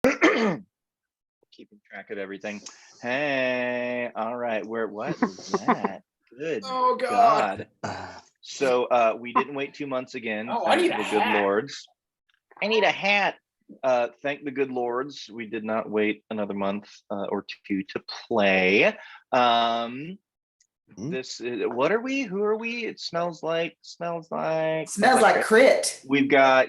Keeping track of everything. Hey, all right. What was that? Good Oh God. So we didn't wait 2 months again. Oh, I need a the hat. good lords. I need a hat. Thank the good lords. We did not wait another month or two to play. This is, what are we? Who are we? It smells like Crit. We've got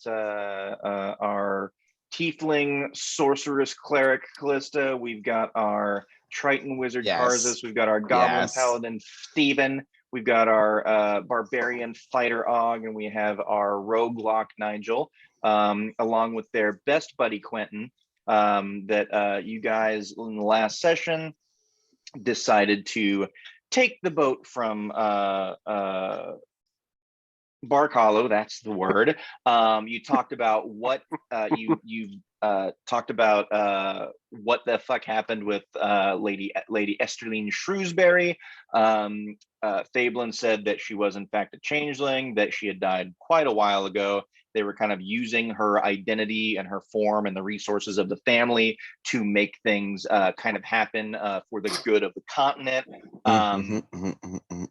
our tiefling sorceress cleric Callista. We've got our Triton wizard Karzus. We've got our goblin paladin Steven. We've got our barbarian fighter Og, and we have our roguelock Nigel, along with their best buddy Quentin. That you guys in the last session decided to take the boat from Bark Hollow, that's the word. You talked about what you talked about what the fuck happened with Lady Esterline Shrewsbury. Fablin said that she was in fact a changeling, that she had died quite a while ago. They were kind of using her identity and her form and the resources of the family to make things kind of happen for the good of the continent.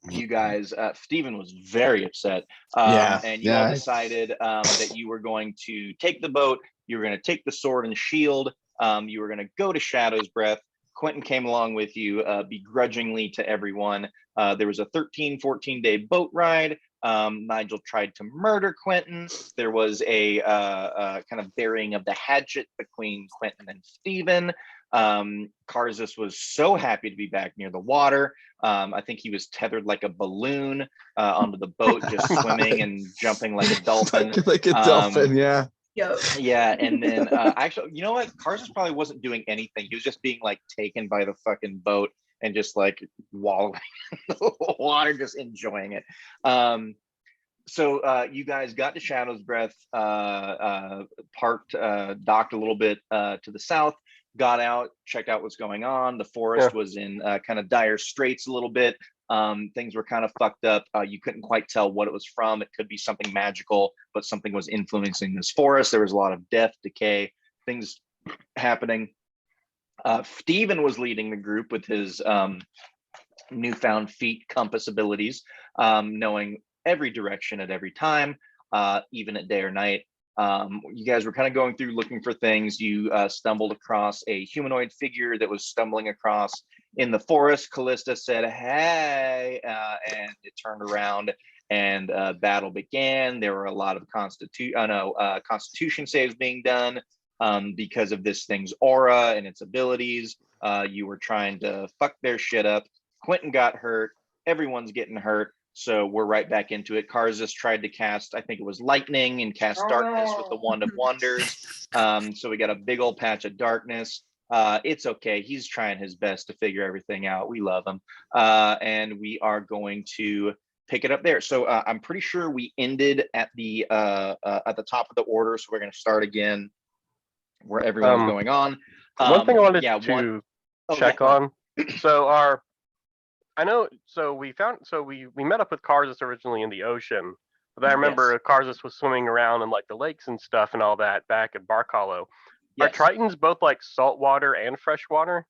You guys, Stephen was very upset. And you all decided that you were going to take the boat, you were going to take the sword and shield, you were going to go to Shadow's Breath. Quentin came along with you begrudgingly to everyone. There was a 14-day boat ride. Nigel tried to murder Quentin. There was a kind of burying of the hatchet between Quentin and Stephen. Karzus was so happy to be back near the water. I think he was tethered like a balloon onto the boat, just swimming and jumping like a dolphin. like a dolphin, yeah. Yeah, and then actually, you know what? Karzus probably wasn't doing anything. He was just being like taken by the fucking boat and just like wallowing in the water, just enjoying it. So you guys got to Shadow's Breath, parked, docked a little bit to the south, got out, checked out what's going on. The forest was in kind of dire straits a little bit. Things were kind of fucked up. You couldn't quite tell what it was from. It could be something magical, but something was influencing this forest. There was a lot of death, decay, things happening. Steven was leading the group with his newfound feet compass abilities, knowing every direction at every time, even at day or night. You guys were kind of going through looking for things. You stumbled across a humanoid figure that was stumbling across in the forest. Callista said, "Hey," and it turned around and battle began. There were a lot of constitution saves being done because of this thing's aura and its abilities. You were trying to fuck their shit up. Quentin got hurt. Everyone's getting hurt. So we're right back into it. Karzus tried to cast, I think it was lightning, and cast darkness with the Wand of Wonders. So we got a big old patch of darkness. It's okay. He's trying his best to figure everything out. We love him. And we are going to pick it up there. So I'm pretty sure we ended at the top of the order. So we're going to start again where everyone's going on. One thing I wanted to check on. So we met up with Karzus originally in the ocean, but I remember Karzus was swimming around in like the lakes and stuff and all that back at Bark Hollow. Are Tritons both like saltwater and freshwater?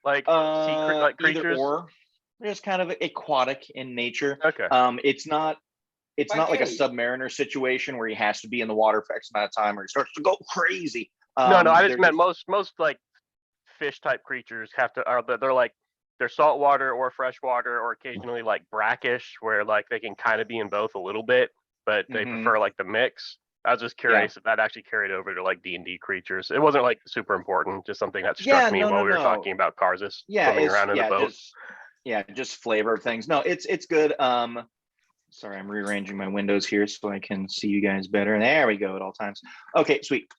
Like sea creatures? Either or. They're just kind of aquatic in nature. Okay. It's not like a submariner situation where he has to be in the water for X amount of time or he starts to go crazy. No, I just meant most like fish type creatures they're saltwater or freshwater or occasionally like brackish, where like they can kind of be in both a little bit, but they prefer like the mix. I was just curious if that actually carried over to like D&D creatures. It wasn't like super important, just something that struck me while we were talking about Karzus swimming around in the boat. Just flavor of things. No, it's good. Sorry, I'm rearranging my windows here so I can see you guys better. There we go at all times. Okay, sweet.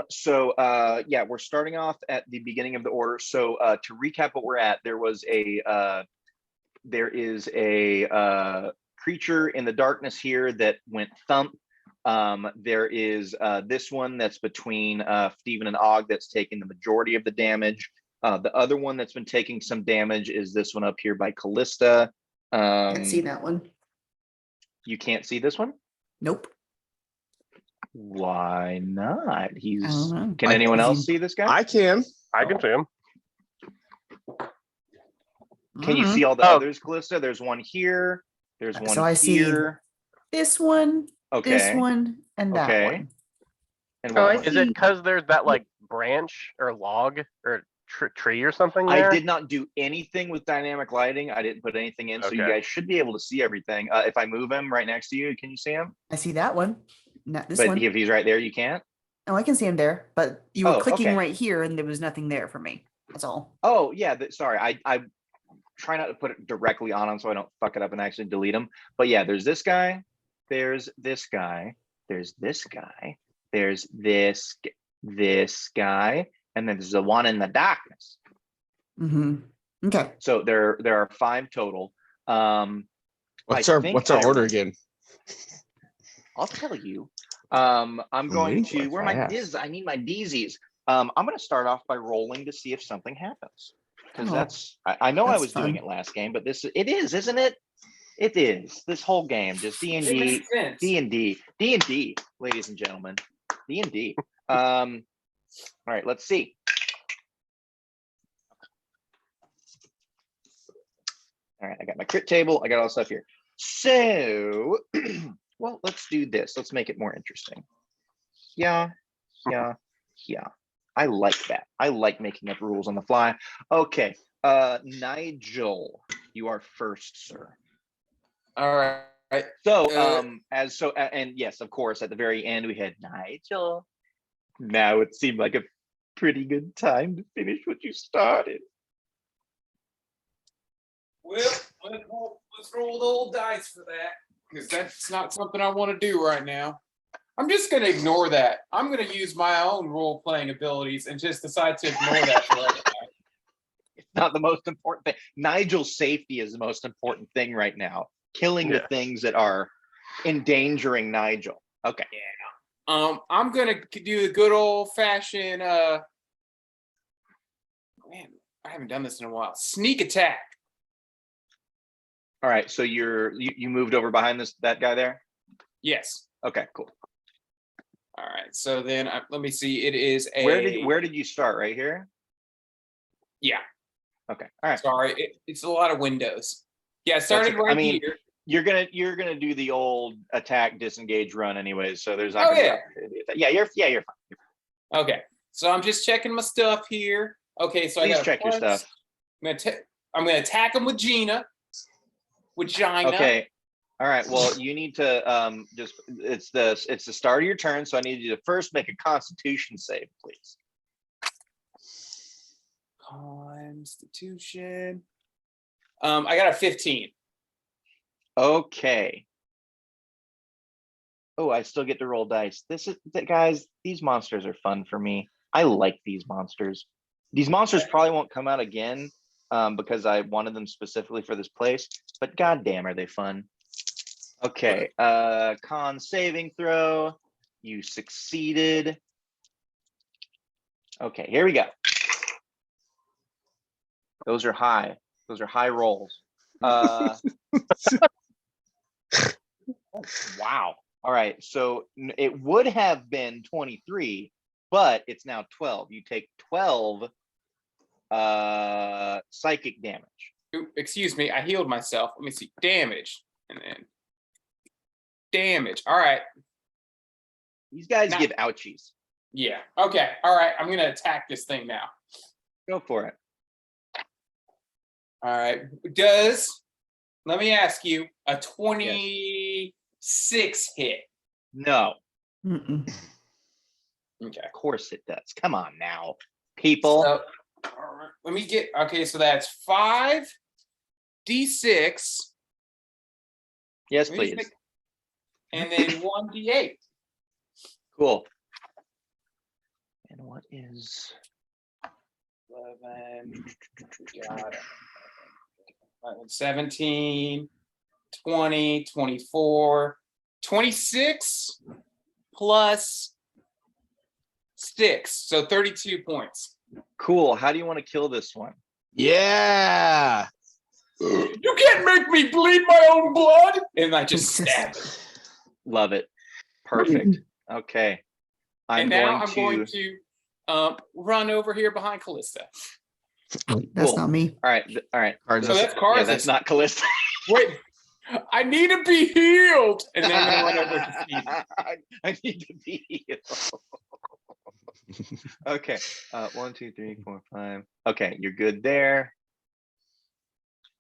So we're starting off at the beginning of the order. So to recap what we're at, there is a creature in the darkness here that went thump. There is this one that's between Stephen and Og that's taking the majority of the damage. The other one that's been taking some damage is this one up here by Callista. Can't see that one. You can't see this one? Nope. Why not? I don't know. Can anyone else see this guy? I can. I can see him. Can you see all the others, Calista? There's one here. There's one So I see here. this one, this Okay. one, and that Okay. one. And Oh, what I one? Is it because there's that like branch or log or tree or something there? I did not do anything with dynamic lighting. I didn't put anything in, so you Okay. guys should be able to see everything. If I move him right next to you, can you see him? I see that one. Not this But one. if he's right there, you can't. Oh, I can see him there, but you were Oh, clicking okay. right here and there was nothing there for me. That's all. Oh yeah, sorry. I try not to put it directly on him so I don't fuck it up and actually delete him. But yeah, there's this guy. There's this guy. There's this guy. There's this guy, and then there's the one in the darkness. Okay. So there are 5 total. What's I our think order again? I'll tell you. I'm going to like where my fast. is. I need my DZs. I'm going to start off by rolling to see if something happens, because Oh, that's I know I that's was doing fun. it last game, but it is, isn't it? It is. This whole game, just It D&D, makes sense. D&D, ladies and gentlemen, D&D. All right, let's see. All right, I got my crit table. I got all the stuff here. So, well, let's do this. Let's make it more interesting. Yeah. I like that. I like making up rules on the fly. Okay, Nigel, you are first, sir. All right. So, and yes, of course, at the very end we had Nigel. Now it seemed like a pretty good time to finish what you started. Well, let's roll the old dice for that, because that's not something I want to do right now. I'm just going to ignore that. I'm going to use my own role-playing abilities and just decide to ignore that for right now. It's not the most important thing. Nigel's safety is the most important thing right now. Killing the things that are endangering Nigel. Okay. Yeah. I'm going to do the good old-fashioned, man, I haven't done this in a while. Sneak attack. All right. So you moved over behind that guy there? Yes. Okay, cool. All right. So then let me see. It is a. Where did you start? Right here? Yeah. Okay. All right. Sorry, it's a lot of windows. Yeah, I started okay. right I mean, here. You're gonna do the old attack, disengage, run anyways. So there's not. Oh, gonna yeah. Be you're fine. Okay, so I'm just checking my stuff here. Okay, so Please I got check your stuff. I'm gonna attack him with Gina. With Gina. Okay. All right. Well, you need to it's the start of your turn, so I need you to first make a Constitution save, please. Constitution. I got a 15. Okay. Oh, I still get to roll dice. Guys, these monsters are fun for me. I like these monsters. These monsters probably won't come out again because I wanted them specifically for this place, but goddamn, are they fun. Okay, con saving throw. You succeeded. Okay, here we go. Those are high. Those are high rolls. Oh, wow. All right, so it would have been 23, but it's now 12. You take 12 psychic damage. Ooh, excuse me, I healed myself. Let me see. Damage. And then damage. All right. These guys give ouchies. Yeah. Okay. All right. I'm gonna attack this thing now. Go for it. All right. Let me ask you, a 26 hit? No. Mm-mm. Okay. Of course it does. Come on now, people. So, all right, let me get, okay, so that's 5d6. Yes, please. And then 1d8. Cool. And what is 11, got it. 17, 20, 24, 26 plus 6, so 32 points. cool? How do you want to kill this one? Yeah. You can't make me bleed my own blood! And I just stab it. Love it. Perfect. Okay. And now I'm going to run over here behind Callista. That's Cool. not me. All right. All right. Cardinal. So that's Yeah, Cars. that's not Callista. Wait, I need to be healed. And then I'm going to run over to Steve. I need to be healed. Okay. 1, 2, 3, 4, 5. Okay, you're good there.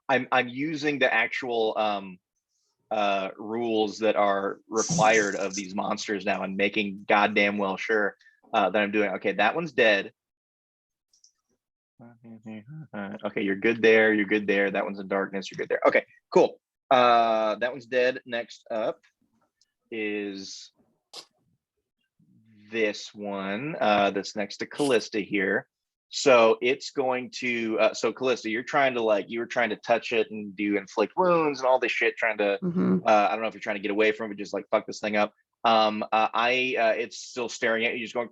I'm using the actual rules that are required of these monsters now and making goddamn well sure that I'm doing. Okay, that one's dead. Okay, you're good there. You're good there. That one's in darkness. You're good there. Okay, cool. That one's dead. Next up is this one that's next to Callista here. So it's going to so Callista, you were trying to touch it and do inflict wounds and all this shit, trying to I don't know if you're trying to get away from it, just like fuck this thing up. It's still staring at you, just going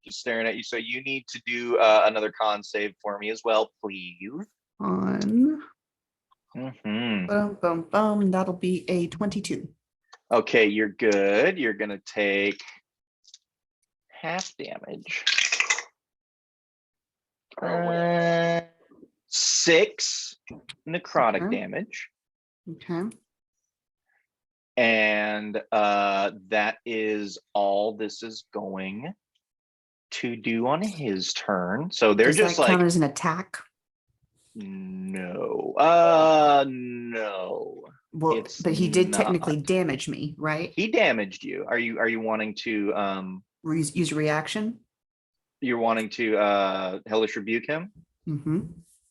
just staring at you. So you need to do another con save for me as well, please. Boom, boom, boom. That'll be a 22. Okay, you're good. You're gonna take half damage. 6 necrotic Okay. damage. Okay. And that is all this is going to do on his turn. So they're Does just that like, count as an attack? no, no. Well, It's but he did technically not. damage me, right? He damaged you. Are you wanting to Use a reaction. you're wanting to hellish rebuke him? Mm-hmm.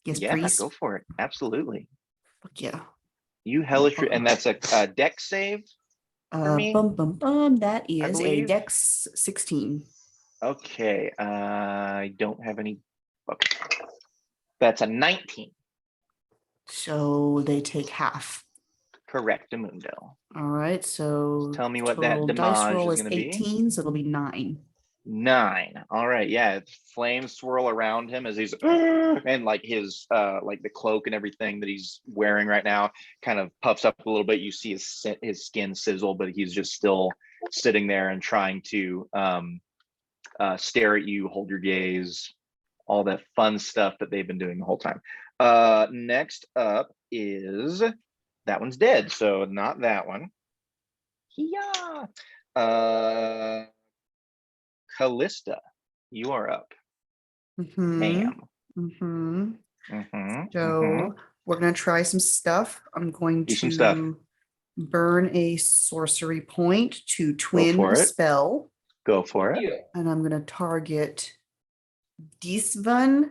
Yes, Yeah, please. go for it. Absolutely. Fuck yeah. You hellish, and that's a deck save. For me, Bum bum bum. That is a believe. Dex 16. Okay, I don't have any. Okay, that's a 19. So they take half. Correct, Amundo. All right. So Tell me what that total dice damage roll is is going to be. 18, so it'll be 9. 9. All right, yeah. Flames swirl around him as he's and like his like the cloak and everything that he's wearing right now kind of puffs up a little bit. You see his skin sizzle, but he's just still sitting there and trying to stare at you, hold your gaze, all that fun stuff that they've been doing the whole time. Next up is that one's dead, so not that one. Yeah. Callista, you are up, ma'am. Mm-hmm. Mm-hmm. So we're gonna try some stuff. I'm going Do some stuff. to burn a sorcery point to twin for the it. spell, Go for it. Yeah. and I'm gonna target Disvan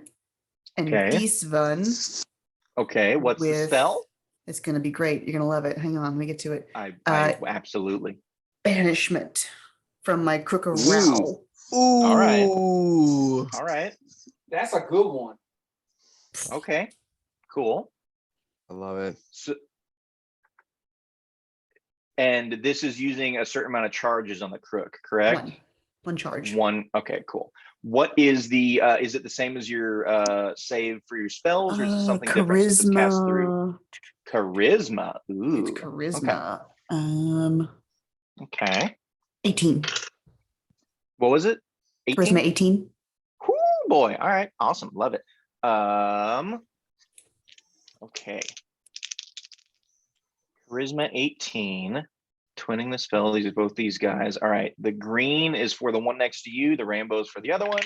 and Okay. Disvan. Okay, what's the with- spell? It's gonna be great. You're gonna love it. Hang on, let me get to it. I absolutely. Banishment from my crook of Ooh. Rao. Ooh. All right. All right. That's a good one. Okay. Cool. I love it. So, and this is using a certain amount of charges on the crook, correct? One charge. One. Okay, cool. What is the is it the same as your save for your spells, or is it something different since it's cast through? Charisma. Charisma. Ooh. It's charisma. Okay. 18. What was it? Charisma 18. Whoo, boy. All right. Awesome. Love it. Okay. Charisma 18. Twinning the spell. These are both these guys. All right. The green is for the one next to you. The rainbow's for the other one.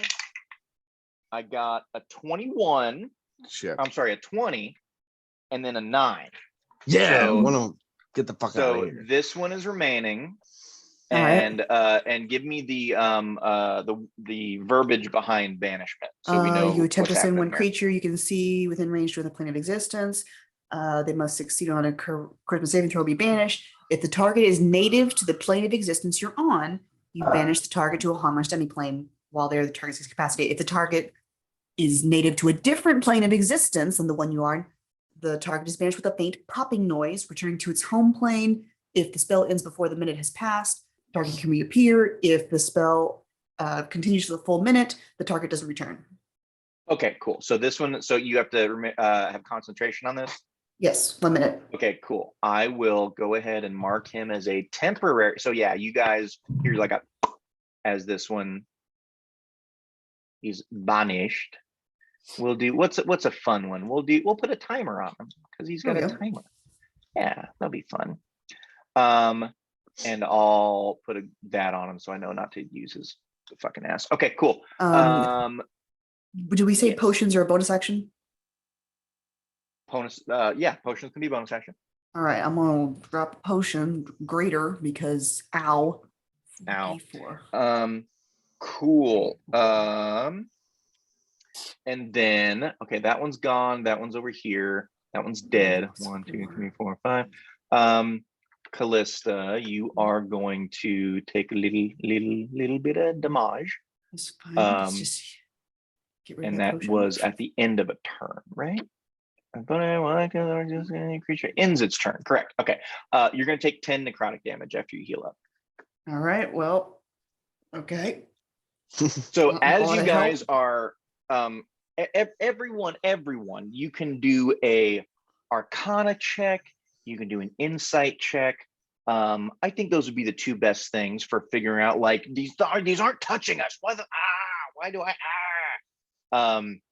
I got a 21. Shit. I'm sorry, a 20, and then a 9. Yeah. So- I want to get the fuck out So of here. this one is remaining. All right. And give me the verbiage behind banishment, so we know You attempt to what's send one happening here. creature you can see within range to the plane of existence. They must succeed on a charisma saving throw, be banished. If the target is native to the plane of existence you're on, you banish the target to a harmless demi-plane while they're the target's capacity. If the target is native to a different plane of existence than the one you are in, the target is banished with a faint popping noise, returning to its home plane. If the spell ends before the minute has passed, the target can reappear. If the spell continues for the full minute, the target doesn't return. Okay, cool. So this one, so you have to have concentration on this. Yes, 1 minute. Okay, cool. I will go ahead and mark him as a temporary. So yeah, you guys, here's like a, as this one, he's banished. We'll do, what's a fun one? We'll put a timer on him because he's got There a we go. timer. Yeah, that'll be fun. And I'll put that on him so I know not to use his fucking ass. Okay, cool. Do we say yes. potions are a bonus action? Bonus, yeah, potions can be bonus action. All right, I'm gonna drop a potion greater because ow. Ow. D4. Cool. And then okay, that one's gone. That one's over here. That one's dead. 1, 2, 3, 4, 5. Callista, you are going to take a little bit of damage. That's fine. Let's just get rid of And that that potion. was at the end of a turn, right? But I like just any creature ends its turn. Correct. Okay. You're gonna take 10 necrotic damage after you heal up. All right. Well, okay. So A as lot you of guys help. are everyone, you can do a Arcana check, you can do an insight check. I think those would be the two best things for figuring out like these aren't touching us. Why do I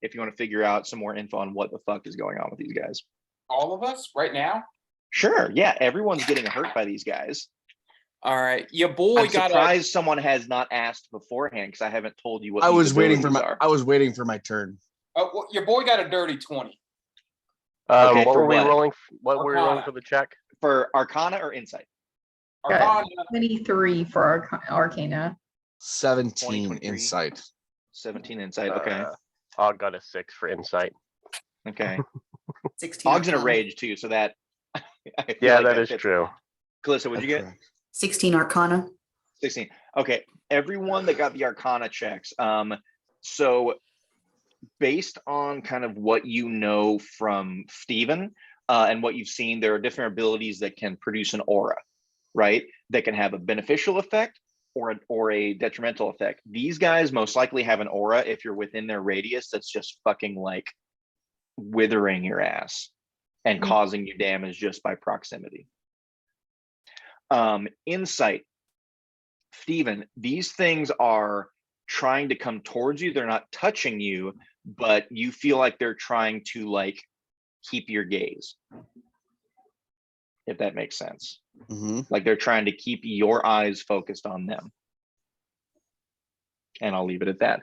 if you want to figure out some more info on what the fuck is going on with these guys. All of us right now? Sure, yeah, everyone's getting hurt by these guys. All right, your boy I'm got surprised someone has not asked beforehand because I haven't told you what I these was waiting for abilities are. I was waiting for my turn. well, your boy got a dirty 20. Okay, what for were we what? rolling? What were we rolling Arcana. for the check? For Arcana or Insight? Arcana, 23 for Arcana. 17 2023. insight. 17 Insight. Okay. Og got a 6 for insight. Okay. 16. Og's in a Arcana. rage too, so that. I feel Yeah, like that is fits. true. Calista, what'd you get? Correct. 16 Arcana. 16. Okay. Everyone that got the Arcana checks. So based on kind of what you know from Steven and what you've seen, there are different abilities that can produce an aura, right? That can have a beneficial effect or a detrimental effect. These guys most likely have an aura if you're within their radius that's just fucking like withering your ass and causing you damage just by proximity. Insight. Steven, these things are trying to come towards you. They're not touching you, but you feel like they're trying to like keep your gaze. If that makes sense. Mm-hmm. Like they're trying to keep your eyes focused on them. And I'll leave it at that.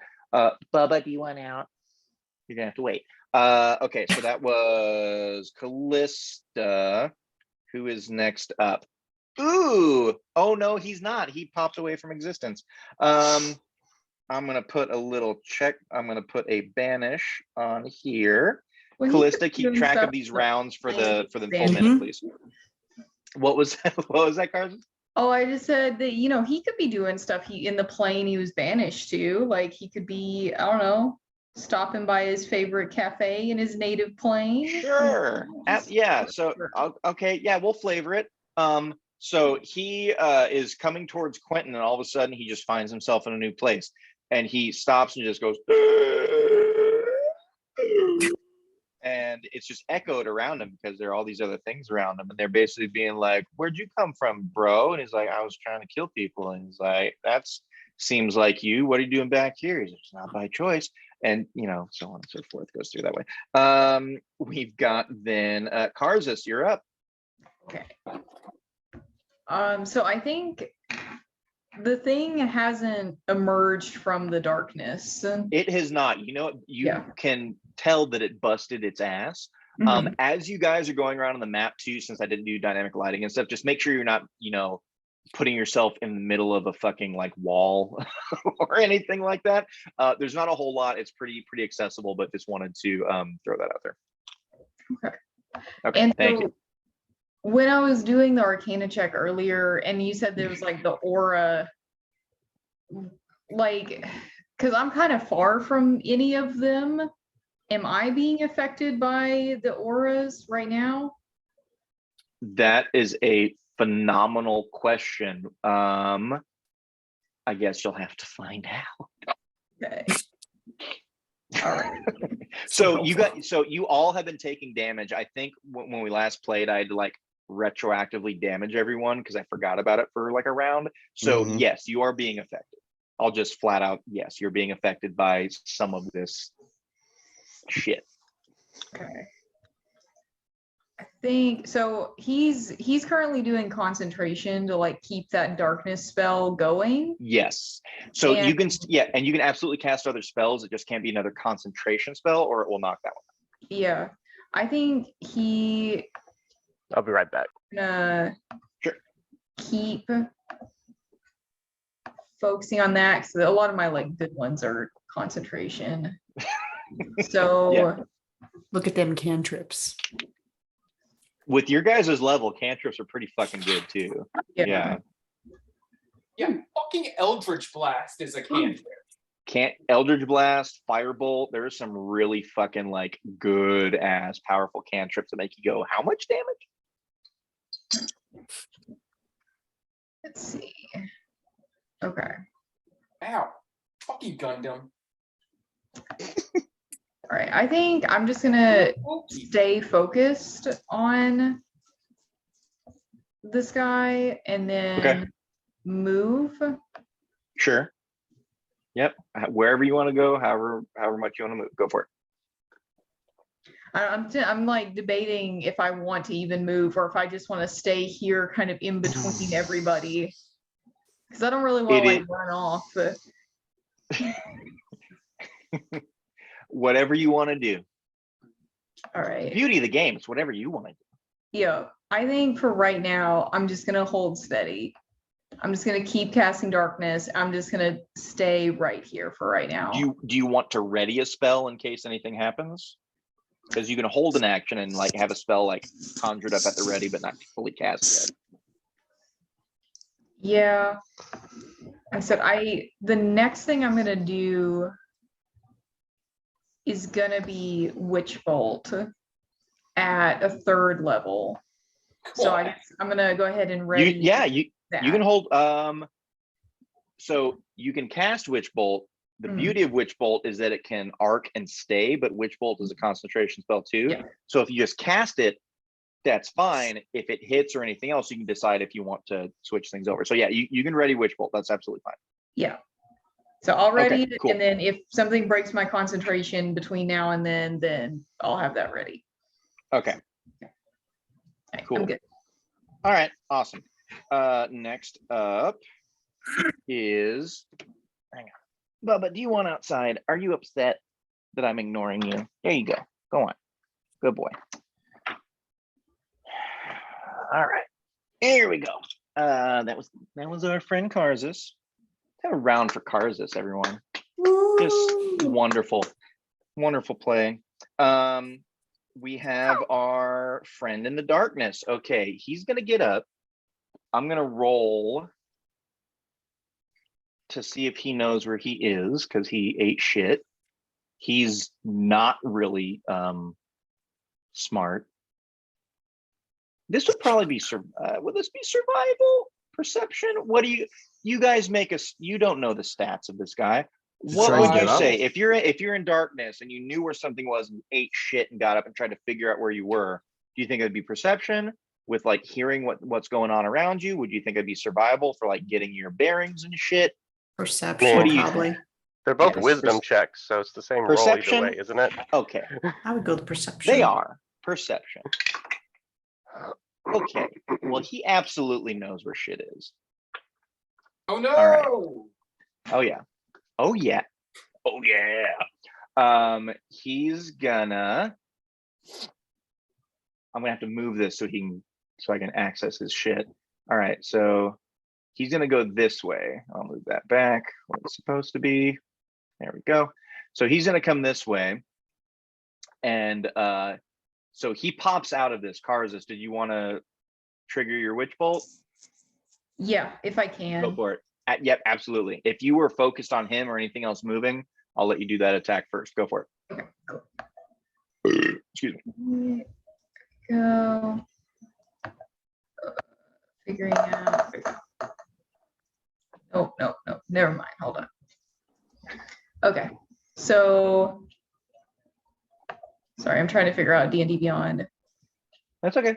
Bubba, do you want out? You're gonna have to wait. Okay, so that was Callista. Who is next up? Ooh, oh no, he's not. He popped away from existence. I'm gonna put a little check. I'm gonna put a banish on here. Well, he Callista, could be keep doing track stuff of these like- rounds for the full Banish. minute, please. What was that, Carson? Oh, I just said that, he could be doing stuff in the plane he was banished to. Like he could be, I don't know, stopping by his favorite cafe in his native plane. Sure. Yeah. So okay. Yeah, we'll flavor it. So he is coming towards Quentin, and all of a sudden he just finds himself in a new place, and he stops and just goes, and it's just echoed around him because there are all these other things around him, and they're basically being like, "Where'd you come from, bro?" And he's like, "I was trying to kill people." And he's like, "That's seems like you. What are you doing back here?" He's like, "It's not by choice." And so on and so forth, goes through that way. We've got then Karzis, you're up. Okay. So I think the thing hasn't emerged from the darkness. It has not. You can tell that it busted its ass. Mhm. As you guys are going around on the map too, since I didn't do dynamic lighting and stuff, just make sure you're not, putting yourself in the middle of a fucking like wall or anything like that. There's not a whole lot. It's pretty accessible, but just wanted to throw that out there. Okay. Okay, And thank so you. when I was doing the Arcana check earlier, and you said there was like the aura, like, because I'm kind of far from any of them. Am I being affected by the auras right now? That is a phenomenal question. I guess you'll have to find out. Okay. All right. So you all have been taking damage. I think when we last played, I had to like retroactively damage everyone because I forgot about it for like a round. So Mhm. yes, you are being affected. I'll just flat out, yes, you're being affected by some of this shit. Okay. I think so. He's currently doing concentration to like keep that darkness spell going. Yes. So you And- can, yeah, and you can absolutely cast other spells. It just can't be another concentration spell or it will knock that one. Yeah, I think he I'll be right back. gonna Sure. keep focusing on that because a lot of my like good ones are concentration. So Yeah. Look at them cantrips. With your guys' level, cantrips are pretty fucking good too. Yeah. Yeah, fucking Eldritch Blast is a cantrip. Eldritch Blast, Firebolt. There's some really fucking like good ass powerful cantrips that make you go, how much damage? let's see. Okay. Ow. Fucking Gundam. All right. I think I'm just gonna Pokey. stay focused on this guy and then Okay. move. Sure. Yep. Wherever you want to go, however much you want to move, go for it. I'm like debating if I want to even move or if I just want to stay here kind of in between everybody. Because I don't really want to It like run off. Whatever you want to do. All right. Beauty of the game. It's whatever you want to do. Yeah. I think for right now, I'm just gonna hold steady. I'm just gonna keep casting darkness. I'm just gonna stay right here for right now. Do you want to ready a spell in case anything happens? Because you can hold an action and like have a spell like conjured up at the ready, but not fully cast yet. Yeah. I said the next thing I'm gonna do is gonna be Witch Bolt at a 3rd level. So I guess I'm gonna go ahead and ready. You that. can hold so you can cast Witch Bolt. The beauty of Witch Bolt is that it can arc and stay, but Witch Bolt is a concentration spell too. Yeah. So if you just cast it, that's fine. If it hits or anything else, you can decide if you want to switch things over. So yeah, you can ready Witch Bolt. That's absolutely fine. Yeah. So I'll ready it, cool. and then if something breaks my concentration between now and then I'll have that ready. Okay. Okay, Cool. I'm good. All right. Awesome. Next up is, hang on. Bubba, do you want outside? Are you upset that I'm ignoring you? There you go. Go on. Good boy. All right. Here we go. That was our friend Karzus. Have a round for Karzus, everyone. Just wonderful play. We have our friend in the darkness. Okay, he's gonna get up. I'm gonna roll to see if he knows where he is because he ate shit. He's not really smart. This would probably be would this be survival, perception? What do you guys make us? You don't know the stats of this guy. What try would to you get up. say if you're in darkness and you knew where something was and ate shit and got up and tried to figure out where you were? Do you think it'd be perception with like hearing what's going on around you? Would you think it'd be survival for like getting your bearings and shit? Perception, What do you probably. think? They're both Yes. wisdom checks, so it's the same roll either Perception? way, isn't it? Okay, I would go to perception. they are perception. Okay, well he absolutely knows where shit is. Oh no! All right. Oh yeah. Oh yeah. Oh yeah. He's gonna. I'm gonna have to move this so I can access his shit. All right, so he's gonna go this way. I'll move that back where it's supposed to be. There we go. So he's gonna come this way, and so he pops out of this. Karzus, did you want to trigger your Witch Bolt? Yeah, if I Go can. for it. Yep, absolutely. If you were focused on him or anything else moving, I'll let you do that attack first. Go for it. Okay, cool. Excuse me. Go. Figuring out. Oh, no, never mind. Hold on. Okay, so Sorry, I'm trying to figure out D&D Beyond. That's okay.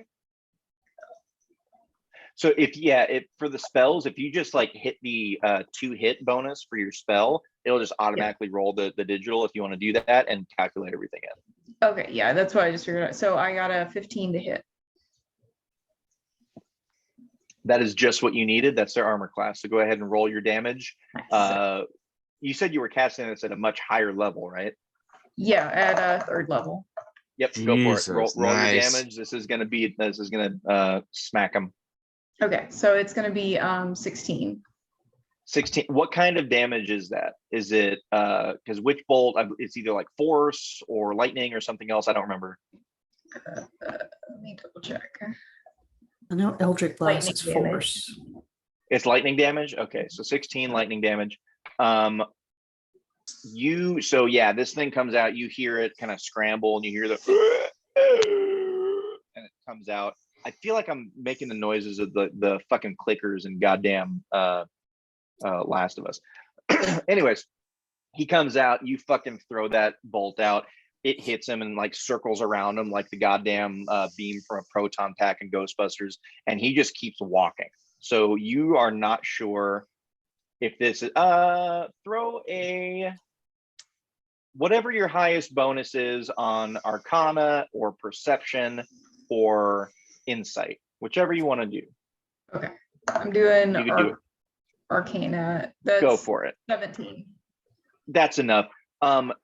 So if for the spells, if you just like hit the 2-hit bonus for your spell, it'll just automatically roll the digital if you want to do that and calculate everything in. Okay, yeah, that's what I just figured out. So I got a 15 to hit. That is just what you needed. That's their armor class. So go ahead and roll your damage. Nice. You said you were casting this at a much higher level, right? Yeah, at a 3rd level. Yep, go for it. Roll Jesus, your nice. damage. This is gonna smack them. Okay, so it's gonna be 16. 16. What kind of damage is that? Is it because Witch Bolt? It's either like force or lightning or something else. I don't remember. Let me double check. I know Eldritch Blast Lightning is damage. force. It's lightning damage. Okay, so 16 lightning damage. So yeah, this thing comes out. You hear it kind of scramble, and you hear the and it comes out. I feel like I'm making the noises of the fucking clickers and goddamn Last of Us. Anyways, he comes out. You fucking throw that bolt out. It hits him and like circles around him like the goddamn beam from a proton pack in Ghostbusters, and he just keeps walking. So you are not sure if this is throw a whatever your highest bonus is on Arcana or Perception or Insight, whichever you want to do. Okay, I'm doing You can do it. Arcana. That's Go for it. 17. That's enough.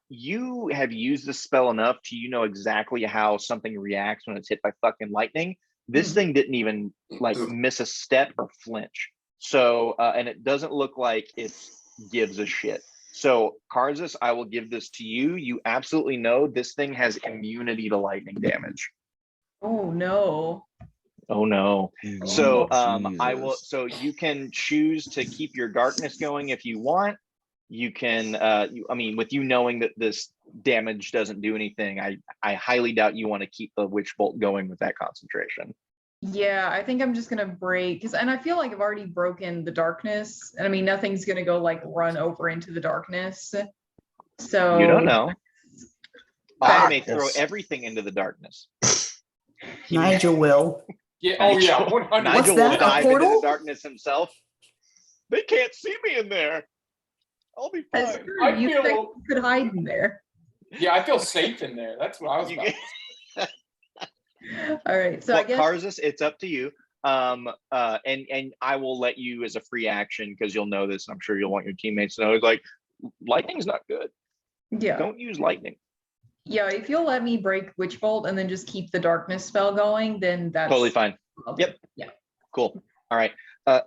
You have used the spell enough to know exactly how something reacts when it's hit by fucking lightning. This thing didn't even like miss a step or flinch. So and it doesn't look like it gives a shit. So Karzis, I will give this to you. You absolutely know this thing has immunity to lightning damage. Oh no. Oh no. So Oh, I will, Jesus. so you can choose to keep your darkness going if you want. You can I mean, with you knowing that this damage doesn't do anything, I highly doubt you want to keep the witch bolt going with that concentration. Yeah, I think I'm just gonna break and I feel like I've already broken the darkness. And I mean nothing's gonna go like run over into the darkness. So You don't know. I may Yes. throw everything into the darkness. Nigel will. Yeah. Oh yeah. Nigel- 100%. Nigel will that, a dive into the portal? darkness himself. They can't see me in there. I'll be That's fine. true. I You feel- could hide in there. Yeah, I feel safe in there. That's what I was You about. get- All right. So well, I guess Karzis, it's up to you. And I will let you as a free action because you'll know this, and I'm sure you'll want your teammates to know. It's like lightning's not good. yeah. Don't use lightning. Yeah, if you'll let me break Witch Bolt and then just keep the darkness spell going, then that's Totally fine. I'll do. Yep. Yeah. Cool. All right.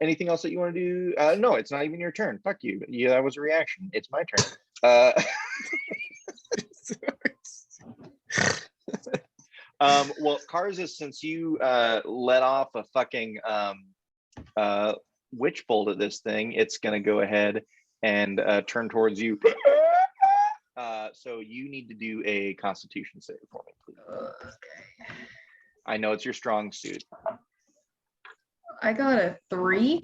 Anything else that you want to do? No, it's not even your turn. Fuck you. Yeah, that was a reaction. It's my turn. Well, Karzis, since you let off a fucking witch bolt at this thing, it's gonna go ahead and turn towards you. So you need to do a Constitution save for me, please. Okay. I know it's your strong suit. I got a 3.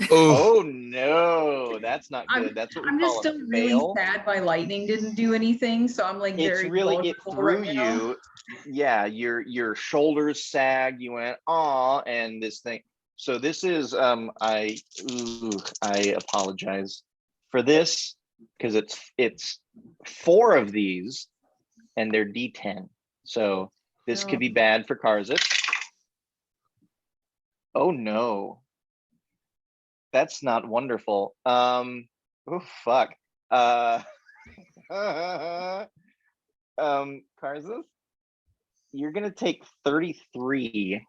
Oh, Oh no, that's not I'm- good. That's what we I'm just call still a really fail. sad my lightning didn't do anything, so I'm like It's very really it vulnerable threw right now. you. Yeah, your shoulders sagged. You went aw, and this thing. So this is I apologize for this because it's 4 of these, and they're D10. So this could be bad for Karzit. Oh no, that's not wonderful. Oh fuck. Karzis, you're gonna take 33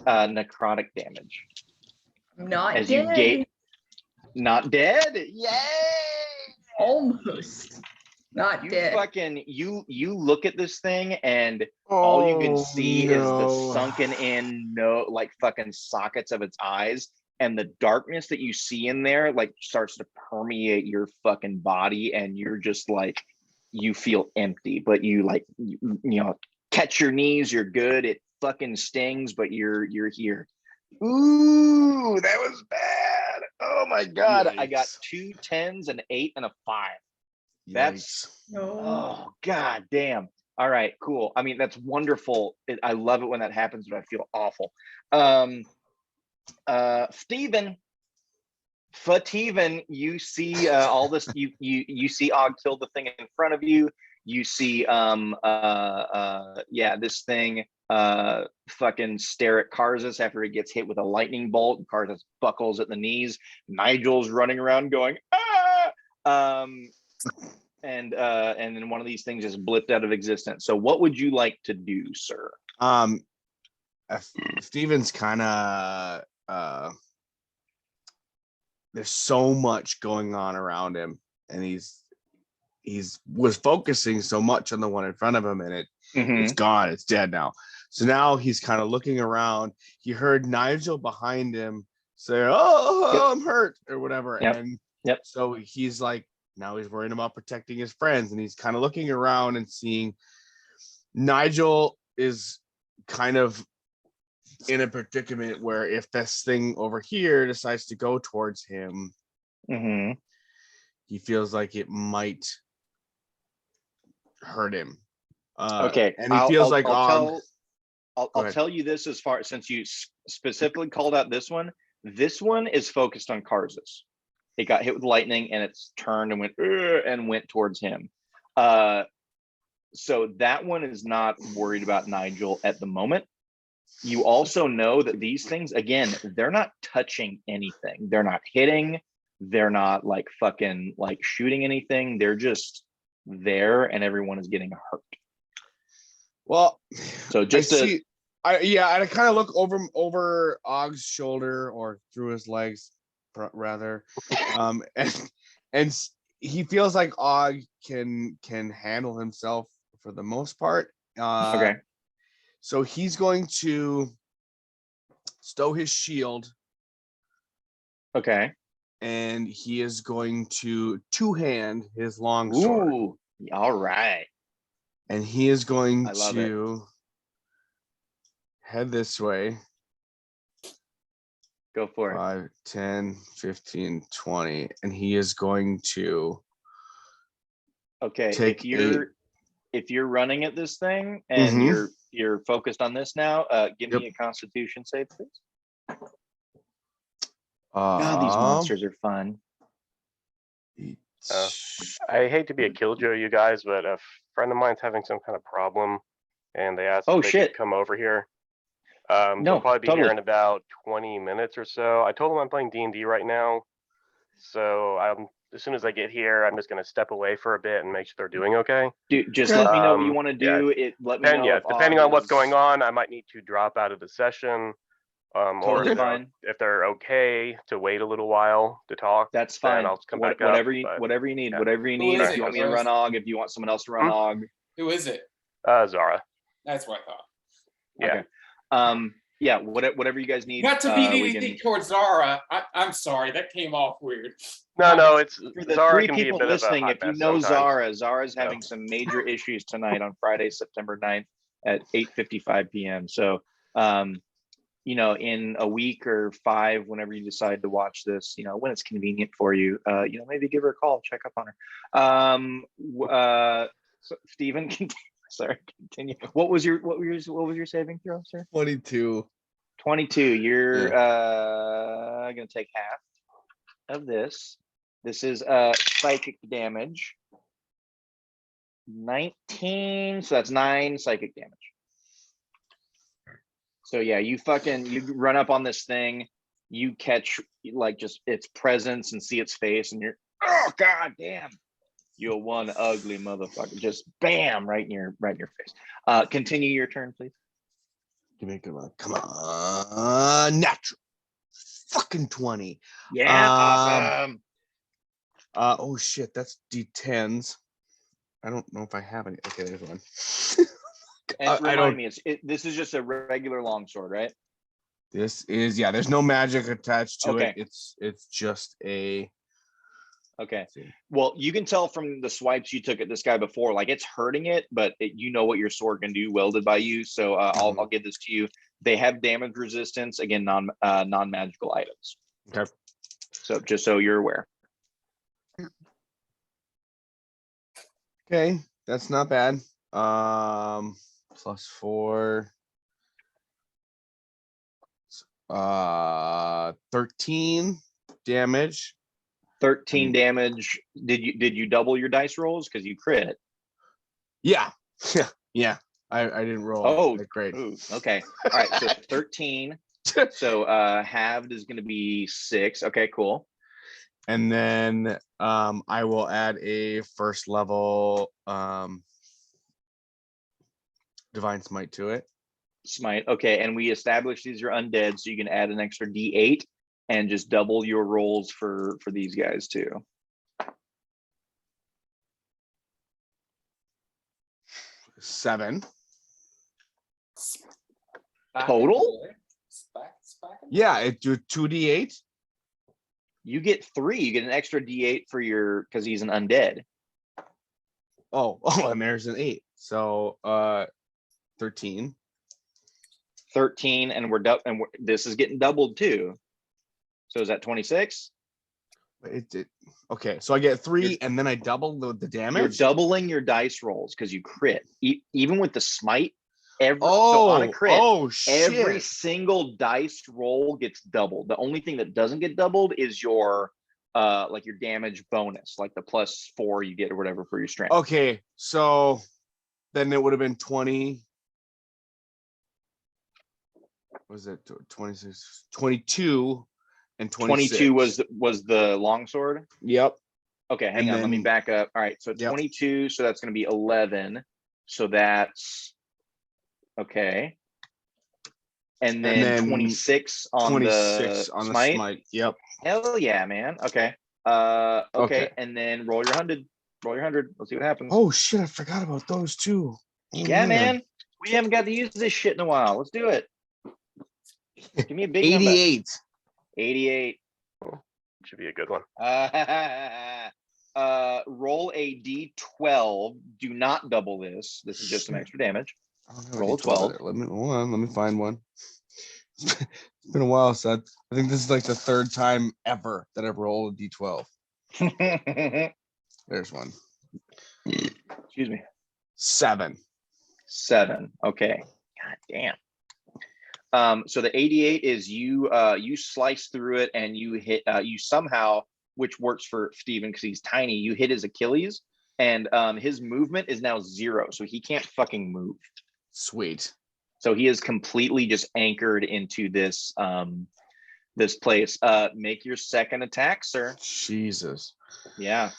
necrotic damage I'm not as dead. you gate. Not dead. Yay! Almost. Not You dead. fucking you look at this thing and all you can see is the no. sunken in like fucking sockets of its eyes, and the darkness that you see in there like starts to permeate your fucking body, and you're just like you feel empty, but you like you know catch your knees, you're good. It fucking stings, but you're here. Ooh, that was bad. Oh my god. I got Yikes. 2 10s, an 8, and a 5. That's No. oh god damn. All right, cool. I mean, that's wonderful. I love it when that happens, but I feel awful. Steven, Fativen, you see all this. You see Og kill the thing in front of you. You see this thing fucking stare at Karzus after he gets hit with a lightning bolt. Karzus buckles at the knees. Nigel's running around going ah. And then one of these things just blipped out of existence. So what would you like to do, sir? Steven's kind of there's so much going on around him, and he's was focusing so much on the one in front of him, and it's gone, it's dead now. So now he's kind of looking around. He heard Nigel behind him say, "Oh, I'm hurt," or whatever. And so he's like, now he's worrying about protecting his friends, and he's kind of looking around and seeing Nigel is kind of in a predicament where if this thing over here decides to go towards him, he feels like it might hurt him. Okay, and he feels like I'll tell you this, as far since you specifically called out this one is focused on Karzus. It got hit with lightning and it's turned and went towards him. So that one is not worried about Nigel at the moment. You also know that these things, again, they're not touching anything. They're not hitting. They're not like fucking like shooting anything. They're just there, and everyone is getting hurt. Well, so just I kind of look over Og's shoulder, or through his legs, rather, and he feels like Og can handle himself for the most part. Okay. So he's going to stow his shield. Okay. And he is going to two-hand his long sword. Ooh, all right. And he is going I love to head this way. Go for it. 5, 10, 15, 20. And he is going to take if you're running at this thing and you're focused on this now, give me a Constitution save, please. God, these monsters are fun. I hate to be a killjoy, you guys, but a friend of mine's having some kind of problem, and they asked if they could come over here. They'll probably be here in about 20 minutes or so. I told them I'm playing D&D right now, so as soon as I get here, I'm just going to step away for a bit and make sure they're doing okay. Dude, just let me know what you want to do. Let me know. Depending on what's going on, I might need to drop out of the session. Totally fine. If they're okay to wait a little while to talk, that's fine. I'll come back whatever up, whatever you need. Whatever you need. If you want me to run Og, if you want someone else to run Og. Who is it? Zara. That's what I thought. Okay. Yeah. Whatever you guys need. Not to be anything towards Zara. I'm sorry, that came off weird. No, it's for the Zara 3 can people be a bit listening. of a If you know sometimes. Zara's having some major issues tonight on Friday, September 9th at 8:55 p.m. So, in a week or 5, whenever you decide to watch this, when it's convenient for you, maybe give her a call, check up on her. So Stephen, continue. What was your saving throw, sir? 22. 22. You're gonna take half of this. This is psychic damage. 19. So that's 9 psychic damage. So yeah, you run up on this thing, you catch just its presence and see its face, and you're, oh god damn, you're one ugly motherfucker. Just bam, right in your face. Continue your turn, please. Give me a good one. Come on, natural fucking 20. Yeah, awesome. Oh shit, that's D10s. I don't know if I have any. Okay, there's one. And remind me, this is just a regular longsword, right? This is, there's no magic attached to it. It's just a. Okay. Well, you can tell from the swipes you took at this guy before, it's hurting it, but what your sword can do, welded by you. So I'll give this to you. They have damage resistance, again, non-magical items. Okay. So just so you're aware. Okay, that's not bad. +4. 13 damage. 13 damage. Did you double your dice rolls because you crit? Yeah. Yeah. I didn't roll. Oh, that great. Ooh, okay. All right. So 13. So halved is going to be 6. Okay, cool. And then I will add a first level divine smite to it. Smite. Okay, and we established these are undead, so you can add an extra D8 and just double your rolls for these guys too. Seven. Total? Yeah, it do 2d8. You get 3. You get an extra D8 for your because he's an undead. Oh, and there's an 8. So 13. 13, and this is getting doubled too. So is that 26? Okay, so I get 3 and then I double the damage. You're doubling your dice rolls because you crit. Even with the smite, so Oh, on a crit, shit. every single dice roll gets doubled. The only thing that doesn't get doubled is your like your damage bonus, like the +4 you get or whatever for your strength. Okay, so then it would have been 20. Was it 26, 22, and 26? 22 was the longsword. Yep. Okay, hang And on. Let me then- back up. All right, so Yep. 22. So that's going to be 11. So that's okay. And then 26 on 26 the on the smite. smite. Yep. Hell yeah, man. Okay. Okay. Okay. And then roll your 100. Roll your 100. Let's see what happens. Oh shit! I forgot about those too. Oh, yeah, man. We haven't got to use this shit in a while. Let's do it. Give me a big 88. number. 88. Should be a good one. Roll a d12. Do not double this. This is just some extra damage. Roll a 12. Let me hold on. Let me find one. It's been a while, so I think this is like the 3rd time ever that I've rolled a d12. There's one. Excuse me. 7. 7. Okay. God damn. So the 88 is you slice through it and you hit you somehow, which works for Steven because he's tiny, you hit his Achilles and his movement is now 0, so he can't fucking move. Sweet. So he is completely just anchored into this this place. Make your second attack, sir. Jesus. Yeah.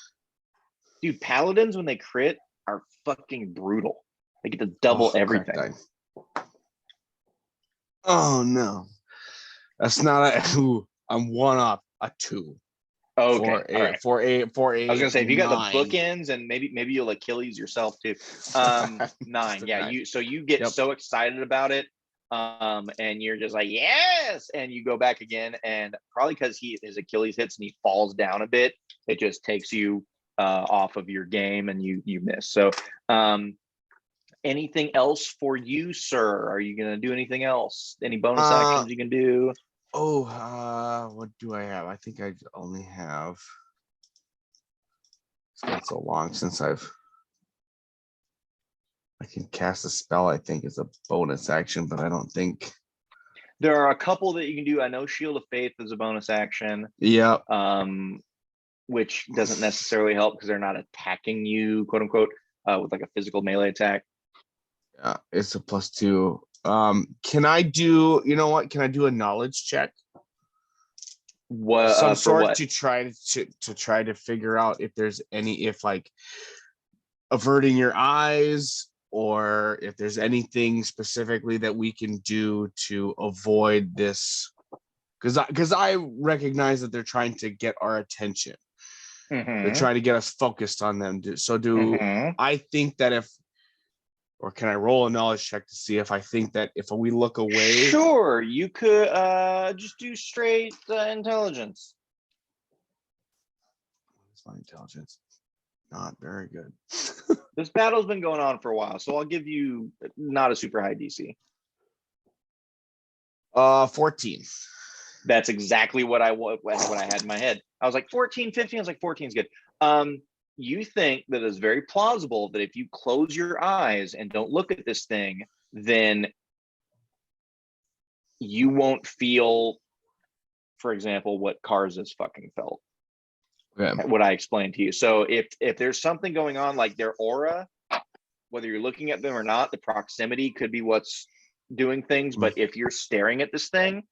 Dude, paladins when they crit are fucking brutal. They get to double everything. Crack die. Oh no. That's not a ooh, I'm 1 up a 2. Okay. All right. For a I was gonna say if you got 9. the bookends and maybe you'll Achilles yourself too. 9. Yeah, you get so excited about it. And you're just like, yes, and you go back again, and probably because his Achilles hits and he falls down a bit, it just takes you off of your game and you miss. So anything else for you, sir? Are you gonna do anything else? Any bonus actions you can do? What do I have? I think I only have. It's been so long since I can cast a spell. I think is a bonus action, but I don't think there are a couple that you can do. I know Shield of Faith is a bonus action. Yeah. Which doesn't necessarily help because they're not attacking you, quote unquote, with like a physical melee attack. Yeah, it's a +2. Can I do? You know what? Can I do a knowledge check? What some sort what? to try to figure out if there's if like averting your eyes or if there's anything specifically that we can do to avoid this, because I recognize that they're trying to get our attention. They're trying to get us focused on them. So I think that or can I roll a knowledge check to see if I think that if we look away? Sure, you could just do straight intelligence. It's my intelligence. Not very good. This battle's been going on for a while, so I'll give you not a super high DC. 14. That's exactly what I had in my head. I was like 14, 15. I was like 14 is good. you think that it's very plausible that if you close your eyes and don't look at this thing, then you won't feel, for example, what Cars has fucking felt. Okay. What I explained to you. So if there's something going on, like their aura, whether you're looking at them or not, the proximity could be what's doing things. But if you're staring at this thing,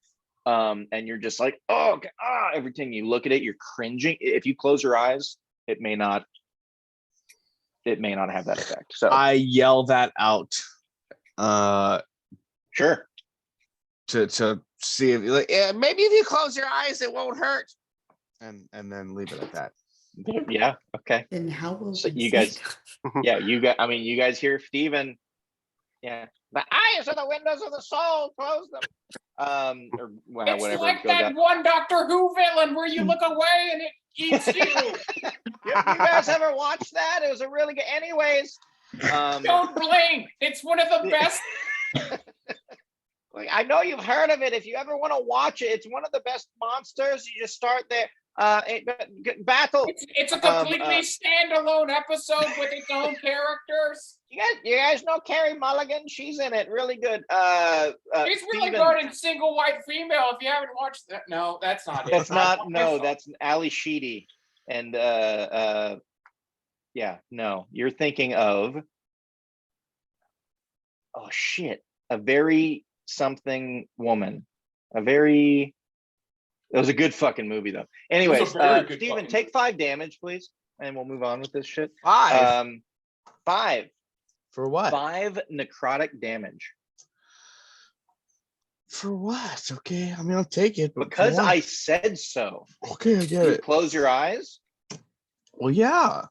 and you're just like, oh, okay, every time you look at it, you're cringing. If you close your eyes, it may not have that effect. So I yell that out. Sure. To see if like, yeah, maybe if you close your eyes, it won't hurt. And then leave it at that. Yeah. Okay. Then how will So you Vincent- guys, yeah, you guys hear Steven. Yeah. The eyes are the windows of the soul. Close them. Or It's whatever. like it goes that out. one Doctor Who villain where you look away and it eats you. You guys ever watched that? It was a really good. Anyways, Don't blink. It's one of the best. I know you've heard of it. If you ever want to watch it, it's one of the best monsters. You just start there. Battle. It's a completely standalone episode with its own characters. You guys know Carrie Mulligan? She's in it. Really good. She's really Steven- good in Single White Female. If you haven't watched that, no, that's not it. That's not. No, that's Ali Sheedy. And yeah, no, you're thinking of. Oh shit! A very something woman. It was a good fucking movie though. Anyways, Steven, take 5 damage, please, and we'll move on with this shit. 5. 5. For what? 5 necrotic damage. For what? Okay, I mean, I'll take it. But Because for what? I said so. Okay, I get You it. close your eyes. Well, yeah.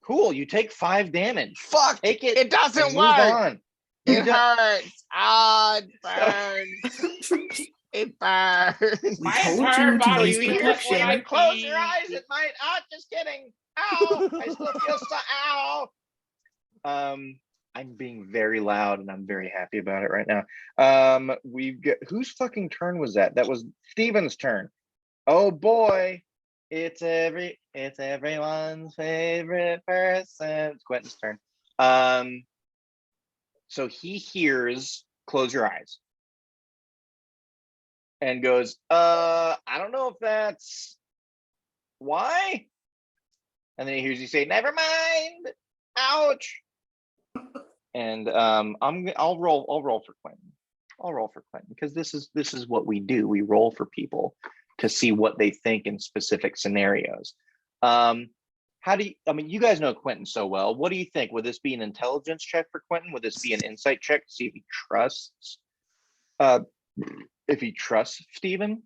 Cool. You take 5 damage. Fuck. Take it. It doesn't and move work. on. It hurts. Ah, it burns. It burns. We My told entire you to body use feels like when I protection. Close your eyes. It might. Just kidding. Ow. I still feel so. Ow. I'm being very loud and I'm very happy about it right now. We've got, whose fucking turn was that? That was Steven's turn. Oh boy. It's everyone's favorite person. It's Quentin's turn. So he hears close your eyes and goes, I don't know if that's why. And then he hears you say, never mind. Ouch. And I'll roll for Quentin. I'll roll for Quentin because this is what we do. We roll for people to see what they think in specific scenarios. You guys know Quentin so well. What do you think? Would this be an intelligence check for Quentin? Would this be an insight check to see if he trusts Steven?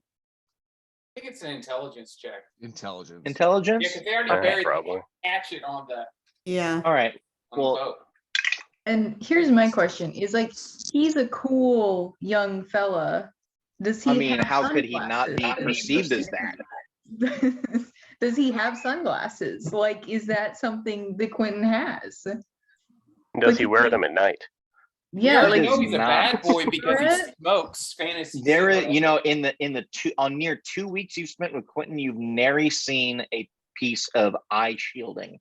I think it's an intelligence check. Intelligence. Intelligence? Yeah, because they already buried probably. the hatchet on the Yeah. All right. Well, boat. And here's my question: is like he's a cool young fella. Does he? I mean, have how could he not be sunglasses? perceived as that? Does he have sunglasses? Like, is that something that Quentin has? Does he wear them at night? Yeah, You like know he's a bad not. boy because he Brett? smokes fantasy. There, cigarettes. you know, in the near 2 weeks you've spent with Quentin, you've nary seen a piece of eye shielding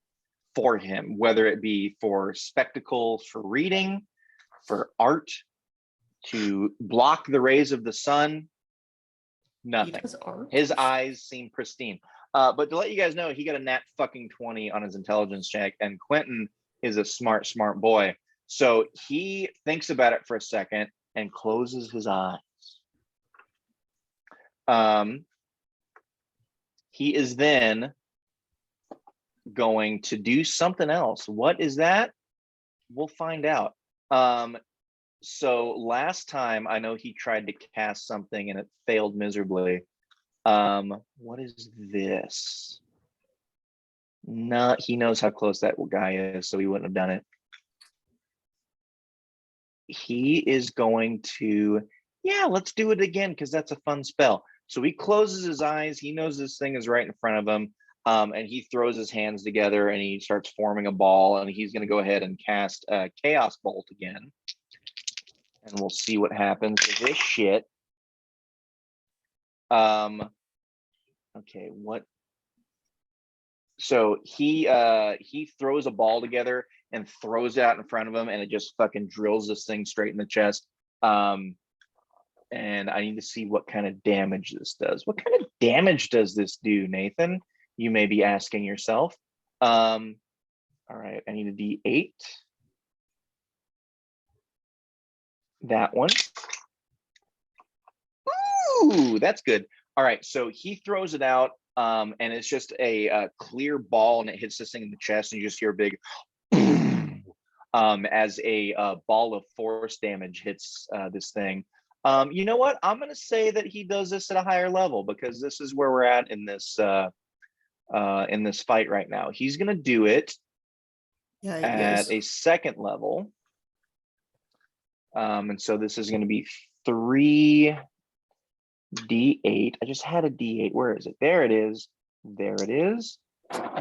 for him, whether it be for spectacles, for reading, for art, to block the rays of the sun. He Nothing. does art. His eyes seem pristine. But to let you guys know, he got a nat fucking 20 on his intelligence check, and Quentin is a smart boy. So he thinks about it for a second and closes his eyes. He is then going to do something else. What is that? We'll find out. So last time I know he tried to cast something and it failed miserably. What is this? He knows how close that guy is, so he wouldn't have done it. He is going to, let's do it again because that's a fun spell. So he closes his eyes. He knows this thing is right in front of him. And he throws his hands together and he starts forming a ball, and he's going to go ahead and cast a Chaos Bolt again. And we'll see what happens with this shit. Okay, what? So he throws a ball together and throws it out in front of him, and it just fucking drills this thing straight in the chest. And I need to see what kind of damage this does. What kind of damage does this do, Nathan? You may be asking yourself. All right, I need a D8. That one. Ooh, that's good. All right, so he throws it out, and it's just a clear ball, and it hits this thing in the chest, and you just hear a big as a ball of force damage hits this thing. You know what? I'm going to say that he does this at a higher level, because this is where we're at in this fight right now. He's going to do it at a second level. And so this is going to be 3d8. I just had a d8. Where is it? There it is. There it is.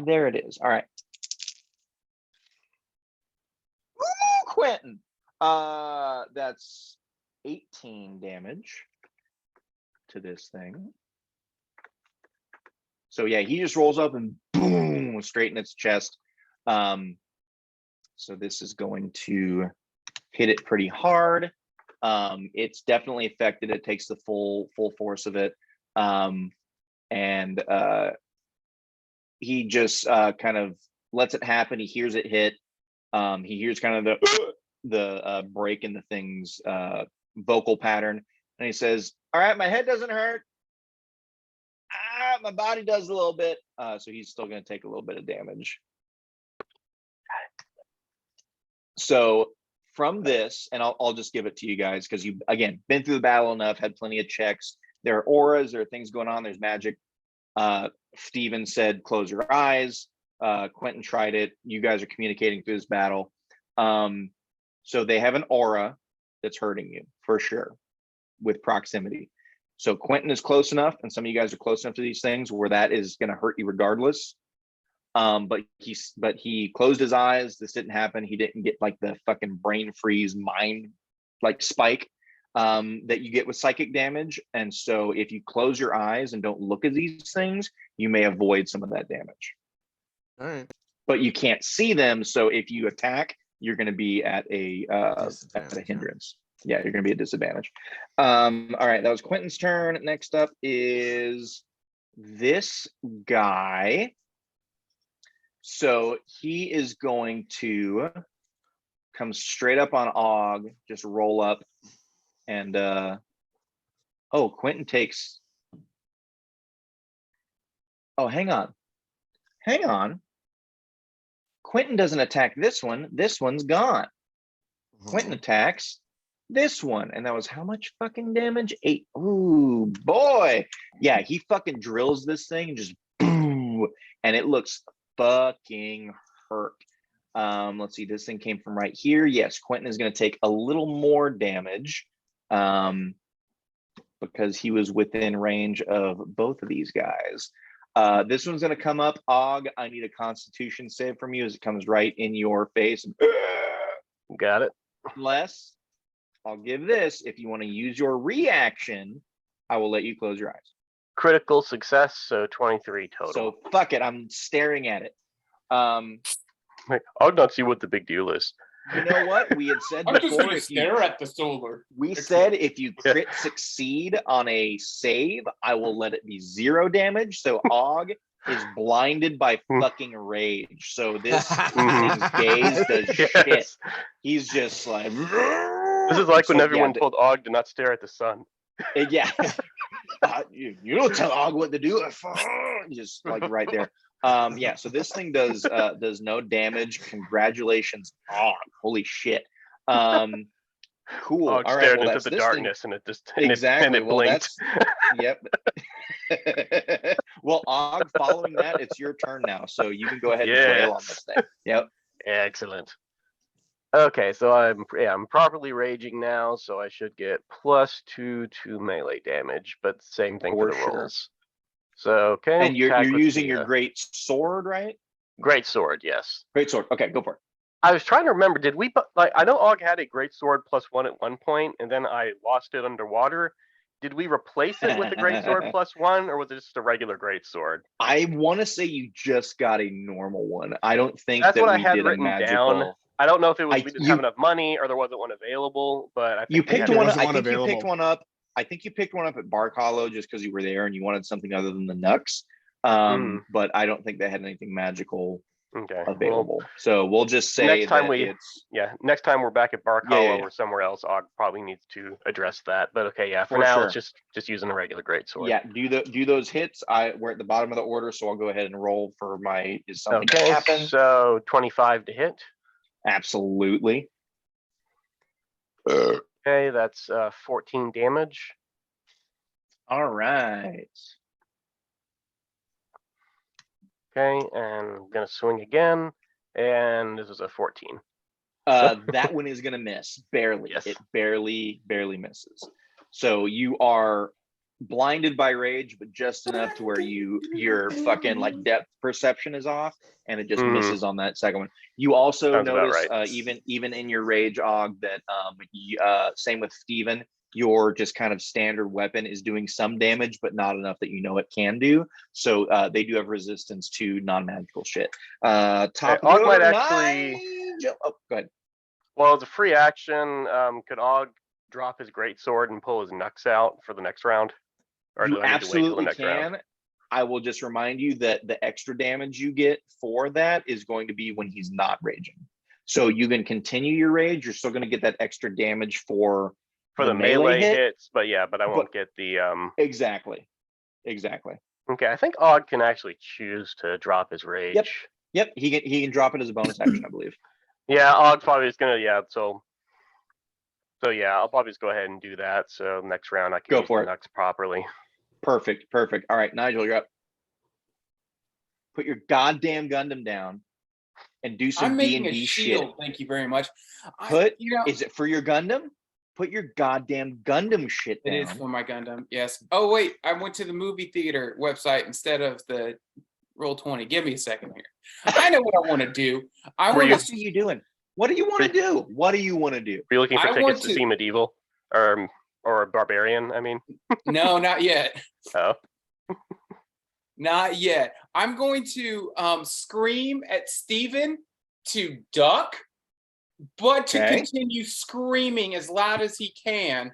There it is. All right. Ooh, Quentin. That's 18 damage to this thing. So yeah, he just rolls up and boom, straight in its chest. So this is going to hit it pretty hard. It's definitely affected. It takes the full force of it. And he just kind of lets it happen. He hears it hit. He hears kind of the break in the thing's vocal pattern, and he says, all right, my head doesn't hurt. My body does a little bit. So he's still going to take a little bit of damage. So from this, and I'll just give it to you guys, because you've, again, been through the battle enough, had plenty of checks. There are auras, there are things going on, there's magic. Steven said, close your eyes. Quentin tried it. You guys are communicating through this battle. So they have an aura that's hurting you, for sure, with proximity. So Quentin is close enough, and some of you guys are close enough to these things where that is going to hurt you regardless. But he closed his eyes. This didn't happen. He didn't get like the fucking brain freeze mind like spike that you get with psychic damage. And so if you close your eyes and don't look at these things, you may avoid some of that damage. All right. But you can't see them. So if you attack, you're going to be at a hindrance. Yeah, you're going to be at disadvantage. All right, that was Quentin's turn. Next up is this guy. So he is going to come straight up on Og, just roll up, and oh, Quentin takes. Oh, hang on. Quentin doesn't attack this one. This one's gone. Quentin attacks this one, and that was how much fucking damage? 8. Ooh, boy. Yeah, he fucking drills this thing and just boom, and it looks fucking hurt. Let's see, this thing came from right here. Yes, Quentin is going to take a little more damage because he was within range of both of these guys. This one's going to come up. Og, I need a Constitution save from you as it comes right in your face. Got it. Unless, I'll give this, if you want to use your reaction, I will let you close your eyes. Critical success, so 23 total. So fuck it, I'm staring at it. I'll not see what the big deal is. You know what? We had said I'm just before, gonna stare at the solar. we said if you crit succeed on a save, I will let it be 0 damage. So Og is blinded by fucking rage. So this thing's gaze does shit. He's just like. This is like when everyone told Og to not stare at the sun. Yeah. You don't tell Og what to do. Just like right there. Yeah, so this thing does no damage. Congratulations, Og. Holy shit. Cool. Og All right, stared well, into the darkness and it just exactly. it Well, blinked. Yep. Well, Og, following that, it's your turn now. So you can go ahead and flail on this thing. Yep. Excellent. Okay, so I'm properly raging now, so I should get +2 to melee damage, but same thing for the sure. rolls. So okay, And you're using your great sword, right? great sword, yes. Great sword. Okay, go for it. I was trying to remember, did we like I know Og had a great sword +1 at one point, and then I lost it underwater. did we replace it with the greatsword +1, or was it just a regular greatsword? I want to say you just got a normal one. I don't think That's that what I we had did a written magical. down. I don't know if it was I- we didn't you- have enough money or there wasn't one available, but I think You we picked had There one. wasn't I one think you picked available. one up. I think you picked one up at Bark Hollow just because you were there and you wanted something other than the Nux. But I don't think they had anything magical Okay. available. So we'll just say next time that next time we're back at Bark Yeah, Hollow yeah. or somewhere else, Og probably needs to address that. But okay, yeah, for For now sure. it's just using a regular greatsword. yeah, do those hits. We're at the bottom of the order, so I'll go ahead and roll for my is something Okay, happen. so 25 to hit. Absolutely. Okay, that's 14 damage. All right. Okay, and I'm gonna swing again, and this is a 14. That one is gonna miss barely. Yes. It barely misses. So you are blinded by rage, but just enough to where your fucking like depth perception is off, and it just Mhm. misses on that second one. You also Sounds about notice, right. even in your rage, Og, that same with Steven, your just kind of standard weapon is doing some damage, but not enough that you know it can do. So they do have resistance to non-magical shit. Top of the Og might order, actually- Nigel. Oh, go ahead. Well, as a free action, could Og drop his greatsword and pull his Nux out for the next round? Or You do I need to wait till the absolutely next round? can. I will just remind you that the extra damage you get for that is going to be when he's not raging. So you can continue your rage. You're still going to get that extra damage for For the melee hit. hits, but yeah, but I won't get the Exactly. Okay, I think Og can actually choose to drop his rage. Yep. He can drop it as a bonus action, I believe. Yeah, Og probably is gonna so yeah, I'll probably just go ahead and do that. So next round I can Go use for the it. Nux properly. Perfect. All right, Nigel, you're up. Put your goddamn Gundam down and do some I'm making a D&D shield. shit. Thank you very much. Is it for your Gundam? Put your goddamn Gundam shit It down. is for my Gundam. Yes. Oh wait, I went to the movie theater website instead of the Roll20. Give me a second here. I know what I want to do. I What want else are you doing? What do you want to do? What do you want to do? Are you looking for I tickets want to to- see Medieval or Barbarian? I mean, No, not yet. oh, Not yet. I'm going to scream at Steven to duck, but to Okay. continue screaming as loud as he can.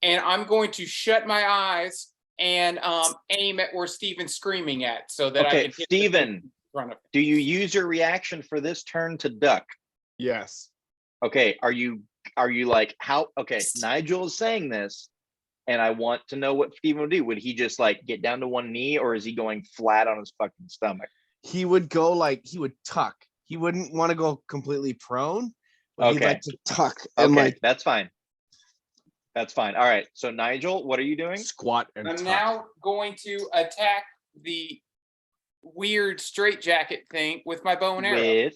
And I'm going to shut my eyes and aim at where Steven's screaming at so that I Okay, can hit the Steven, in front of him. do you use your reaction for this turn to duck? Yes. Okay, are you like how? Okay, Nigel is saying this, and I want to know what Steven would do. Would he just like get down to one knee, or is he going flat on his fucking stomach? He would go he would tuck. He wouldn't want to go completely prone, but he'd Okay. like to tuck and Okay, that's fine. That's fine. All right. So Nigel, what are you doing? squat and I'm tuck. now going to attack the weird straitjacket thing with my bow and arrow. With.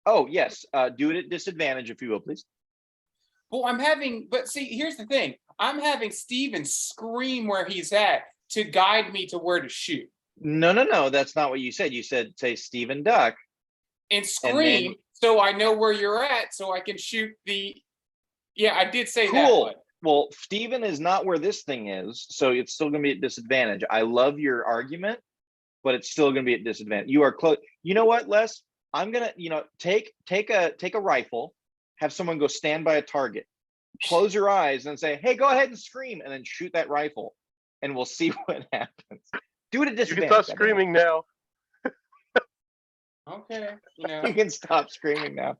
Oh yes. Do it at disadvantage, if you will, please. Well, but see, here's the thing. I'm having Steven scream where he's at to guide me to where to shoot. No. That's not what you said. You said say Steven duck. And scream so I know where you're at so I can shoot the. Yeah, I did say that. Cool. But Well, Steven is not where this thing is, so it's still going to be at disadvantage. I love your argument, but it's still going to be at disadvantage. You are close. You know what, Les? I'm gonna, take a rifle, have someone go stand by a target, close your eyes, and say, "Hey, go ahead and scream," and then shoot that rifle, and we'll see what happens. Do it at you disadvantage. can stop screaming now. okay, You can stop screaming now.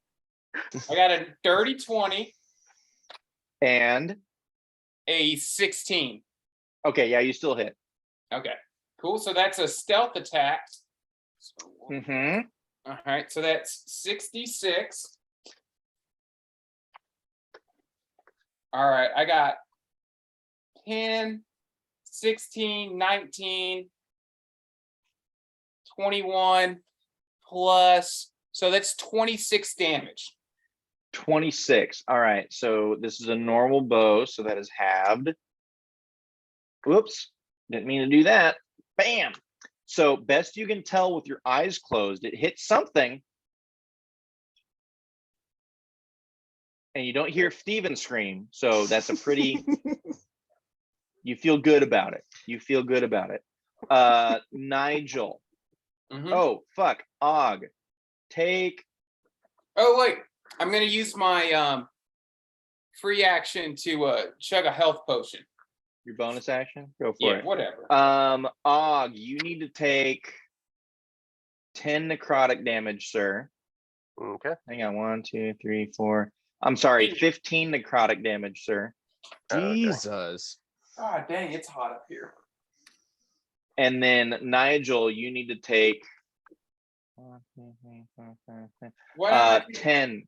I got a dirty 20, And a 16. okay, yeah, you still hit. Okay, cool. So that's a stealth attack. Mm-hmm. All right, so that's 66. All right, I got 10, 16, 19, 21 plus, so that's 26 damage. 26. All right. So this is a normal bow, so that is halved. Whoops. Didn't mean to do that. Bam. So best you can tell with your eyes closed, it hits something. And you don't hear Steven scream. So that's a pretty You feel good about it. You feel good about it. Nigel. Mhm. Oh, fuck. Og. Take. Oh wait, I'm gonna use my free action to chug a health potion. Your bonus action? Go for Yeah, it. whatever. Og, you need to take 10 necrotic damage, sir. Okay. Hang on. 1, 2, 3, 4. I'm sorry, 15 necrotic damage, sir. Okay. Jesus. Ah, dang, it's hot up here. And then Nigel, you need to take What? 10.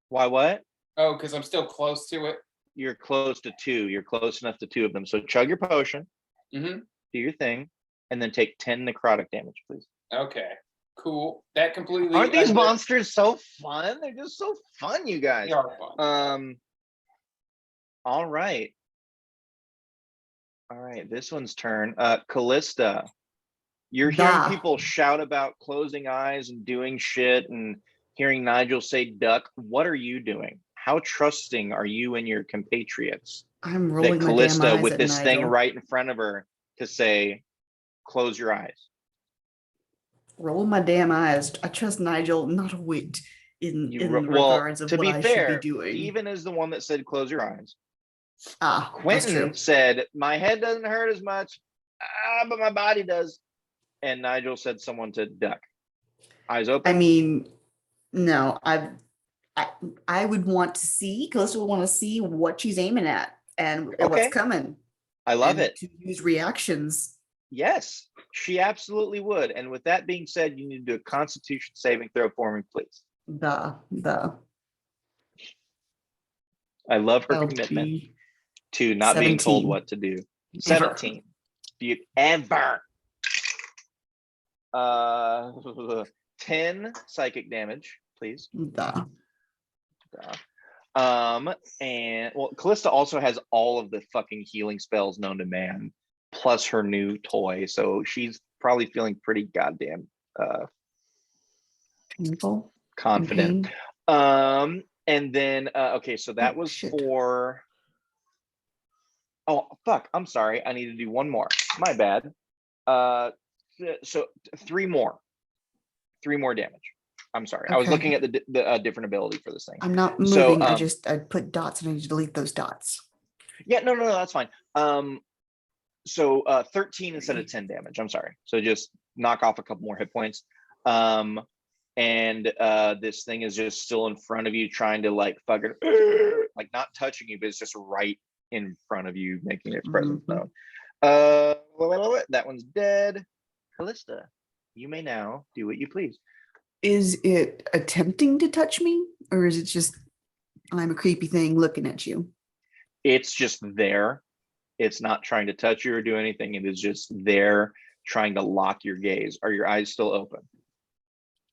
Why what? Oh, because I'm still close to it. You're close to 2. You're close enough to 2 of them. So chug your potion, Mm-hmm. do your thing, and then take 10 necrotic damage, please. Okay, cool. That completely. Aren't these monsters so fun? They're just so fun, you guys. They are fun. All right. All right, this one's turn. Callista, you're hearing Da. people shout about closing eyes and doing shit and hearing Nigel say duck. What are you doing? How trusting are you in your compatriots I'm that rolling my damn Callista eyes with at this thing Nigel. right in front of her to say, close your eyes? Rolling my damn eyes. I trust Nigel not a whit in Well, regards of to what be I should fair, be doing. Steven is the one that said close your eyes. That's true. Quentin said, my head doesn't hurt as much, but my body does. And Nigel said someone to duck. Eyes open. I mean, no, I would want to see, Calista would want to see what she's aiming at and what's Okay. coming. I love and it. To use reactions. Yes, she absolutely would. And with that being said, you need to do a Constitution saving throw for me, please. The I love her that'll commitment be to not being told 17. what to do. Ever. 17. Ever. 10 psychic damage, please. The And well, Callista also has all of the fucking healing spells known to man, plus her new toy. So she's probably feeling pretty goddamn painful. confident. Pain. And then okay, so that was shit. for. Oh fuck! I'm sorry. I need to do one more. My bad. So 3 more. 3 more damage. I'm sorry. I was Okay. looking at the different ability for this thing. I'm not So, moving. I put dots and I need to delete those dots. Yeah, no, that's fine. So 13 instead of 10 damage. I'm sorry. So just knock off a couple more hit points. And this thing is just still in front of you, trying to like fucking like not touching you, but it's just right in front of you, making its presence known. That one's dead. Callista, you may now do what you please. Is it attempting to touch me, or is it just I'm a creepy thing looking at you? It's just there. It's not trying to touch you or do anything. It is just there trying to lock your gaze. Are your eyes still open?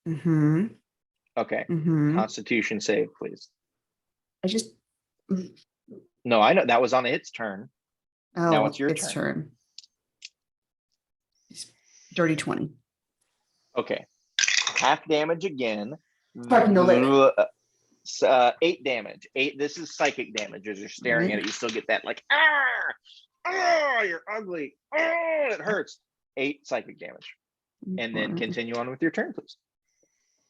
Mm-hmm. Okay. Mm-hmm. Constitution save, please. I just No, I know that was on its turn. Now it's your turn. Dirty 20. Okay. Half damage again. Pardon the lip. 8 damage. 8. This is psychic damage. As you're staring at it, you still get that like, you're ugly. It hurts. 8 psychic damage. And then continue on with your turn, please.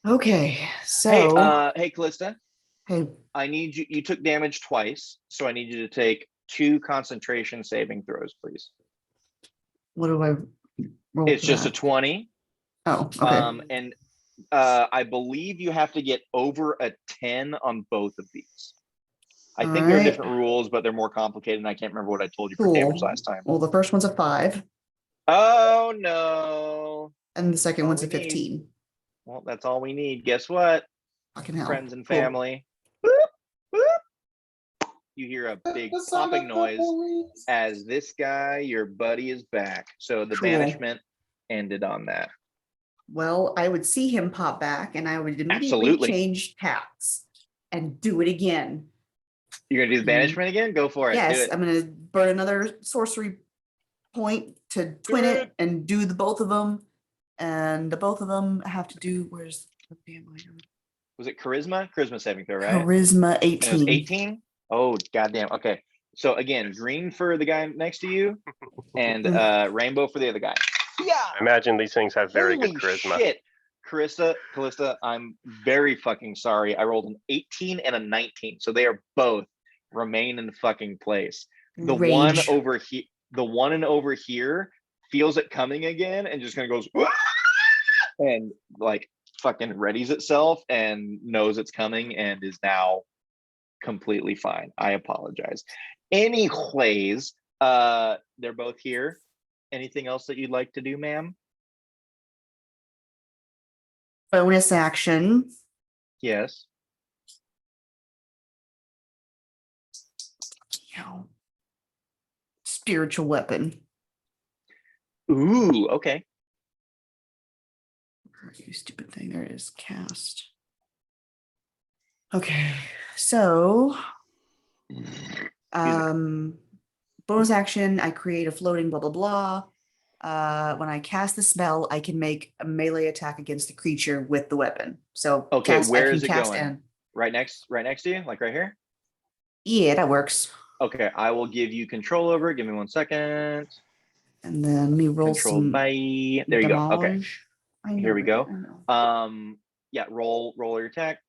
Okay. So hey, Callista. Hey. I need you. You took damage twice, so I need you to take 2 concentration saving throws, please. What do I roll? It's just a 20. Oh, okay. And I believe you have to get over a 10 on both of these. I think there are different rules, but they're more complicated, and I can't remember what I told you for damage last time. Well, the first one's a 5. Oh no! And the second one's a 15. Well, that's all we need. Guess what? Fucking hell. Friends and Cool. family. Boop, boop. You hear a big popping noise as this guy, your buddy, is back. So the banishment ended on that. Well, I would see him pop back and I would immediately change taps and do it again. You're going to do the banishment again? Go for it. Yes, do it. I'm going to burn another sorcery point to twin it and do the both of them. And the both of them have to do, where's the family? Was it charisma? Charisma saving throw, right? Charisma 18. And it was 18? Oh, goddamn. Okay. So again, green for the guy next to you, and rainbow for the other guy. Yeah. I imagine these things have very Holy good charisma. shit. Callista, I'm very fucking sorry. I rolled an 18 and a 19, so they are both remain in the fucking place. The one Rage. over here, feels it coming again and just kind of goes "Wah!" and like fucking readies itself and knows it's coming and is now completely fine. I apologize. Anyways, they're both here. Anything else that you'd like to do, ma'am? Bonus action. Yes. Spiritual weapon. Ooh, okay. You stupid thing. There it is. Cast. Okay. So bonus action, I create a floating blah blah blah. When I cast the spell, I can make a melee attack against the creature with the weapon. So Okay, where is it cast going? and Right next to you, like right here? yeah, that works. Okay, I will give you control over it. Give me 1 second. And then let me roll Control some by there you go. Okay, damage. I know here we it, go. I know. Yeah, roll your attack.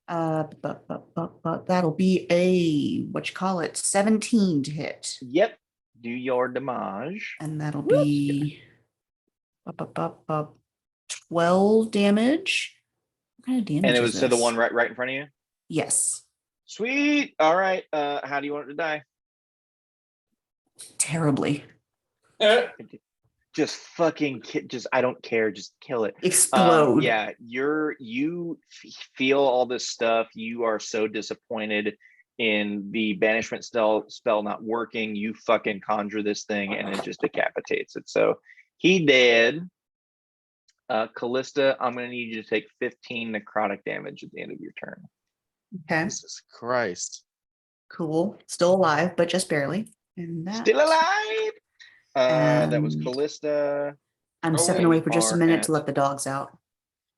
But that'll be a what you call it, 17 to hit. Yep. Do your damage. And that'll be 12 damage. What kind of damage And it is was to the this? one right in front of you? Yes. Sweet. All right. How do you want it to die? Terribly. Just fucking just I don't care, just kill it. Explode. Yeah, you feel all this stuff. You are so disappointed in the banishment spell not working. You fucking conjure this thing and it just decapitates it. So he dead. Callista, I'm gonna need you to take 15 necrotic damage at the end of your turn. Okay. Jesus Christ. Cool. Still alive, but just barely. And that, Still alive. That was Callista. I'm stepping away for just a minute to let the dogs out.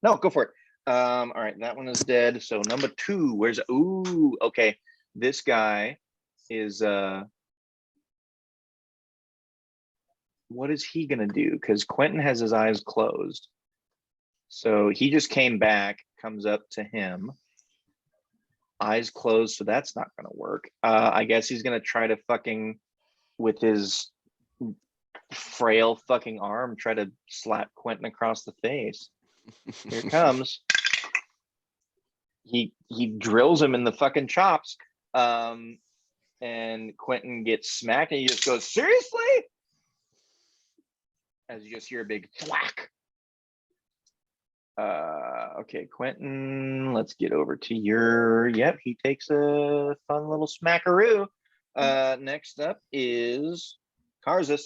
No, go for it. All right, that one is dead. So number 2, where's ooh, okay. This guy is what is he gonna do? Because Quentin has his eyes closed. So he just came back, comes up to him. Eyes closed, so that's not gonna work. I guess he's gonna try to fucking with his frail fucking arm try to slap Quentin across the face. Here it comes. He drills him in the fucking chops. And Quentin gets smacked and he just goes, seriously? As you just hear a big thwack. Okay, Quentin, let's get over to your, yep, he takes a fun little smackaroo. Next up is Karzus.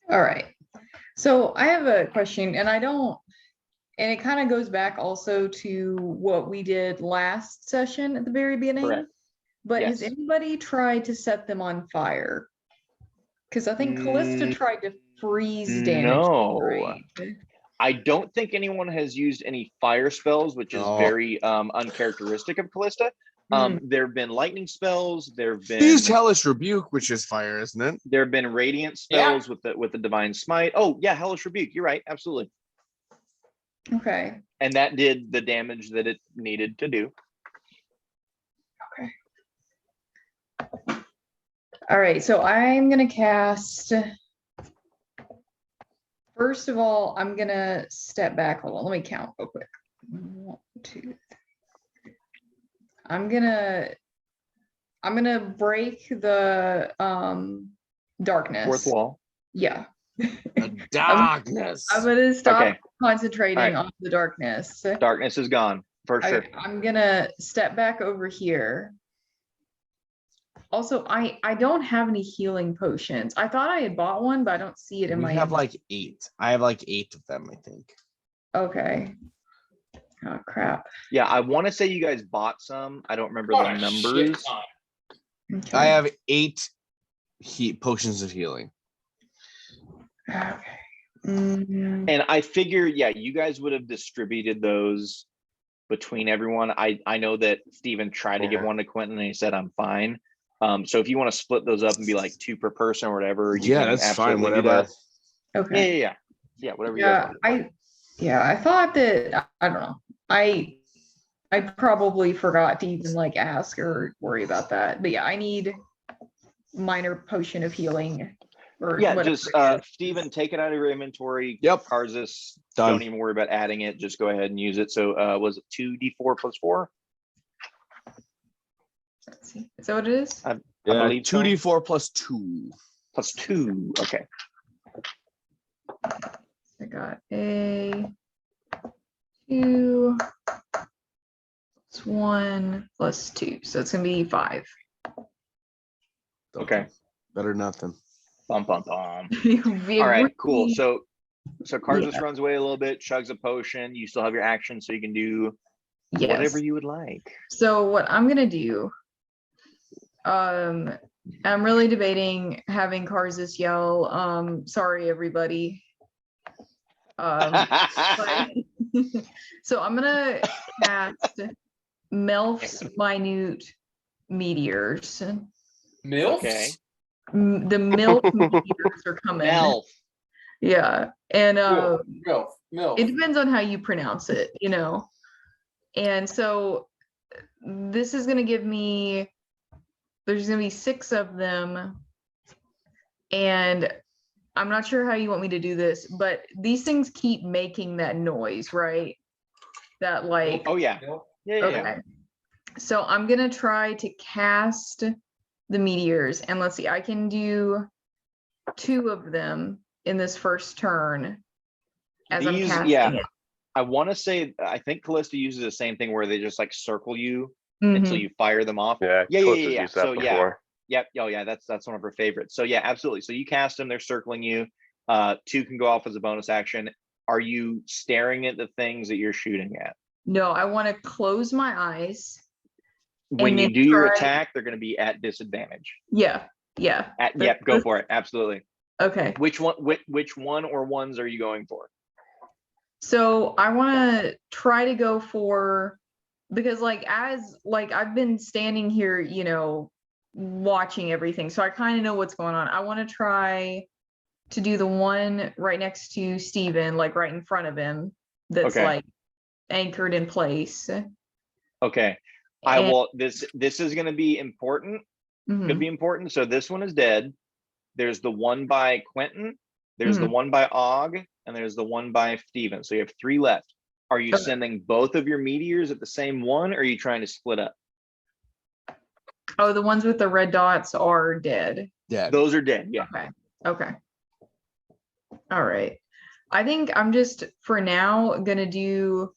All right. So I have a question, and it kind of goes back also to what we did last session at the very beginning. Correct. But Yes. has anybody tried to set them on fire? Because I think Callista tried to freeze damage. No. Right? I don't think anyone has used any fire spells, which is very uncharacteristic of Callista. There have been lightning spells. There have been He used Hellish Rebuke, which is fire, isn't it? there have been radiant spells with the divine smite. Oh yeah, Hellish Rebuke. You're right, absolutely. Okay. And that did the damage that it needed to do. Okay. All right. So I'm gonna cast. First of all, I'm gonna step back. Hold on, let me count real quick. 1, 2, 3. I'm gonna break the darkness. Fourth wall. Yeah. The darkness. I'm gonna stop Okay. concentrating on the darkness. Darkness is gone for sure. I'm gonna step back over here. Also, I don't have any healing potions. I thought I had bought one, but I don't see it in We my. have like 8. I have like 8 of them, I think. Okay. Oh crap. Yeah, I want to say you guys bought some. I don't remember the numbers. Okay. I have 8 potions of healing. Okay. Mm, And I figure, yeah, you guys would have distributed those between everyone. I know that Steven tried to give one to Quentin and he said, I'm fine. So if you want to split those up and be like 2 per person or whatever, you Yeah, can that's fine. absolutely do Whatever. that. Okay. Yeah, whatever you guys Yeah, want. I thought that I don't know. I probably forgot to even like ask or worry about that. But yeah, I need minor potion of healing or Yeah, whatever just it is. Steven, take it out of your inventory. Yep. Karzus, Done. don't even worry about adding it. Just go ahead and use it. So was it 2d4 plus 4? Let's see. Is that what it is? I Yeah, believe so. 2d4 plus 2. Plus 2. Okay. I got a 2 plus 1 plus 2. So it's gonna be 5. Okay. Better than nothing. Bum bum bum. It All right, cool. really- So Karzus Yeah. runs away a little bit, chugs a potion. You still have your action, so you can do yes. whatever you would like. So what I'm gonna do, I'm really debating having Karzus yell, sorry everybody. But- so I'm gonna cast Melf's minute meteors. Milf? Okay. The milk meteors are coming. Elf. Yeah. And Milf. it depends on how you pronounce it, you know. And so this is going to give me, there's going to be 6 of them. And I'm not sure how you want me to do this, but these things keep making that noise, right? That like, Oh yeah. Milf. Yeah. okay. So I'm going to try to cast the meteors. And let's see, I can do 2 of them in this first turn as I'm These- casting yeah. it. I want to say, I think Callista uses the same thing where they just like circle you Mhm. until you fire them off. Yeah, Yeah. Callista's used that So yeah. before. Yep. Oh yeah, that's one of her favorites. So yeah, absolutely. So you cast them, they're circling you. 2 can go off as a bonus action. Are you staring at the things that you're shooting at? No, I want to close my eyes. When And you then do your try- attack, they're going to be at disadvantage. Yeah. Yep, go for it. Absolutely. Okay. Which one or ones are you going for? So I want to try to go for, because I've been standing here, you know, watching everything. So I kind of know what's going on. I want to try to do the one right next to Steven, like right in front of him, that's Okay. like anchored in place. Okay. This is going to be important. Mhm. Could be important. So this one is dead. There's the one by Quentin. There's the one by Og, and there's the one by Steven. So you have 3 left. Are you Okay. sending both of your meteors at the same one, or are you trying to split up? Oh, the ones with the red dots are dead. Yeah. Those are dead. Yeah. Okay. All right. I think I'm just for now gonna do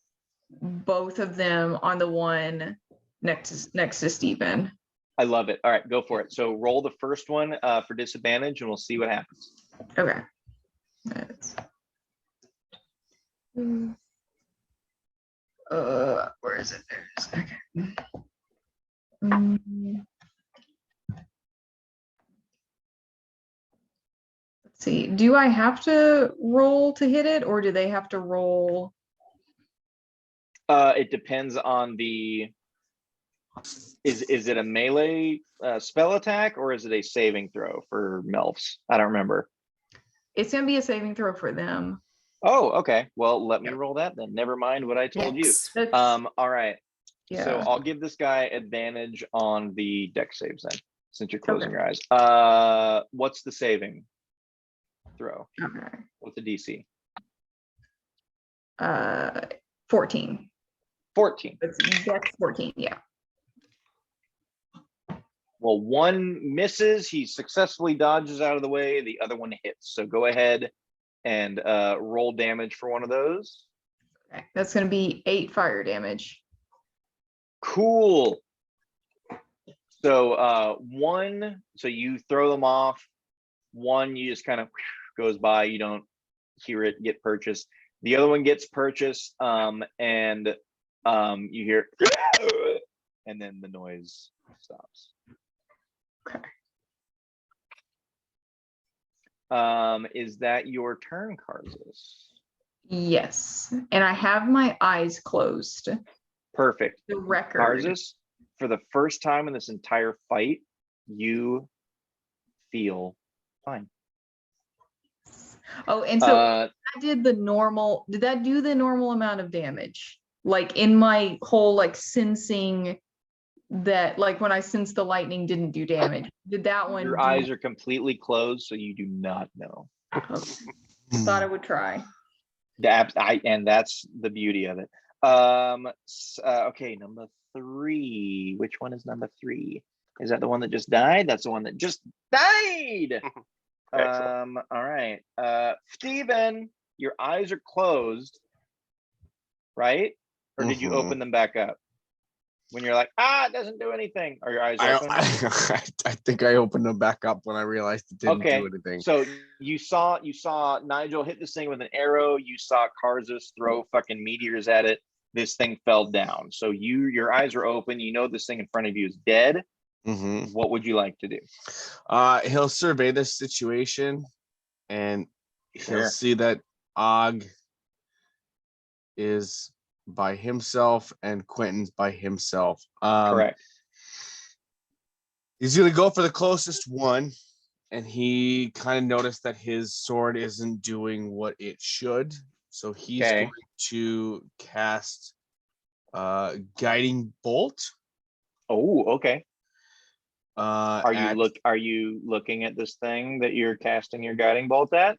both of them on the one next to Steven. I love it. All right, go for it. So roll the first one for disadvantage, and we'll see what happens. Okay. That's- where is it? There it is. Okay. Let's see. Do I have to roll to hit it, or do they have to roll? It depends on the. Is it a melee spell attack, or is it a saving throw for Melfs? I don't remember. It's gonna be a saving throw for them. Oh, okay. Well, let me Yep. roll that then. Never mind what I told Yes. That's, you. All right. yeah. So I'll give this guy advantage on the deck saves then, since you're closing Okay. your eyes. What's the saving throw? Okay. What's the DC? 14. 14. That's 14. Yeah. Well, one misses. He successfully dodges out of the way. The other one hits. So go ahead and roll damage for one of those. Okay. That's gonna be 8 fire damage. Cool. So so you throw them off. One, you just kind of goes by. You don't hear it get purchased. The other one gets purchased, and you hear, and then the noise stops. Okay. Is that your turn, Karzus? Yes. And I have my eyes closed. Perfect. The record. Karzus, for the first time in this entire fight, you feel fine. Oh, and so I did the normal. Did that do the normal amount of damage? Like in my whole like sensing that, like when I sensed the lightning didn't do damage. Did that one? Your eyes are completely closed, so you do not know. Okay. Thought I would try. And that's the beauty of it. Okay, number 3. Which one is number 3? Is that the one that just died? That's the one that just died. Excellent. All right. Steven, your eyes are closed, right? Or did you open them back up? When you're like, it doesn't do anything. Are your eyes open? I think I opened them back up when I realized it didn't do anything. So you saw Nigel hit this thing with an arrow. You saw Karzus throw fucking meteors at it. This thing fell down. So your eyes are open. You know this thing in front of you is dead. What would you like to do? He'll survey the situation, and he'll see that Og is by himself and Quentin's by himself. Correct. He's gonna go for the closest one, and he kind of noticed that his sword isn't doing what it should, so he's going to cast guiding bolt. Oh, okay. Are you looking at this thing that you're casting your guiding bolt at?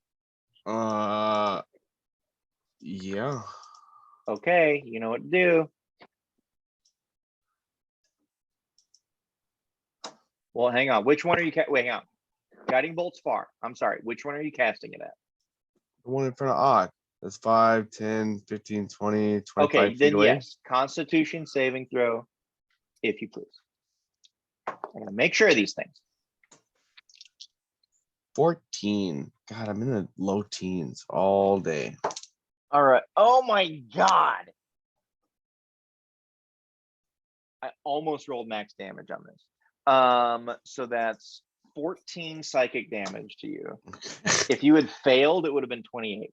Yeah. Okay, you know what to do. Well, hang on. Which one are you wait, hang on. Guiding bolt's far. I'm sorry. Which one are you casting it at? The one in front of Og. That's 5, 10, 15, 20, 25 okay, feet then away. Yes. Constitution saving throw, if you please. I'm gonna make sure of these things. 14. God, I'm in the low teens all day. All right. Oh my God. I almost rolled max damage on this. So that's 14 psychic damage to you. If you had failed, it would have been 28.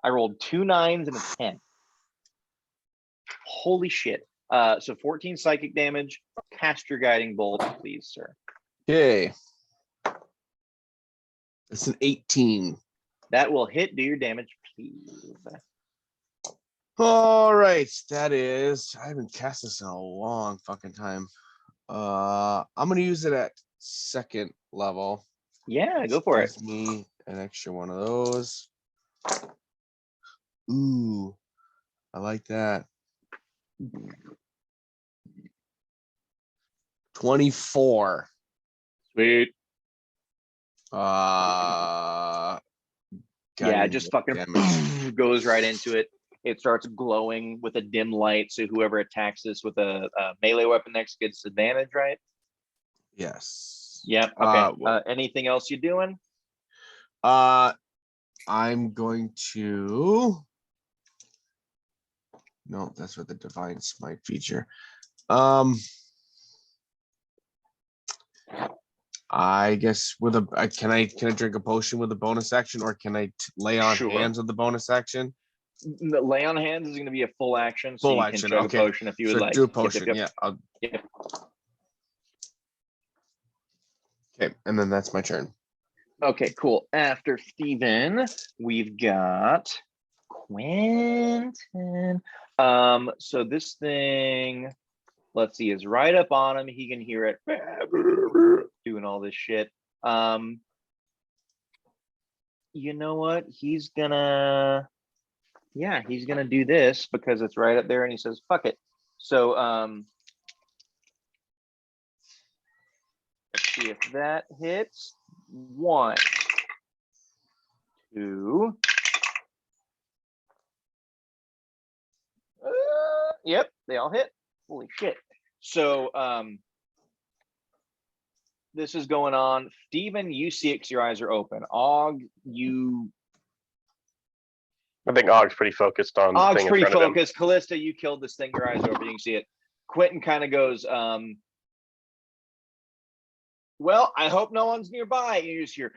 I rolled 2 9s and a 10. Holy shit. So 14 psychic damage. Cast your guiding bolt, please, sir. Okay. It's an 18. That will hit. Do your damage, please. All right, that is. I haven't cast this in a long fucking time. I'm gonna use it at 2nd level. Yeah, go for it. Gives me an extra one of those. Ooh, I like that. 24. Sweet. Yeah, just fucking goes right into it. It starts glowing with a dim light, so whoever attacks this with a melee weapon next gets advantage, right? Yes. Yep. Okay. Anything else you doing? I'm going to. No, that's what the divine smite feature. I guess with a can I drink a potion with a bonus action, or can I lay on hands with the bonus action? The lay on hands is going to be a full action, so you action. can chug a potion if you would like. Do a potion. Yep. Yeah. Yep. Okay, and then that's my turn. Okay, cool. After Steven, we've got Quentin. So this thing, let's see, is right up on him. He can hear it doing all this shit. You know what? He's gonna do this because it's right up there, and he says, fuck it. So let's see if that hits. 1, 2. Yep, they all hit. Holy shit. So this is going on. Steven, you see it because your eyes are open. Og, I think Og's pretty focused on the thing in front of him. Callista, you killed this thing. Your eyes are open. You can see it. Quentin kind of goes, well, I hope no one's nearby. And you just hear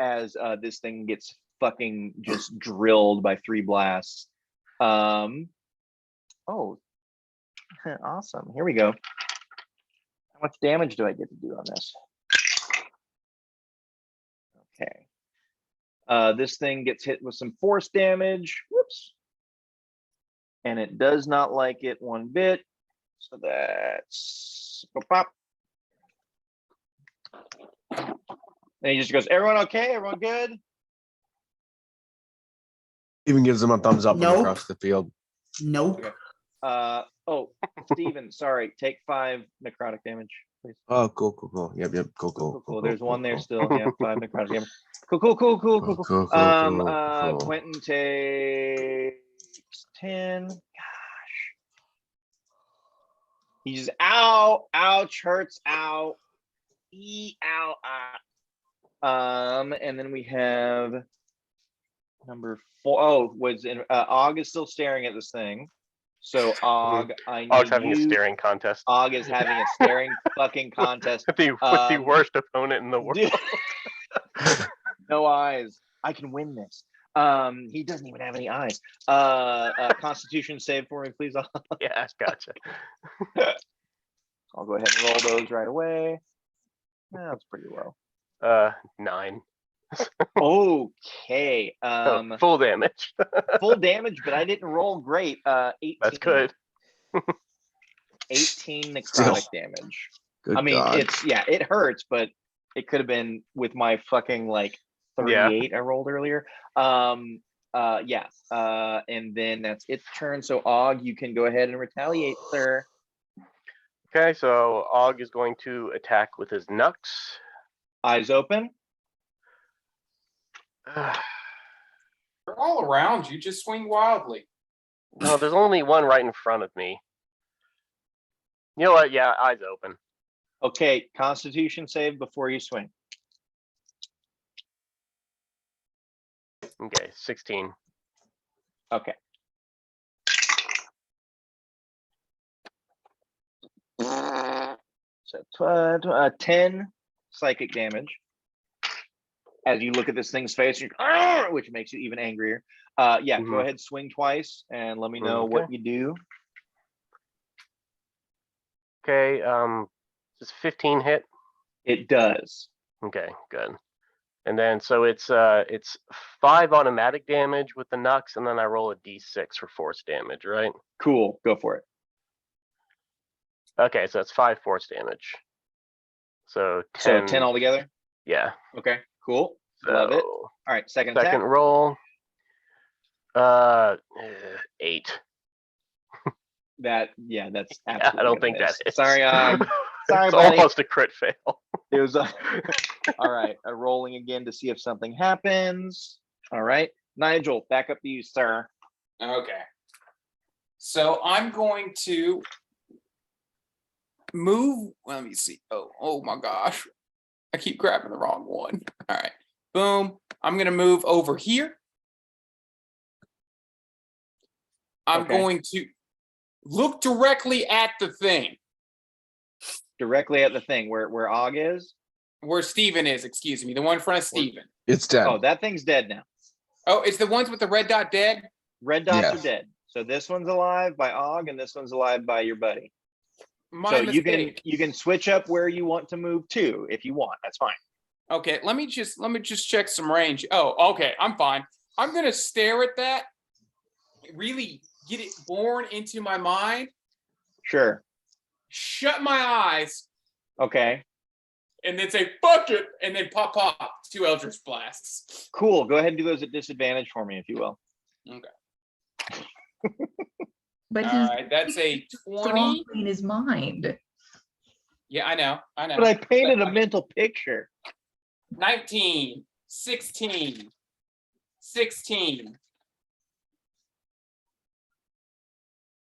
as this thing gets fucking just drilled by 3 blasts. Oh, awesome. Here we go. How much damage do I get to do on this? Okay. This thing gets hit with some force damage. Whoops. And it does not like it one bit. So that's pop. And he just goes, everyone okay? Everyone good? Even gives them a thumbs up Nope. across the field. Nope. Oh, Steven, sorry. Take 5 necrotic damage, please. Oh, cool. Yep, cool. There's one there still. Yeah, 5 necrotic damage. Cool. Quentin takes 10. Gosh. He's just ouch, hurts, ow, ow. And then we have number 4. Oh, was in Og is still staring at this thing. So Og, I need Og's having you. a staring contest. Og is having a staring fucking contest. With the worst opponent in the world. No eyes. I can win this. He doesn't even have any eyes. Constitution save for me, please. Yeah, gotcha. I'll go ahead and roll those right away. That's pretty low. 9. Okay. So full damage. Full damage, but I didn't roll great. 18. That's good. 18 necrotic Still. damage. Good I mean, God. it hurts, but it could have been with my fucking like 38 I rolled earlier. And then that's its turn. So Og, you can go ahead and retaliate, sir. Okay, so Og is going to attack with his Nux. Eyes open. They're all around you. Just swing wildly. No, there's only one right in front of me. You know what? Yeah, eyes open. Okay, Constitution save before you swing. Okay, 16. Okay. So 10 psychic damage. As you look at this thing's face, which makes you even angrier. Go ahead, swing twice, and let me know what you do. Okay, does 15 hit? It does. Okay, good. And then so it's 5 automatic damage with the Nux, and then I roll a d6 for force damage, right? Cool, go for it. Okay, so that's 5 force damage. So 10. So 10 altogether? Yeah. Okay, cool. So Love it. All right, second attack. roll. 8. That's absolutely. I don't think that hits. Sorry, sorry, It's buddy. almost a crit fail. It was all right. Rolling again to see if something happens. All right, Nigel, back up to you, sir. Okay. So I'm going to move. Let me see. Oh my gosh. I keep grabbing the wrong one. All right. Boom. I'm going to move over here. I'm going to look directly at the thing. Directly at the thing where Og is? Where Steven is, excuse me. The one in front of Steven. It's dead. Oh, that thing's dead now. Oh, it's the ones with the red dot dead? Red dots Yeah. are dead. So this one's alive by Og, and this one's alive by your buddy. My So mistake. you can switch up where you want to move to if you want. That's fine. Okay, let me just check some range. Oh, okay, I'm fine. I'm gonna stare at that, really get it born into my mind, Sure. shut my eyes, Okay. and then say "fuck it," and then pop 2 Eldritch Blasts. Cool. Go ahead and do those at disadvantage for me if you will. Okay. But All he's right, that's a 20. strongly in his mind. Yeah, I know. But I painted a mental picture. 19, 16, 16.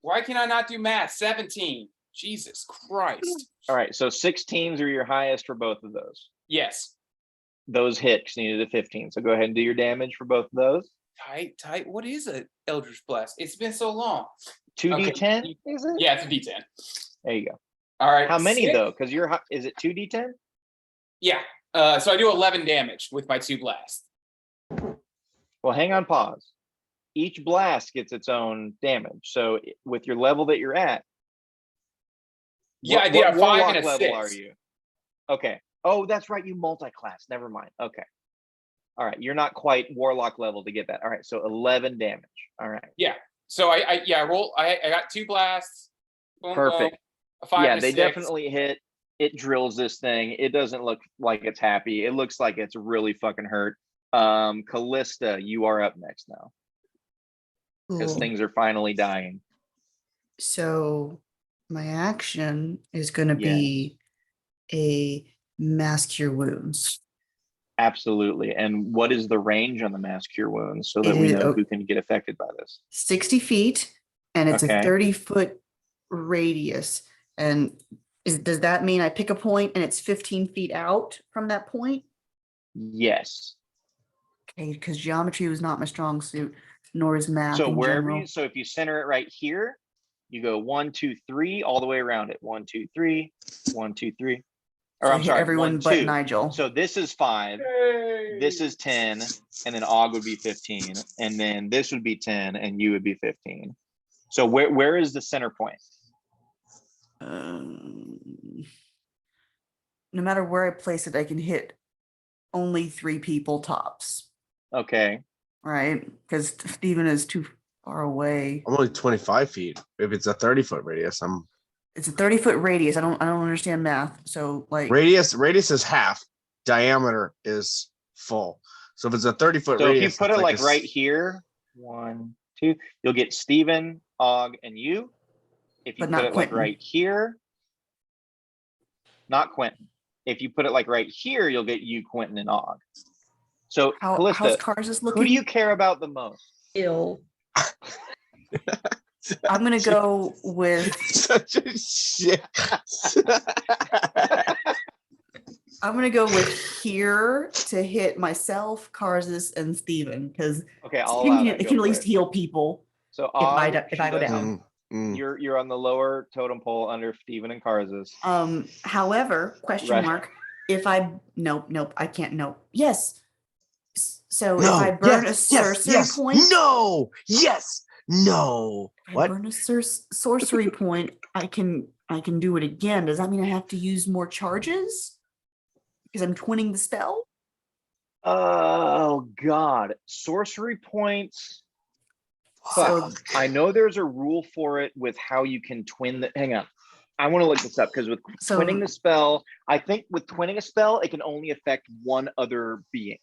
Why can I not do math? 17. Jesus Christ. All right. So 16s are your highest for both of those. Yes. Those hit 'cause you needed a 15. So go ahead and do your damage for both of those. Tight. What is a Eldritch Blast? It's been so long. 2d10, Okay. is it? Yeah, it's a D10. There you go. All right. How many 6. though? Because is it 2d10? Yeah. So I do 11 damage with my 2 blasts. Well, hang on, pause. Each blast gets its own damage. So with your level that you're at, Yeah, I did a 5 warlock and a level 6. are you? Okay. Oh, that's right. You multi-class. Never mind. Okay. All right. You're not quite warlock level to get that. All right. So 11 damage. All right. Yeah. So I roll. I got 2 blasts. Boom, Perfect. boom, a 5 Yeah, and a they 6. definitely hit. It drills this thing. It doesn't look like it's happy. It looks like it's really fucking hurt. Callista, you are up next now because Cool. things are finally dying. So my action is going to Yes. be a mass cure wounds. Absolutely. And what is the range on the mass cure wounds so that It we is- know oh. who can get affected by this? 60 feet, and it's Okay. a 30-foot radius. And does that mean I pick a point and it's 15 feet out from that point? Yes. Okay, because geometry was not my strong suit, nor is math So in wherever general. you, so if you center it right here, you go 1, 2, 3 all the way around it. 1, 2, 3, 1, 2, 3. Or So I I'm hit sorry, everyone 1, but 2. Nigel. So this is 5. This is 10, and then Og would be 15, and then this would be 10, and you would be 15. So where is the center point? No matter where I place it, I can hit only 3 people tops, Okay. right? Because Steven is too far away. I'm only 25 feet. If it's a 30-foot radius, I'm It's a 30-foot radius. I don't understand math. So like radius is half, diameter is full. So if it's a 30-foot So if radius, you put it's it like a right here, 1, 2, you'll get Steven, Og, and you. If you But put not it like Quentin. right here, not Quentin. If you put it like right here, you'll get you, Quentin, and Og. So how's Callista, Cars who looking? do you care about the most? Ill. I'm gonna go with such a shit. here to hit myself, Karzus, and Steven, because Okay, I'll allow that. it Go can at for least it. heal people So if I Og, if I go she doesn't- down. You're on the lower totem pole under Steven and Karz's. However, question Right. mark, if I nope, I can't Yes. So if No, I burn a yes, sorcery yes, point, no, yes, no. if I What? burn a sorcery point, I can do it again. Does that mean I have to use more charges? Because I'm twinning the spell? Oh God, sorcery points. So I know there's a rule for it with how you can twin the. Hang on, I want to look this up because with twinning the spell, I think with twinning a spell, it can only affect one other being.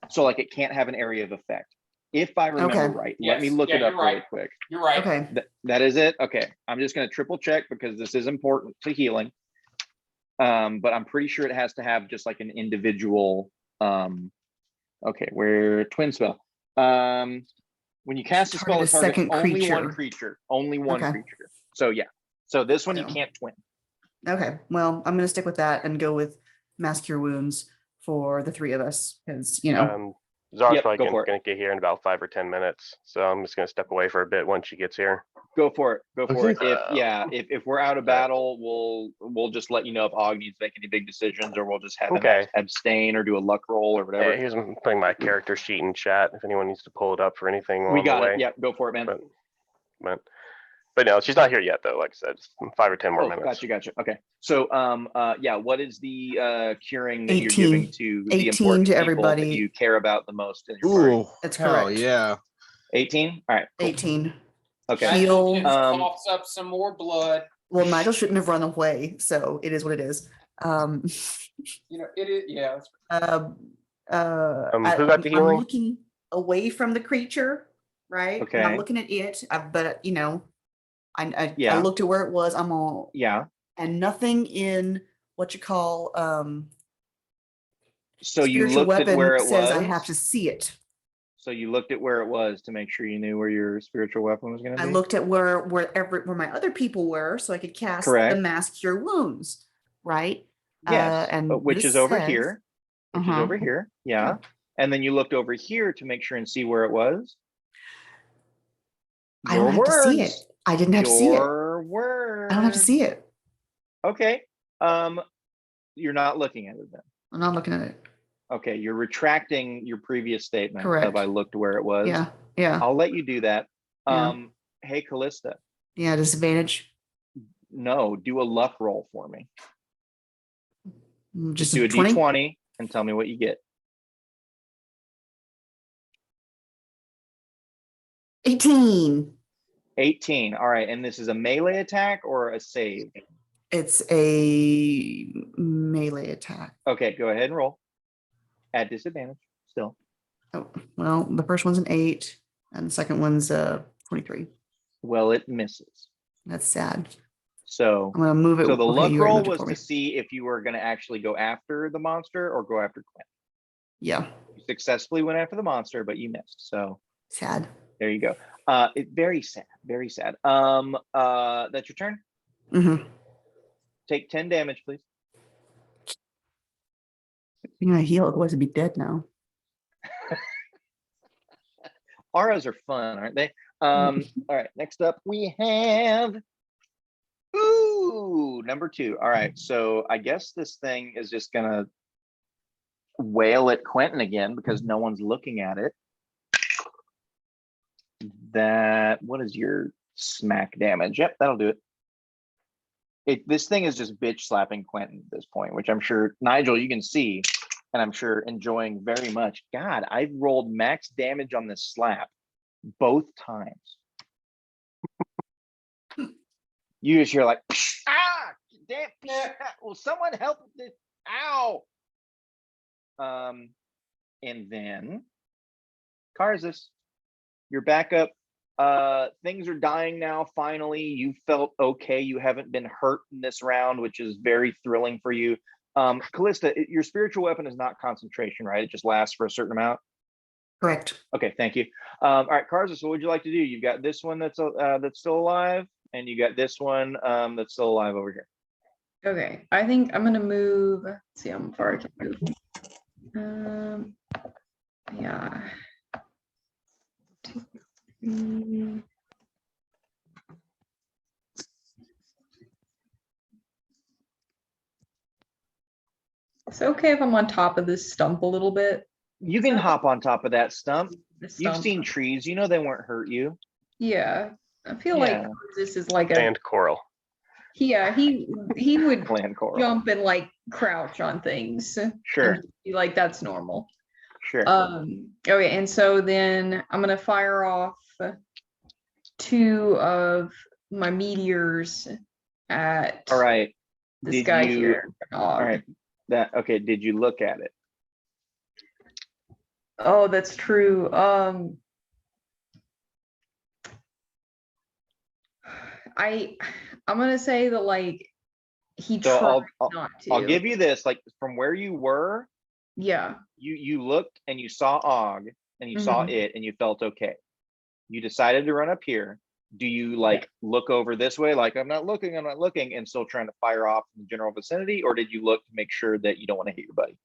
So like it can't have an area of effect. If I remember Okay. right, Yes. let me look Yeah, it up you're right. really quick. You're right. okay. That is it. Okay, I'm just going to triple check because this is important to healing. But I'm pretty sure it has to have just like an individual. Okay, where twin spell. When you cast a spell, Target it a targets second only one creature. creature. Only one Okay. creature. So yeah. So this one you Yeah. can't twin. Okay. Well, I'm gonna stick with that and go with mass cure wounds for the 3 of us, because Zar's Yep, probably go for it. gonna get here in about 5 or 10 minutes, so I'm just gonna step away for a bit once she gets here. Go for it. Go for Okay. it. If we're out of battle, we'll just let you know if Og needs to make any big decisions, or we'll just have him Okay. abstain or do a luck roll or whatever. Here's I'm putting my character sheet in chat if anyone needs to pull it up for anything. We along got the it. way. Yeah, go for it, man. But no, she's not here yet though. Like I said, just 5 or 10 more minutes. Gotcha. Okay. So yeah, what is the curing that 18. you're giving to the 18 important to people everybody. that you care about the most in your party? Ooh, That's hell correct. yeah. 18? All right. Cool. 18. Okay. Heal. Nigel just coughs up some more blood. Well, Nigel shouldn't have run away, so it is what it is. It is. Yeah. Who got the healing? I'm looking away from the creature, right? And I'm Okay. looking at it, but I Yeah. looked at where it was. I'm all Yeah. and nothing in what you call So you spiritual looked at where weapon it says was. I have to see it. So you looked at where it was to make sure you knew where your spiritual weapon was going to I be. looked at where my other people were, so I could cast Correct. the mass cure wounds, right? Yes, and but which this is over says- here. Which is Uh-huh. over here. Yeah. And then you looked over here to make sure and see where it was. I don't have to see it. I didn't have to see it. Your words. I don't have to see it. Okay. You're not looking at it then. I'm not looking at it. Okay, you're retracting your previous statement Correct. of I looked where it was. Yeah. I'll let you do that. Yeah. Hey, Callista, Yeah. Disadvantage. No, do a luck roll for me. Just Do a 20? d20 and tell me what you get. 18. 18. All right, and this is a melee attack or a save? It's a melee attack. Okay, go ahead and roll. At disadvantage, still. Oh, well, the first one's an 8, and the second one's 23. Well, it misses. That's sad. So, I'm gonna move it. so the Okay, luck you already roll moved it was for to me. see if you were going to actually go after the monster or go after Quinn. Yeah, You successfully went after the monster, but you missed. So sad. there you go. Very sad. Very sad. That's your turn. Mm-hmm. Take 10 damage, please. You're gonna heal, otherwise it'd be dead now. Auras are fun, aren't they? All right, next up we have number 2. All right, so I guess this thing is just gonna wail at Quentin again because no one's looking at it. What is your smack damage? Yep, that'll do it. This thing is just bitch slapping Quentin at this point, which I'm sure Nigel, you can see, and I'm sure enjoying very much. God, I've rolled max damage on this slap both times. You just hear like, ah, damn, will someone help with this? Ow. And then Karzis, you're back up. Things are dying now. Finally, you felt okay. You haven't been hurt in this round, which is very thrilling for you. Callista, your spiritual weapon is not concentration, right? It just lasts for a certain amount. Correct. Okay, thank you. All right, Karzis, what would you like to do? You've got this one that's still alive, and you got this one that's still alive over here. Okay, I think I'm gonna move. Let's see how far I can move. Yeah. 2, 3. It's okay if I'm on top of this stump a little bit. You can hop on top of that stump. This You've stump. seen trees. You know they won't hurt you. Yeah, I feel Yeah. like this is like a. And coral. Yeah, he would Land coral. jump and like crouch on things. Sure. And be like that's normal. Sure. Okay, and so then I'm gonna fire off 2 of my meteors at All right. this guy here. All right. Okay. Did you look at it? Oh, that's true. I'm gonna say that like he So tried not to. I'll give you this. Like from where you were, Yeah. you looked and you saw Og and you saw Mhm. it and you felt okay. You decided to run up here. Do you like look over this way, like I'm not looking, and still trying to fire off in the general vicinity, or did you look to make sure that you don't want to hit your buddy?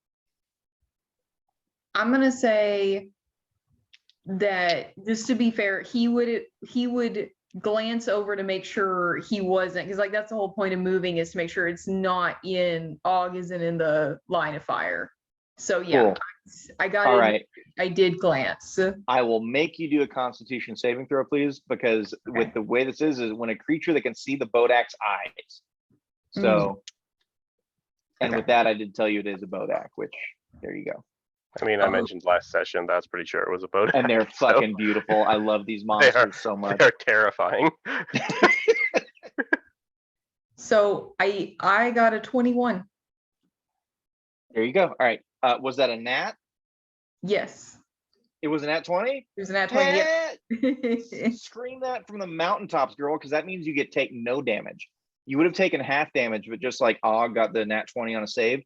I'm gonna say that just to be fair, he would glance over to make sure he wasn't, because like that's the whole point of moving is to make sure it's not in Og isn't in the line of fire. So yeah, Cool. I got All it. right. I did glance. I will make you do a Constitution saving throw, please, because with the way this is when a creature that can see the Bodak's eyes. So, and Okay. with that, I did tell you it is a Bodak, which there you go. I mean, I mentioned last session that's pretty sure it was a boat. And they're fucking beautiful. I love these monsters so much. They're terrifying. So I got a 21. There you go. All right. Was that a nat? Yes. It was a nat 20? It was an at 20. Hey, scream that from the mountaintops, girl, because that means you take no damage. You would have taken half damage, but just like Og got the nat 20 on a save.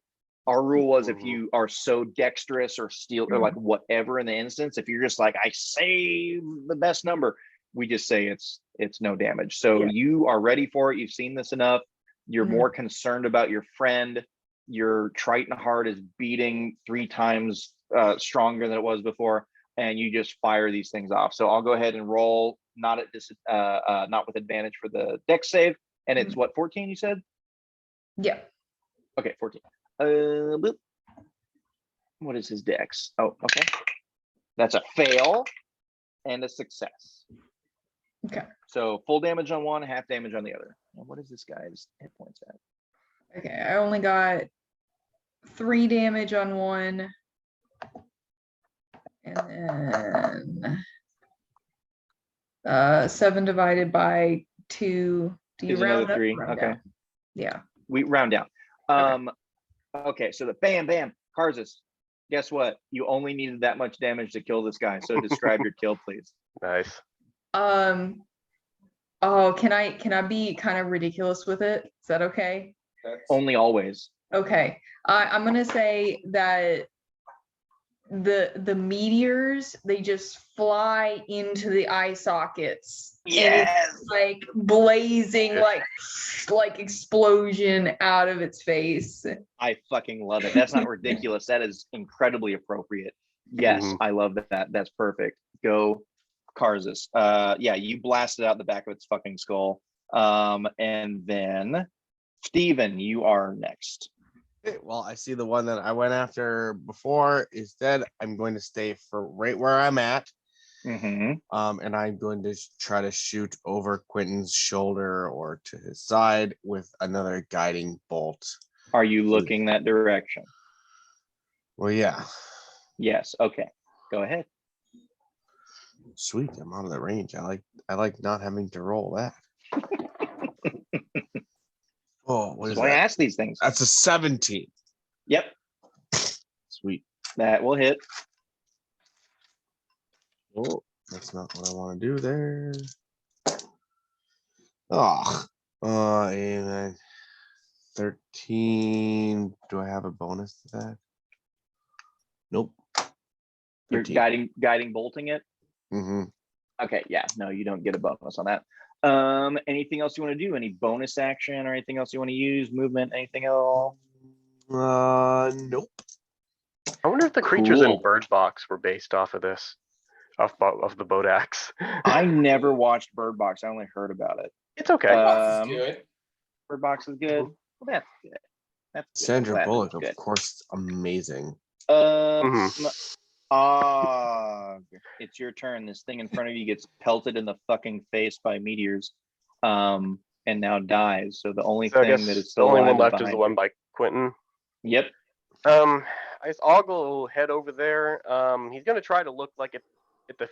Our rule was if you are so dexterous or steal or like whatever in the instance, if you're just like, I save the best number, we just say it's no damage. So you are ready for it. You've seen this enough. You're more concerned about your friend. Your Triton heart is beating 3 times stronger than it was before, and you just fire these things off. So I'll go ahead and roll, not with advantage for the dex save, and it's what, 14 you said? Yeah. Okay, 14. Boop. What is his dex? Oh, okay. That's a fail and a success. Okay. So full damage on one, half damage on the other. And what is this guy's hit points at? Okay, I only got 3 damage on one. And then 7 divided by 2. Do you Is round another up? 3. Round Okay. down? Yeah. We round down. Okay, so the bam, Karzas, guess what? You only needed that much damage to kill this guy. So describe your kill, please. Nice. Oh, can I be kind of ridiculous with it? Is that okay? Only always. Okay. I'm gonna say that the meteors, they just fly into the eye sockets. And it's like blazing like explosion out of its face. I fucking love it. That's not ridiculous. That is incredibly appropriate. Yes, I love that. That's perfect. Go Karzas. Yeah, you blasted out the back of its fucking skull. And then Steven, you are next. Okay, well, I see the one that I went after before is dead. I'm going to stay for right where I'm at. And I'm going to try to shoot over Quentin's shoulder or to his side with another guiding bolt. Are you looking that direction? Well, yeah. Yes. Okay. Go ahead. Sweet. I'm out of the range. I like not having to roll that. Oh, what is That's why I that? ask these things. That's a 17. Yep. Sweet. That will hit. Oh, that's not what I want to do there. Oh, and then 13. Do I have a bonus to that? Nope. You're 13. guiding bolting it. Okay. Yeah. No, you don't get a bonus on that. Anything else you want to do? Any bonus action or anything else you want to use? Movement? Anything at all? Nope. I wonder if the creatures in Cool. Bird Box were based off of this, of the Bodaks. I never watched Bird Box. I only heard about it. It's okay. Box is good. Bird Box is good. Well, that's good. That's good. Sandra Glad Bullock, that's of course, amazing. good. It's your turn. This thing in front of you gets pelted in the fucking face by meteors, and now dies. So the only So I thing guess that is the still only alive one left is the behind one by Quentin. you. Yep. I guess I'll go head over there. He's gonna try to look like at the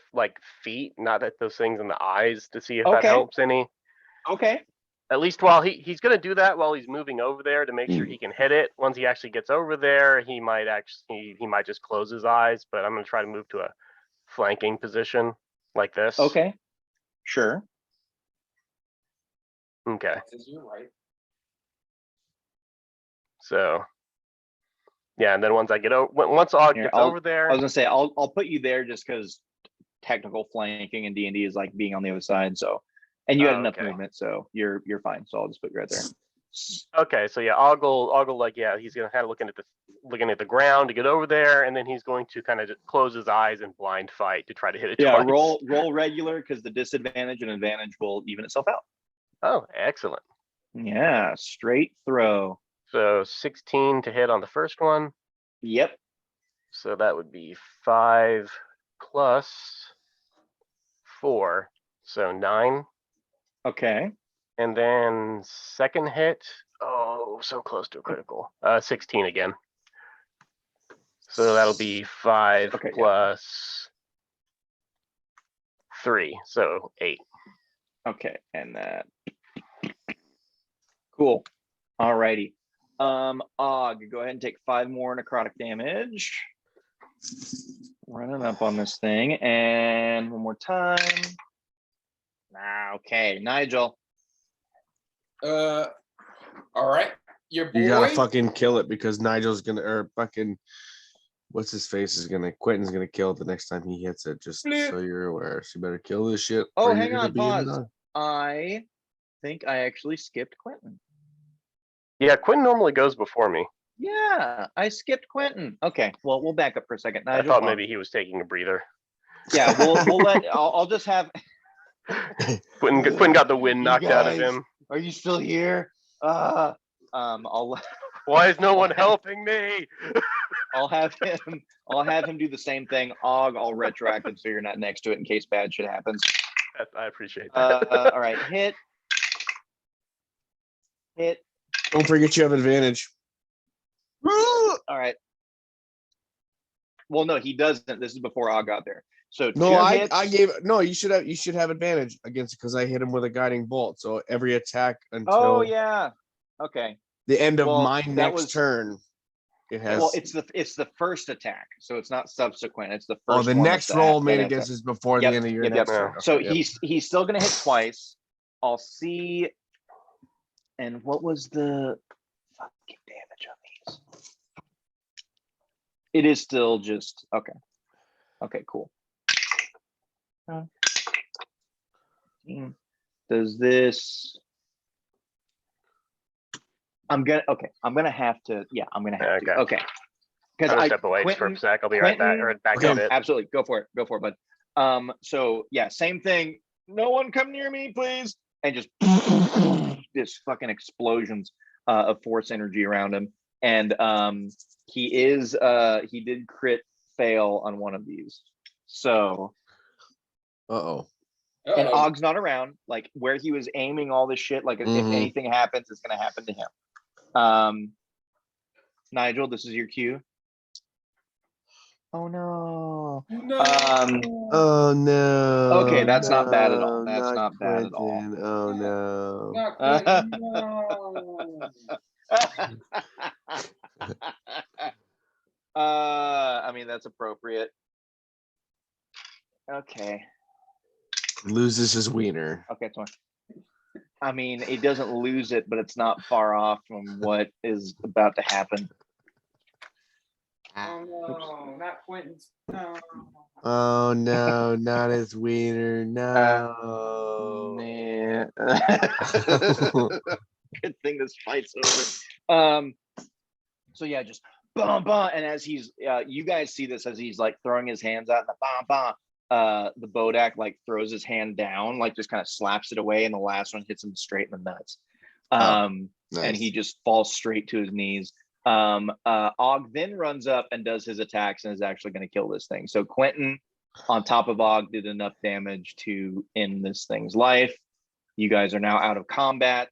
feet, not at those things in the eyes, to see if that Okay. helps any. Okay. At least while he's gonna do that while he's moving over there to make sure he can hit it. Once he actually gets over there, he might just close his eyes. But I'm gonna try to move to a flanking position like this. Okay. Sure. Okay. You're right. So. Yeah, and then once I get once Og Here, gets I'll- over there. I was gonna say I'll put you there just because technical flanking in D&D is like being on the other side. So, and you had enough okay. movement, so you're fine. So I'll just put you right there. Okay, so yeah, I'll go he's gonna kind of looking at the ground to get over there, and then he's going to kind of close his eyes and blind fight to try to hit it Yeah, twice. roll regular because the disadvantage and advantage will even itself out. Oh, excellent. Yeah, straight throw. So 16 to hit on the first one. Yep. So that would be 5 plus 4, so 9. Okay. And then second hit, oh, so close to a critical. 16 again. So that'll be 5 Okay, plus 3, so 8. Okay, and that. Cool. Alrighty. Og, go ahead and take 5 more necrotic damage. Running up on this thing, and one more time. Okay, Nigel. All right. Your boy. You gotta fucking kill it because Nigel's gonna, or fucking, what's his face is gonna, Quentin's gonna kill it the next time he hits it. Just Blip. so you're aware. So you better kill this shit. Oh, or you're hang gonna on, be in pause. the- I think I actually skipped Quentin. Yeah, Quinn normally goes before me. Yeah, I skipped Quentin. Okay, well, we'll back up for a second. I Nigel, thought maybe he was taking a breather. Yeah, we'll let. I'll just have. Quinn got the wind You knocked out of guys, him. Are you still here? I'll Why is no one helping me? I'll have him do the same thing. Og, I'll retroactive so you're not next to it in case bad shit happens. I appreciate that. All right, hit. Don't forget you have advantage. All right. Well, no, he doesn't. This is before Og got there. So No, two I hits. gave no. You should have advantage against it because I hit him with a guiding bolt. So every attack until Oh yeah. Okay. the end of Well, my that next was- turn. It has. Well, it's the first attack, so it's not subsequent. It's the first. Oh, the one next that's roll that made it's against a- is before Yep, the end of your yep, next yep. turn. So Okay, yep. he's still gonna hit twice. I'll see. And what was the fucking damage on these? It is still just okay. Okay, cool. Does this? I'm gonna have to. Yeah, I'm gonna have to. Okay. I'm gonna step away just for a sec. I'll be right back. Or back Okay, on it. absolutely. Go for it, bud. So yeah, same thing. No one come near me, please. And just this fucking explosions of force energy around him. And he did crit fail on one of these. So Uh-oh. and Og's not around, like where he was aiming all this shit, like if anything happens, it's gonna happen to him. Nigel, this is your cue. Oh no. Oh no. Okay, that's not bad at no, all. That's not bad at all. Quentin. Oh no. Not Quentin, no. I mean that's appropriate. Okay. Loses his wiener. Okay, it's fine. I mean, it doesn't lose it, but it's not far off from what is about to happen. Oh no, not Quentin's. No. Oh no, not his wiener. No. Man. Good thing this fight's over. So yeah, just bum bum, and as he's you guys see this as he's like throwing his hands out and the bum bum, the Bodak like throws his hand down, like just kind of slaps it away, and the last one hits him straight in the nuts. Nice. And he just falls straight to his knees. Og then runs up and does his attacks and is actually going to kill this thing. So Quentin on top of Og did enough damage to end this thing's life. You guys are now out of combat.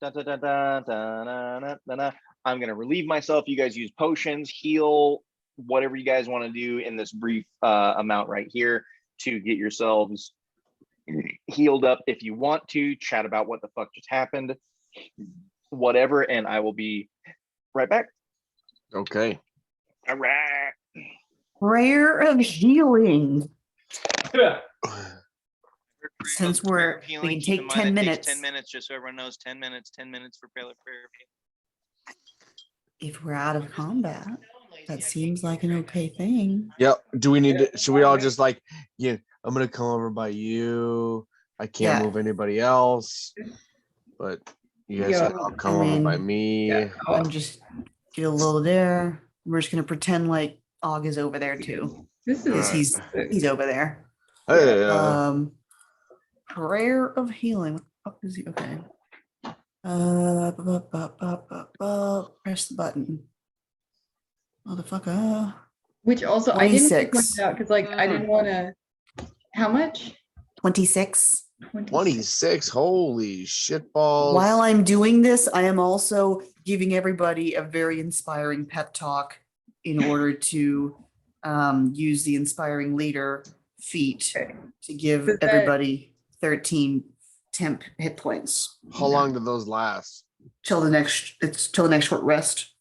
Da, da, da, da, da, da, da, da, da. I'm going to relieve myself. You guys use potions, heal, whatever you guys want to do in this brief amount right here to get yourselves healed up. If you want to chat about what the fuck just happened, whatever, and I will be right back. Okay. All right. Prayer of healing. Yeah. Since we can take 10 minutes. 10 minutes, just so everyone knows. 10 minutes for prayer of healing. If we're out of combat, that seems like an okay thing. Yep. Do we need to, should we all just like, yeah, I'm gonna come over by you. I can't move anybody else. But you guys can all come over by me. I'm just get a little there. We're just gonna pretend like Og is over there too. This Because is he's over there. Hey, Prayer of healing. What the fuck is he? Okay. Press the button. Motherfucker. which also I didn't point 26. it out because like I didn't want to. How much? 26. 26. Holy shit balls. While I'm doing this, I am also giving everybody a very inspiring pep talk in order to use the inspiring leader feat to give Does that- everybody 13 temp hit points How long do those last? till the next short rest.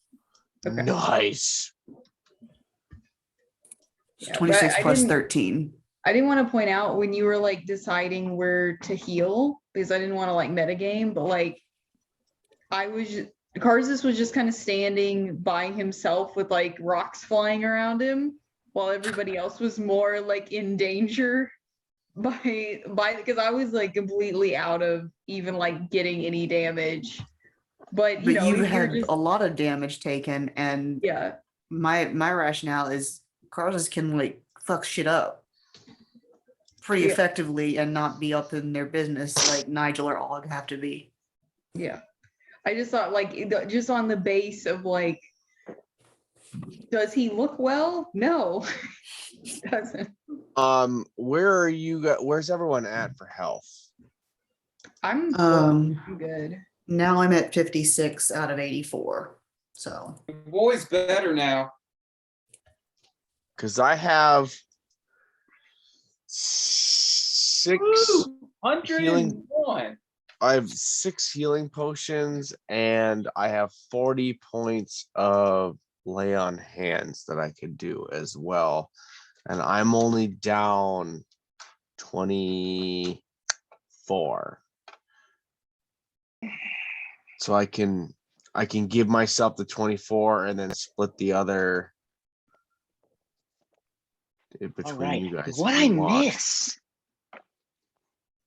Okay. Nice. So Yeah, 26 but I plus didn't- 13. I didn't want to point out when you were like deciding where to heal because I didn't want to like metagame, but like Karzus was just kind of standing by himself with like rocks flying around him while everybody else was more like in danger by because I was like completely out of even like getting any damage. But you But know, you if you're had just a lot of damage taken, and yeah. my rationale is Carlos can like fuck shit up pretty Yeah. effectively and not be up in their business like Nigel or Og have to be. Yeah. I just thought like just on the base of like Does he look well? No, he doesn't. Where are you? Where's everyone at for health? I'm Um, good. now I'm at 56 out of 84. So The boy's better now. Because I have 6 healing. 101. I have 6 healing potions, and I have 40 points of lay on hands that I could do as well. And I'm only down 24. So I can give myself the 24 and then split the other between you guys. What if I you want. miss?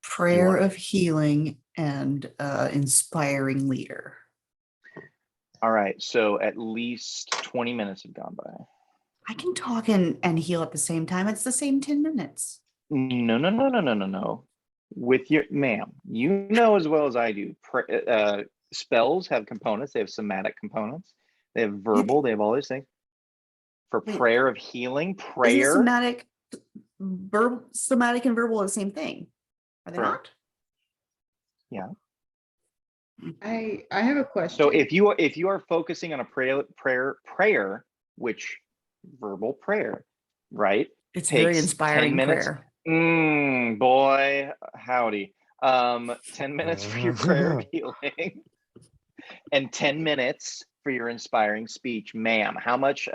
prayer want- of healing and inspiring leader. All right, so at least 20 minutes have gone by. I can talk and heal at the same time. It's the same 10 minutes. No. With your ma'am, you know as well as I do. Spells have components. They have somatic components. They have verbal. They have all these things. For Wait. prayer of healing, Isn't prayer. somatic and verbal are the same thing? Are they Correct. not? I have a question. So if you are focusing on a prayer, which verbal prayer, right? It's very Takes 10 inspiring minutes. prayer. Boy, howdy. 10 minutes for your prayer of healing and 10 minutes for your inspiring speech. Ma'am, how much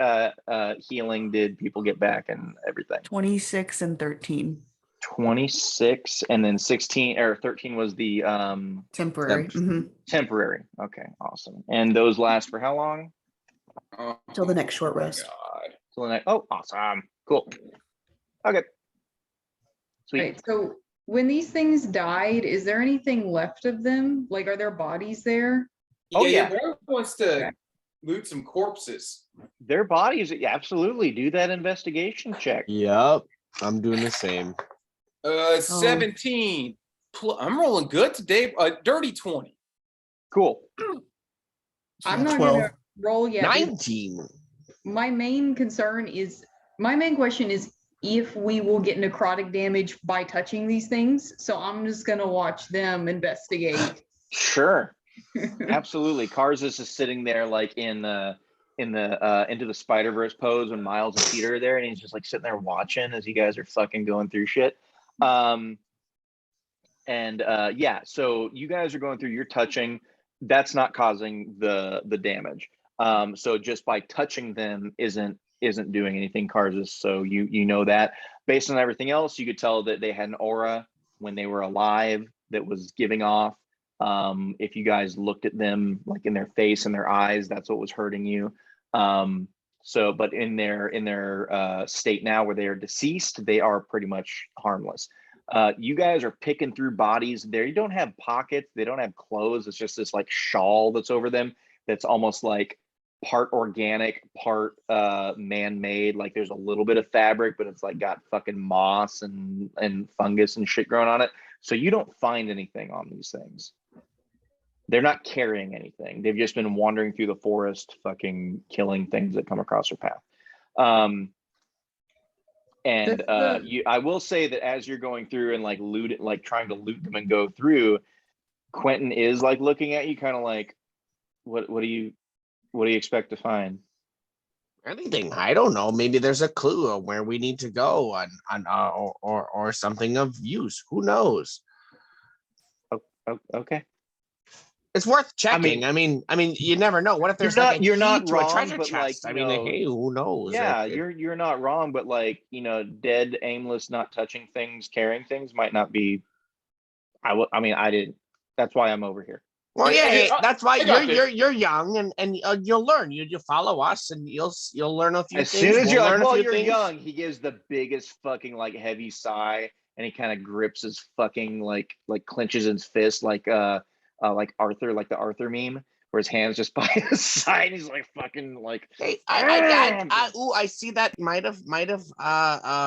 healing did people get back and everything? 26 and 13. 26 and then 16 or 13 was the Temporary. temporary. Okay, awesome. And those last for how long? Till the next short my rest. God. Till the next. Oh, awesome. Cool. Okay. Sweet. Right. So when these things died, is there anything left of them? Like, are there bodies there? Oh, Yeah, yeah. your boy wants to Okay. loot some corpses. Their bodies, yeah, absolutely. Do that investigation check. Yep, I'm doing the same. 17. I'm rolling good today. Dirty 20. Cool. I'm Yeah, not 12. gonna roll yet. because 19. My main question is if we will get necrotic damage by touching these things. So I'm just gonna watch them investigate. Sure. Absolutely. Karzus is sitting there like in the Into the Spider-Verse pose when Miles and Peter are there, and he's just like sitting there watching as you guys are fucking going through shit. Yeah, so you guys are going through, you're touching, that's not causing the damage. So just by touching them isn't doing anything, Karzus. So you know that. Based on everything else, you could tell that they had an aura when they were alive that was giving off. If you guys looked at them like in their face and their eyes, that's what was hurting you. But in their state now where they are deceased, they are pretty much harmless. You guys are picking through bodies there. You don't have pockets, they don't have clothes. It's just this like shawl that's over them that's almost like part organic, part man-made. Like there's a little bit of fabric, but it's like got fucking moss and fungus and shit growing on it. So you don't find anything on these things. They're not carrying anything. They've just been wandering through the forest, fucking killing things that come across their path. I will say that as you're going through and like loot it, like trying to loot them and go through, Quentin is like looking at you, kind of like, what do you expect to find? Anything? I don't know. Maybe there's a clue of where we need to go or something of use. Who knows? Okay. It's worth checking. I mean, you never know. What if there's you're not key to wrong, a treasure but chest? like, hey, who knows? Yeah, you're not wrong, but like, dead, aimless, not touching things, carrying things might not be. I didn't. That's why I'm over here. Well, yeah, that's why you're young and you'll learn. You follow us and you'll learn a few as things. Soon as you're like, well, you're things. young, he gives the biggest fucking like heavy sigh and he kind of grips his fucking like clenches his fist like Arthur, like the Arthur meme where his hands just by his side. He's like fucking like. Hey, I see that might have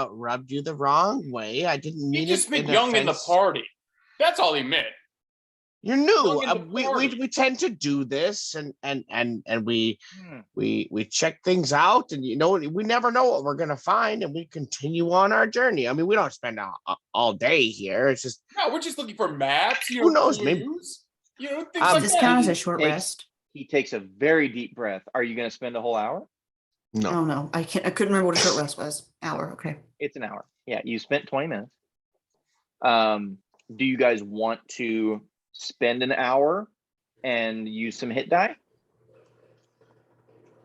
rubbed you the wrong way. I didn't mean He just it. meant young in the party. That's all he meant. You're new. Young in the party. We tend to do this, and we Hmm. we check things out, and we never know what we're gonna find, and we continue on our journey. I mean, we don't spend all day here. It's just No, we're just looking for maps. Who knows, maybe- clues, things Does like This that. count as a short Takes- rest? He takes a very deep breath. Are you going to spend a whole hour? no. Oh no, I couldn't remember what a short rest was. Hour, okay. It's an hour. Yeah, you spent 20 minutes. Do you guys want to spend an hour and use some hit die?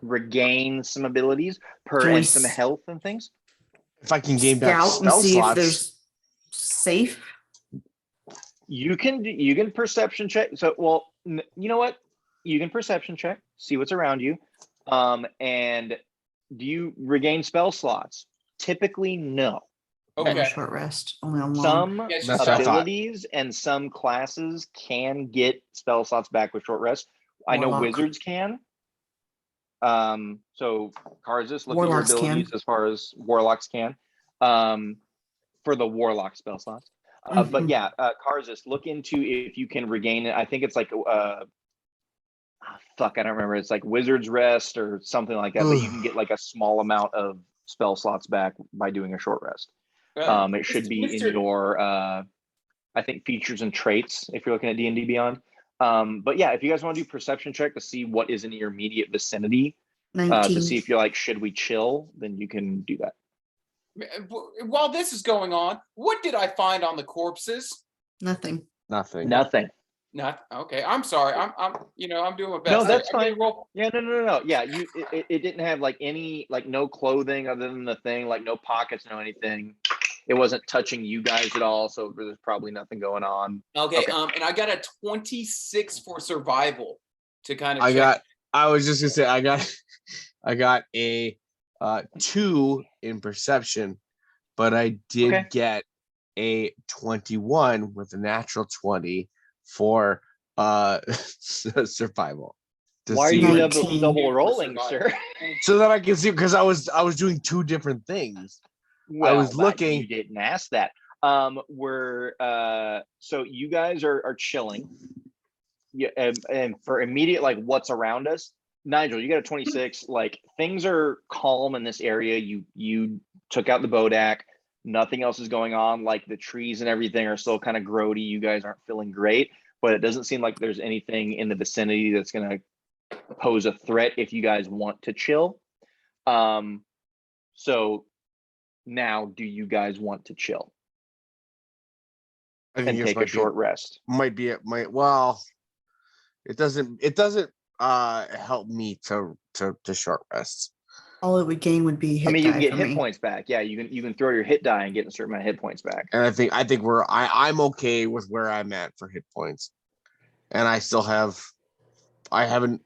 Regain some abilities, Can we and some health and things? If I can gain back Scout and spell see if slots, there's safe. You can perception check. So, well, you know what? You can perception check, see what's around you. And do you regain spell slots? Typically, no. On a Okay. short rest, only on long. Some Yeah, it's That's just what I thought. abilities and some classes can get spell slots back with short rest. I know Warlock. wizards can. So Karzus, look Warlocks at your can. abilities as far as warlocks can. For the warlock spell slots. But Mhm. yeah, Karzus, look into if you can regain it. I think it's like fuck, I don't remember. It's like Wizard's Rest or something like that. But you can get like a small amount of spell slots back by doing a short rest. It should be in Mr. your I think features and traits if you're looking at D&D Beyond. But yeah, if you guys want to do perception check to see what is in your immediate vicinity, to 19. see if you're like, should we chill, then you can do that. While this is going on, what did I find on the corpses? Nothing. nothing. Nothing. Not okay. I'm sorry. I'm doing my best. No, that's I'm gonna fine. roll- Yeah, no. Yeah, it didn't have like any, like no clothing other than the thing, like no pockets, no anything. It wasn't touching you guys at all, so there's probably nothing going on. Okay, Okay. and I got a 26 for survival to kind of. I was just gonna say I got a 2 in perception, but I did Okay. get a 21 with a natural 20 for survival. To Why are see you what- double- double rolling, survival. sir? so that I can see, because I was doing 2 different things. was looking- You didn't ask that. So you guys are chilling. Yeah, and for immediate, like what's around us, Nigel, you got a 26. Like things are calm in this area. You took out the Bodak. Nothing else is going on. Like the trees and everything are still kind of grody. You guys aren't feeling great, but it doesn't seem like there's anything in the vicinity that's going to pose a threat if you guys want to chill. So now, do you guys want to chill I and think this take a might be- short rest? might be it. Well, it doesn't help me to short rest. All it would gain would be hit I mean, you die can get for hit me. points back. Yeah, you can throw your hit die and get a certain amount of hit points back. And I think I'm okay with where I'm at for hit points. And I still have I haven't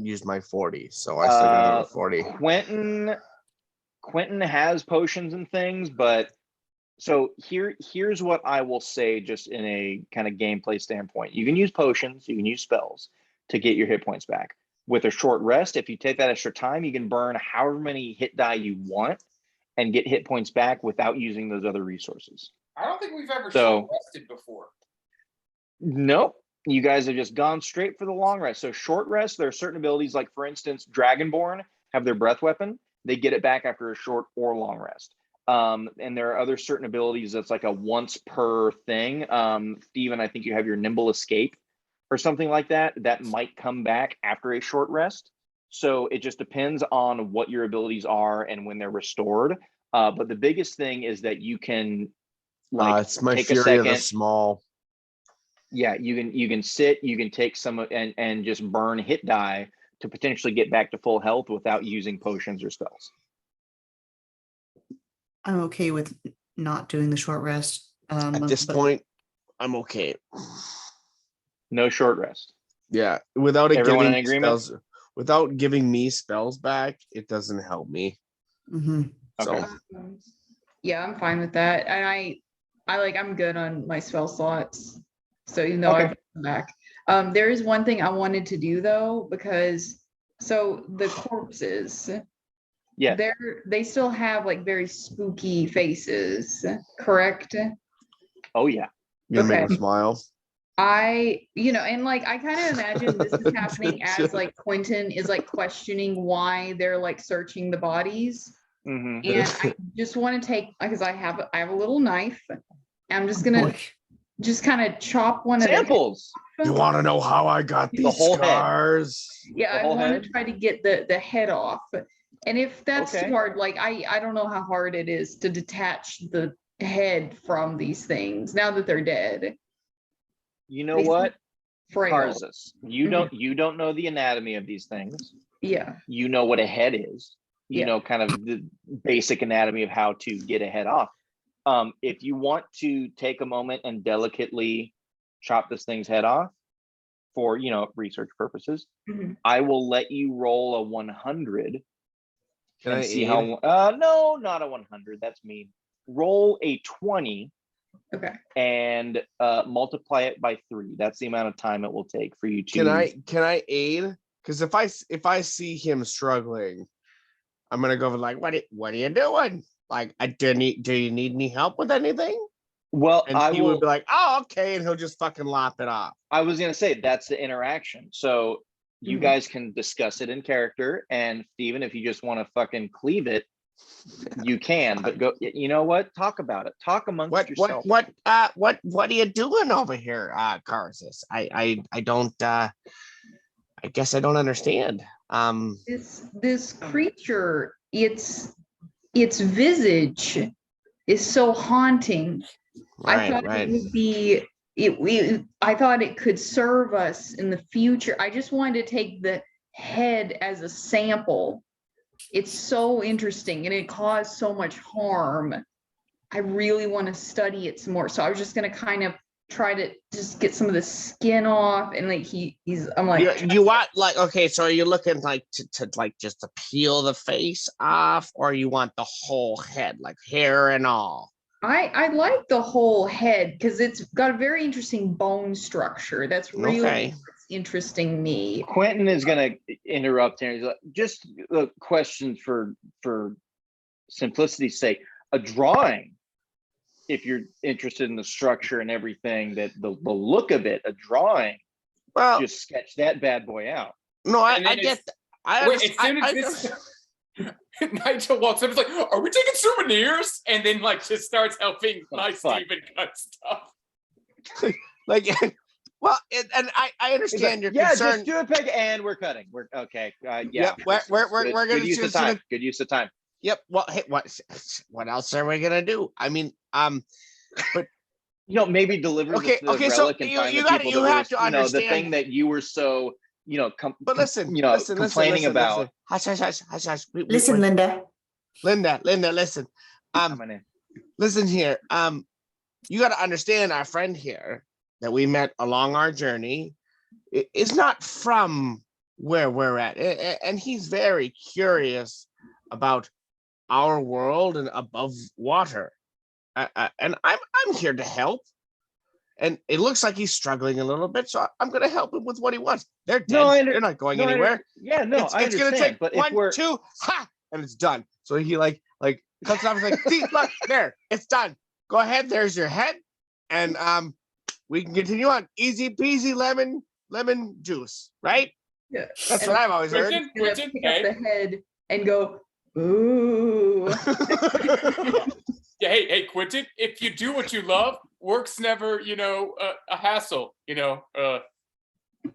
used my 40, so I still got another 40. Quentin has potions and things, but so here's what I will say, just in a kind of gameplay standpoint. You can use potions, you can use spells to get your hit points back. With a short rest, if you take that extra time, you can burn however many hit die you want and get hit points back without using those other resources. I don't think we've ever So- short rested before. Nope. You guys have just gone straight for the long rest. So short rest, there are certain abilities, like for instance, Dragonborn have their breath weapon. They get it back after a short or long rest. And there are other certain abilities that's like a once per thing. Steven, I think you have your nimble escape or something like that. That might come back after a short rest. So it just depends on what your abilities are and when they're restored. But the biggest thing is that you can It's my take a Fury of the second. Small. Yeah, you can sit, you can take some and just burn hit die to potentially get back to full health without using potions or spells. I'm okay with not doing the short rest. At this but point, I'm okay. No short rest. Yeah, without it Everyone giving in me agreement? spells, without giving me spells back, it doesn't help me. mhm. So Okay. Yeah, I'm fine with that. And I'm good on my spell slots. So even though Okay. I've come back. There is one thing I wanted to do though, because so the corpses, Yeah. they still have like very spooky faces, correct? Oh yeah. you gonna make Okay. her smile. and like I kind of imagine this is happening as like Quentin is like questioning why they're like searching the bodies. Mhm. And I just want to take, because I have a little knife. I'm just gonna just kind of chop one of the Samples. You want to know how I got The these whole head. scars? Yeah, The I whole want head? to try to get the head off. And if that's Okay. too hard, like I don't know how hard it is to detach the head from these things now that they're dead. You know They seem what? frail. Tarsus, you don't know the anatomy of these things. Yeah. You know what a head is. You Yeah. know kind of the basic anatomy of how to get a head off. If you want to take a moment and delicately chop this thing's head off for research purposes, Mhm. I will let you roll a 100 Can and I see aid? how. No, not a 100. That's mean. Roll a 20 Okay. and multiply it by 3. That's the amount of time it will take for you to. Can I aid? Because if I see him struggling, I'm gonna go like, what are you doing? Like, do you need any help with anything? Well, And he would be like, oh, okay, and he'll just fucking lop it off. I was gonna say that's the interaction. So you Mhm. guys can discuss it in character, and Steven, if you just want to fucking cleave it, you can. But go. You know what? Talk about it. Talk amongst yourself. What are you doing over here, Karsus? I don't I guess I don't understand. This creature, its visage is so haunting. I thought it would be I thought it could serve us in the future. I just wanted to take the head as a sample. It's so interesting and it caused so much harm. I really want to study it some more. So I was just gonna kind of try to just get some of the skin off, and like I'm like, you want like, okay, so are you looking like to like just to peel the face off, or you want the whole head, like hair and all? I like the whole head because it's got a very interesting bone structure. That's really Okay. what's interesting me. Quentin is gonna interrupt here. He's like, just a question for simplicity's sake. A drawing, if you're interested in the structure and everything, that the look of it, a drawing, Well, just sketch that bad boy out. no, I And then get it's- I Wait, as soon as this Nigel walks up, it's like, are we taking souvenirs? And then like just starts helping like fuck. Steven cut stuff. like well, and I understand your concern. Just do it, Peg, and we're cutting. We're okay. Yeah, Yep, we're gonna good use of choose time. Good use of time. Yep. Well, hey, what else are we gonna do? I mean, but Maybe deliver Okay, the okay, so relic and find you the gotta- people you that have were, to the understand- thing that you were so, but listen, complaining about. Hush. Listen, Linda. Linda, listen. I'm gonna- Listen here. You got to understand our friend here that we met along our journey is not from where we're at, and he's very curious about our world and above water. And I'm here to help. And it looks like he's struggling a little bit, so I'm going to help him with what he wants. They're dead. They're not going anywhere. Yeah, no, It's I going to understand. take But 1, 2, ha, and it's done. So he like cuts it off. He's like, see, look, there, it's done. Go ahead. There's your head, and we can continue on. Easy peasy lemon juice, right? Yeah. That's And what I've always heard. Quentin, pick up the head and go, ooh. Yeah, hey, Quentin, if you do what you love, work's never, a hassle, I'm a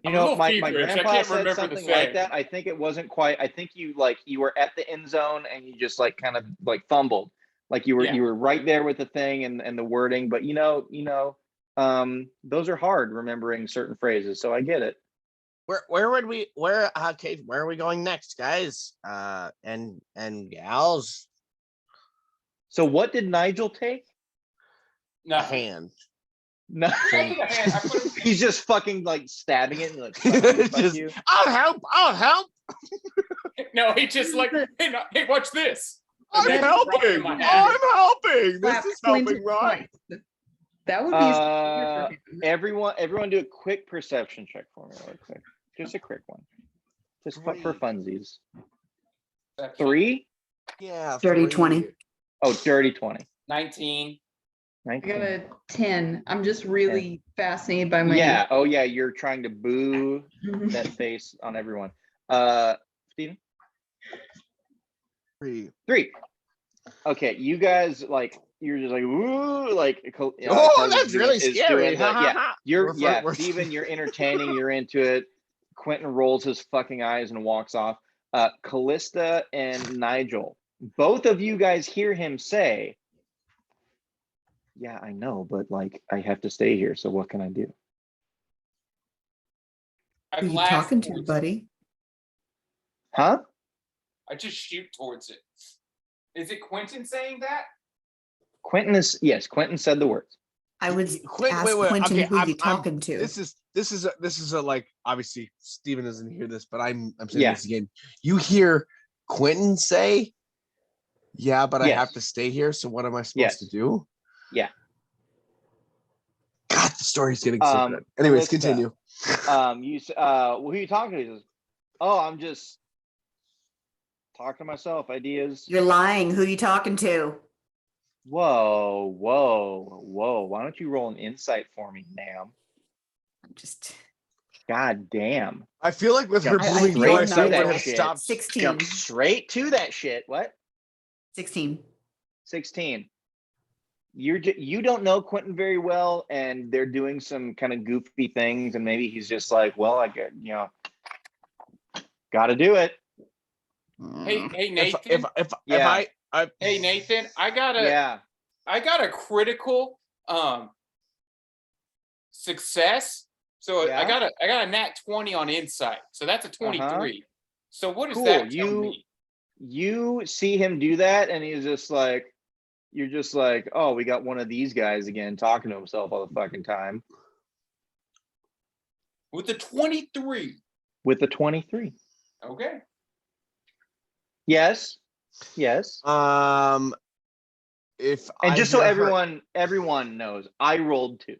little my feverish. I grandpa can't said remember the something saying. like that. I think it wasn't quite. I think you were at the end zone and you just like kind of like fumbled, like you were right there with the thing and the wording. But those are hard, remembering certain phrases. So I get it. Where are we going next, guys? And gals? So what did Nigel take? A No. hand. No, I put it- he's just fucking like stabbing it and like, fuck you. I'll help. No, he just like, hey, watch this. I'm And then helping. right in my hand. I'm helping. This Slap is helping, Quentin right? twice. That would be Everyone do a quick perception check for me real quick. Just a quick one. Just for funsies. 3? Yeah. Dirty 3. 20. Oh, dirty 20. 19. I 19. got a 10. I'm just really fascinated by my. Yeah. Oh yeah. You're trying to boo Mhm. that face on everyone. Steven? 3. 3. Okay. You guys like you're just like woo like Oh, Carlos that's doing, really is scary. doing the yeah. We're- Steven, you're entertaining. You're into it. Quentin rolls his fucking eyes and walks off. Callista and Nigel, both of you guys hear him say, yeah, I know, but like I have to stay here, so what can I do? I Who you blast talking to, towards it. buddy? Huh? I just shoot towards it. Is it Quentin saying that? Quentin said the words. I would Wait, ask wait. Quentin Okay, who you I'm talking to. this is a like obviously Steven doesn't hear this, but I'm saying Yeah. this again. You hear Quentin say, "Yeah, but I Yes. have to stay here. So what am I supposed to Yes. do?" Yeah. God, the story's getting so good. Anyways, Callista, continue. who are you talking to? He says, oh, I'm just talking to myself, ideas. You're lying. Who you talking to? Whoa. Why don't you roll an insight for me, ma'am? I'm just God damn. I feel like with her Jump booming straight voice, to I that would have shit. stopped. 16. Jump straight to that shit. What? 16. 16. You don't know Quentin very well, and they're doing some kind of goofy things, and maybe he's just like, well, I get, got to do it. Hey Nathan. If Yeah. I Hey Nathan, I got a critical success. So Yeah. I got a nat 20 on insight. So that's a 23. So what does Cool. that tell me? You see him do that, and he's just like, you're just like, oh, we got one of these guys again talking to himself all the fucking time. With the 23. With the 23. Okay. Yes. if And I just so hear her- everyone knows, I rolled 2.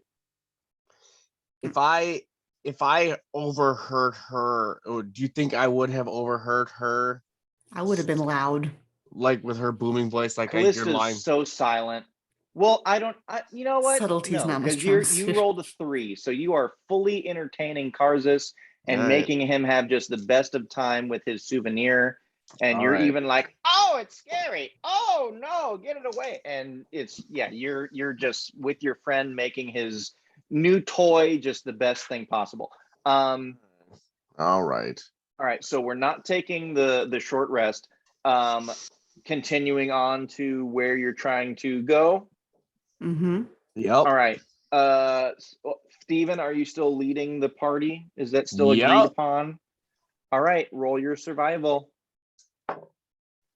if I overheard her, or do you think I would have overheard her I would have been loud. like with her booming voice? Like you're lying. Callista's so silent. Well, you know what? Subtlety's not my because strong you suit. rolled a 3, so you are fully entertaining Karzas and All right. making him have just the best of time with his souvenir. And All you're right. even like, oh, it's scary. Oh no, get it away. And it's you're just with your friend making his new toy just the best thing possible. All right. All right, so we're not taking the short rest. Continuing on to where you're trying to go. Mm-hmm. Yep. All right. Steven, are you still leading the party? Is that still agreed Yep. upon? All right, roll your survival.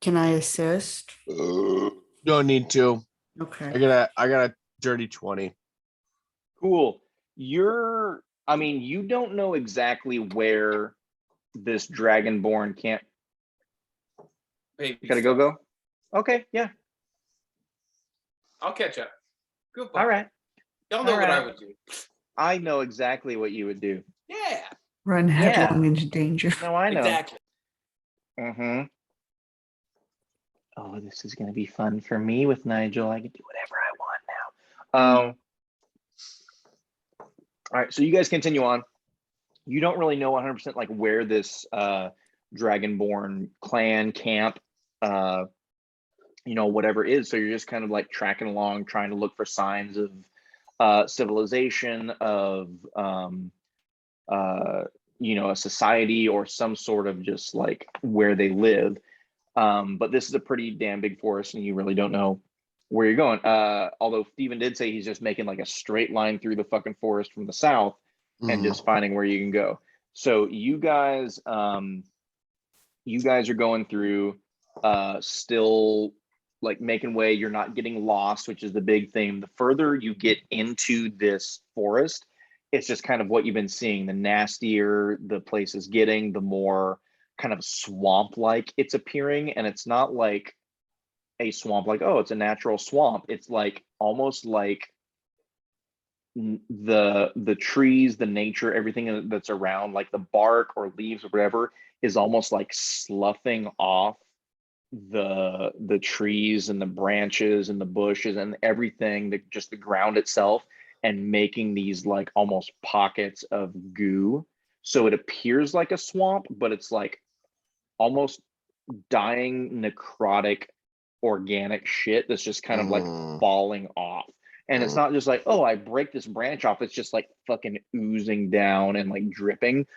Can I assist? Don't need to. Okay. I got a dirty 20. Cool. You don't know exactly where this dragonborn camp. Baby Gotta stuff. go. Okay, yeah. I'll catch up. Goodbye. All right. Y'all know All what I right. would do. I know exactly what you would do. Yeah. Run headlong into danger. No, I know. Exactly. Mm-hmm. Oh, this is gonna be fun for me with Nigel. I can do whatever I want now. All right, so you guys continue on. You don't really know 100% like where this dragonborn clan camp, whatever is. So you're just kind of like tracking along, trying to look for signs of civilization, of a society or some sort of just like where they live. But this is a pretty damn big forest, and you really don't know where you're going. Although Steven did say he's just making like a straight line through the fucking forest from the south and just finding where you can go. So you guys are going through, still like making way. You're not getting lost, which is the big theme. The further you get into this forest, it's just kind of what you've been seeing. The nastier the place is getting, the more kind of swamp-like it's appearing. And it's not like a swamp like, oh, it's a natural swamp. It's like almost like the trees, the nature, everything that's around, like the bark or leaves or whatever, is almost like sloughing off the trees and the branches and the bushes and everything, just the ground itself, and making these like almost pockets of goo. So it appears like a swamp, but it's like almost dying, necrotic, organic shit that's just kind of like falling off. And it's not just like, oh, I break this branch off. It's just like fucking oozing down and like dripping.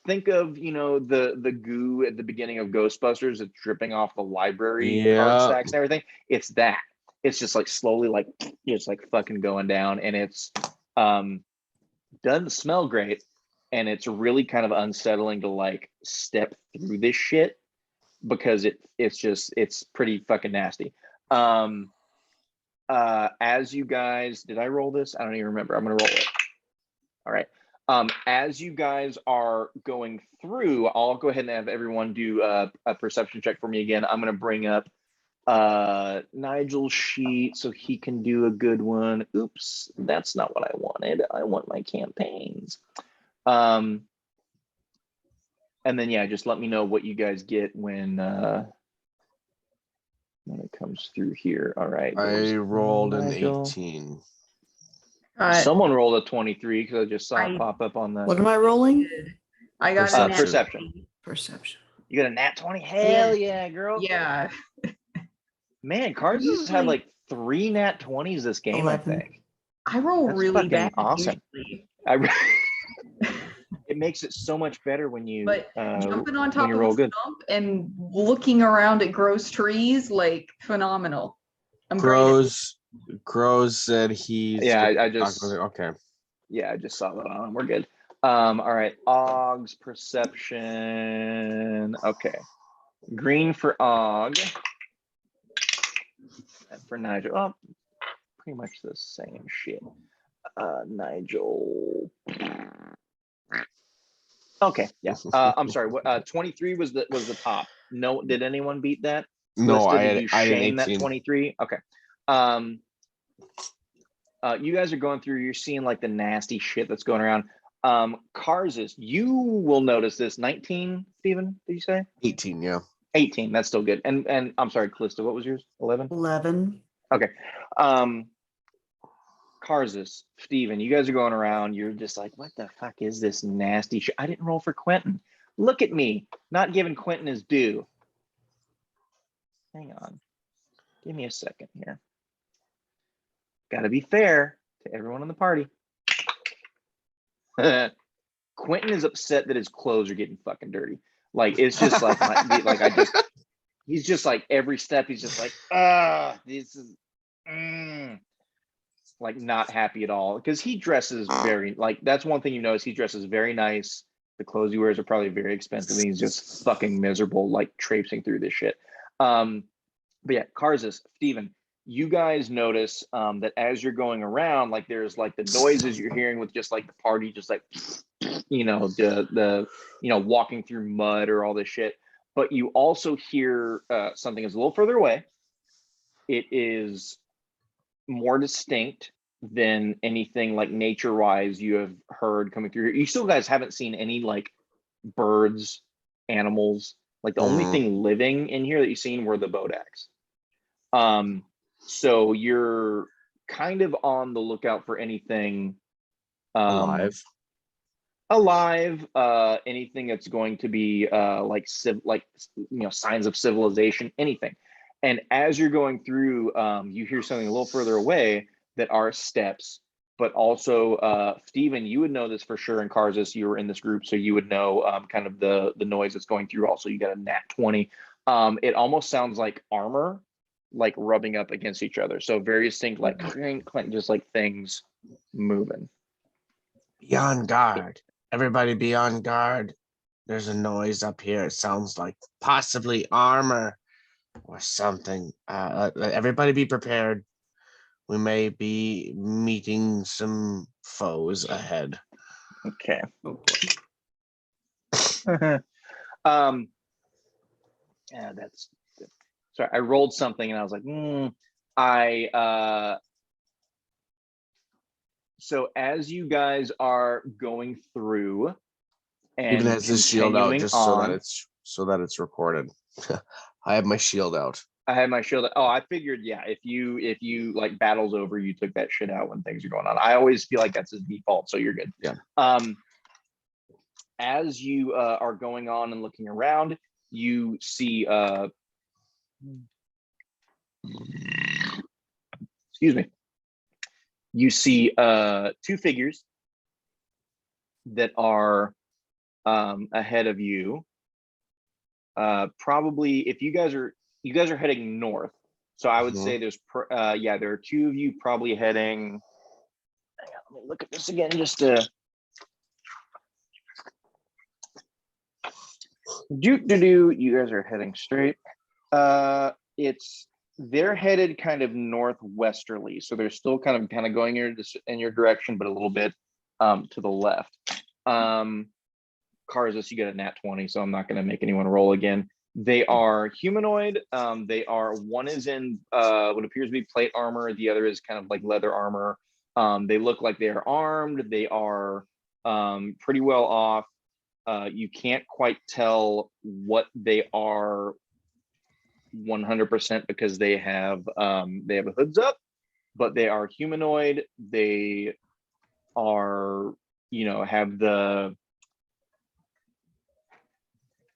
Think of, you know, the goo at the beginning of Ghostbusters. It's dripping off the library card stacks and everything. It's that. It's just like slowly, like it's like fucking going down, and it's doesn't smell great, and it's really kind of unsettling to like step through this shit because it's pretty fucking nasty. As you guys, did I roll this? I don't even remember. I'm gonna roll it. All right. As you guys are going through, I'll go ahead and have everyone do a perception check for me again. I'm gonna bring up Nigel's sheet so he can do a good one. Oops, that's not what I wanted. I want my campaigns. And then yeah, just let me know what you guys get when it comes through here. All right. I rolled an Nigel. 18. Someone rolled a 23 because I just saw it pop up on the What am I rolling? I got Perception. Perception. Perception. You got a nat 20? Hell yeah, girl. Yeah. Man, Cards has had like 3 nat 20s this game, 11. I think. I roll That's really fucking bad. awesome. Usually. It makes it so much better when you But jumping on when top you of roll a good. stump and looking around at gross trees, like phenomenal. I'm great. Crows said he's Yeah, gonna I talk just about it. Okay. Yeah, I just saw that on. We're good. All right, Og's perception. Okay, green for Og. And for Nigel. Oh, pretty much the same shit. Nigel. Okay, yeah. I'm sorry. What 23 was the top. No, did anyone beat that? No, Listed, I did had you an shame that 18. 23? Okay. You guys are going through, you're seeing like the nasty shit that's going around. Karzus, you will notice this. 19, Steven, did you say? 18, yeah. 18, that's still good. And I'm sorry, Callista, what was yours? 11? 11. Okay. Karzus, Steven, you guys are going around, you're just like, what the fuck is this nasty shit? I didn't roll for Quentin. Look at me, not giving Quentin his due. Hang on. Give me a second here. Got to be fair to everyone in the party. Quentin is upset that his clothes are getting fucking dirty. Like, it's just like, he's just like every step, he's just like, this is, like not happy at all. Because he dresses very, like, that's one thing you notice, he dresses very nice. The clothes he wears are probably very expensive. And he's just fucking miserable, like traipsing through this shit. But yeah, Karzus, Steven, you guys notice that as you're going around, like there's like the noises you're hearing with just like the party, just like, you know, the you know, walking through mud or all this shit. But you also hear something is a little further away. It is more distinct than anything like nature-wise you have heard coming through here. You still guys haven't seen any like birds, animals. Like the only thing living in here that you've seen were the Bodaks. So you're kind of on the lookout for anything Alive. Anything that's going to be like you know, signs of civilization, anything. And as you're going through, you hear something a little further away that are steps, but also Steven, you would know this for sure, and Karzus, you were in this group, so you would know kind of the noise that's going through. Also, you got a nat 20. It almost sounds like armor, like rubbing up against each other. So very distinct, like just like things moving. Be on guard. Everybody be on guard. There's a noise up here. It sounds like possibly armor or something. Everybody be prepared. We may be meeting some foes ahead. Okay. Yeah, that's good. Sorry, I rolled something and I was like, so as you guys are going through and Even as this shield out, continuing just on, so that it's recorded. I have my shield out. I had my shield. Oh, I figured, yeah, if you like battle's over, you took that shit out when things are going on. I always feel like that's his default, so you're good. Yeah. As you are going on and looking around, you see excuse me. You see two figures that are ahead of you. Probably if you guys are heading north. So I would say there are two of you probably heading. Hang on, let me look at this again just to you guys are heading straight. They're headed kind of northwesterly, so they're still kind of going in your direction, but a little bit to the left. Karzis, you get a nat 20, so I'm not going to make anyone roll again. They are humanoid. One is in what appears to be plate armor. The other is kind of like leather armor. They look like they are armed. They are pretty well off. You can't quite tell what they are 100% because they have hoods up, but they are humanoid. They are, have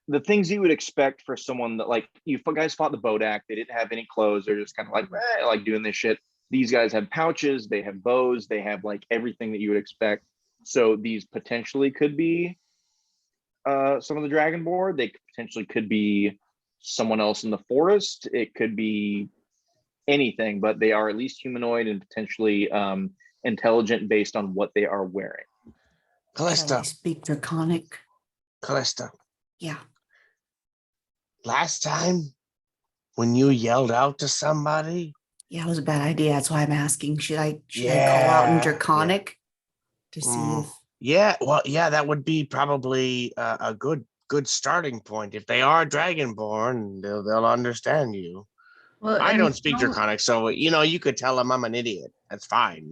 the things you would expect for someone that, like, you guys fought the Bodak. They didn't have any clothes. They're just kind of like doing this shit. These guys have pouches. They have bows. They have like everything that you would expect. So these potentially could be some of the dragonborn. They potentially could be someone else in the forest. It could be anything, but they are at least humanoid and potentially intelligent based on what they are wearing. Callista. Speak Draconic. Callista. Yeah. Last time when you yelled out to somebody. Yeah, it was a bad idea. That's why I'm asking. Should I call out in Draconic to see if... Yeah, well, yeah, that would be probably a good starting point. If they are dragonborn, they'll understand you. Well, I don't speak Draconic, so you could tell them I'm an idiot. That's fine.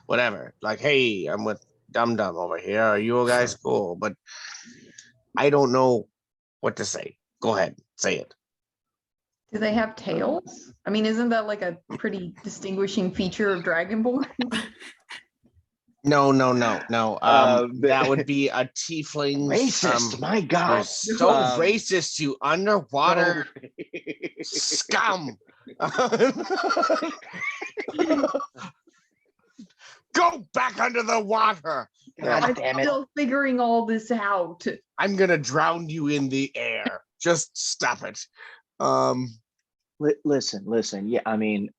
Whatever. Like, hey, I'm with Dum Dum over here. Are you guys cool? But I don't know what to say. Go ahead, say it. Do they have tails? I mean, isn't that like a pretty distinguishing feature of dragonborn? No. That would be a tiefling. Racist, my God. You're so racist, you underwater scum. Go back under the water. I'm still figuring all this out. I'm gonna drown you in the air. Just stop it. Listen. Yeah, I mean,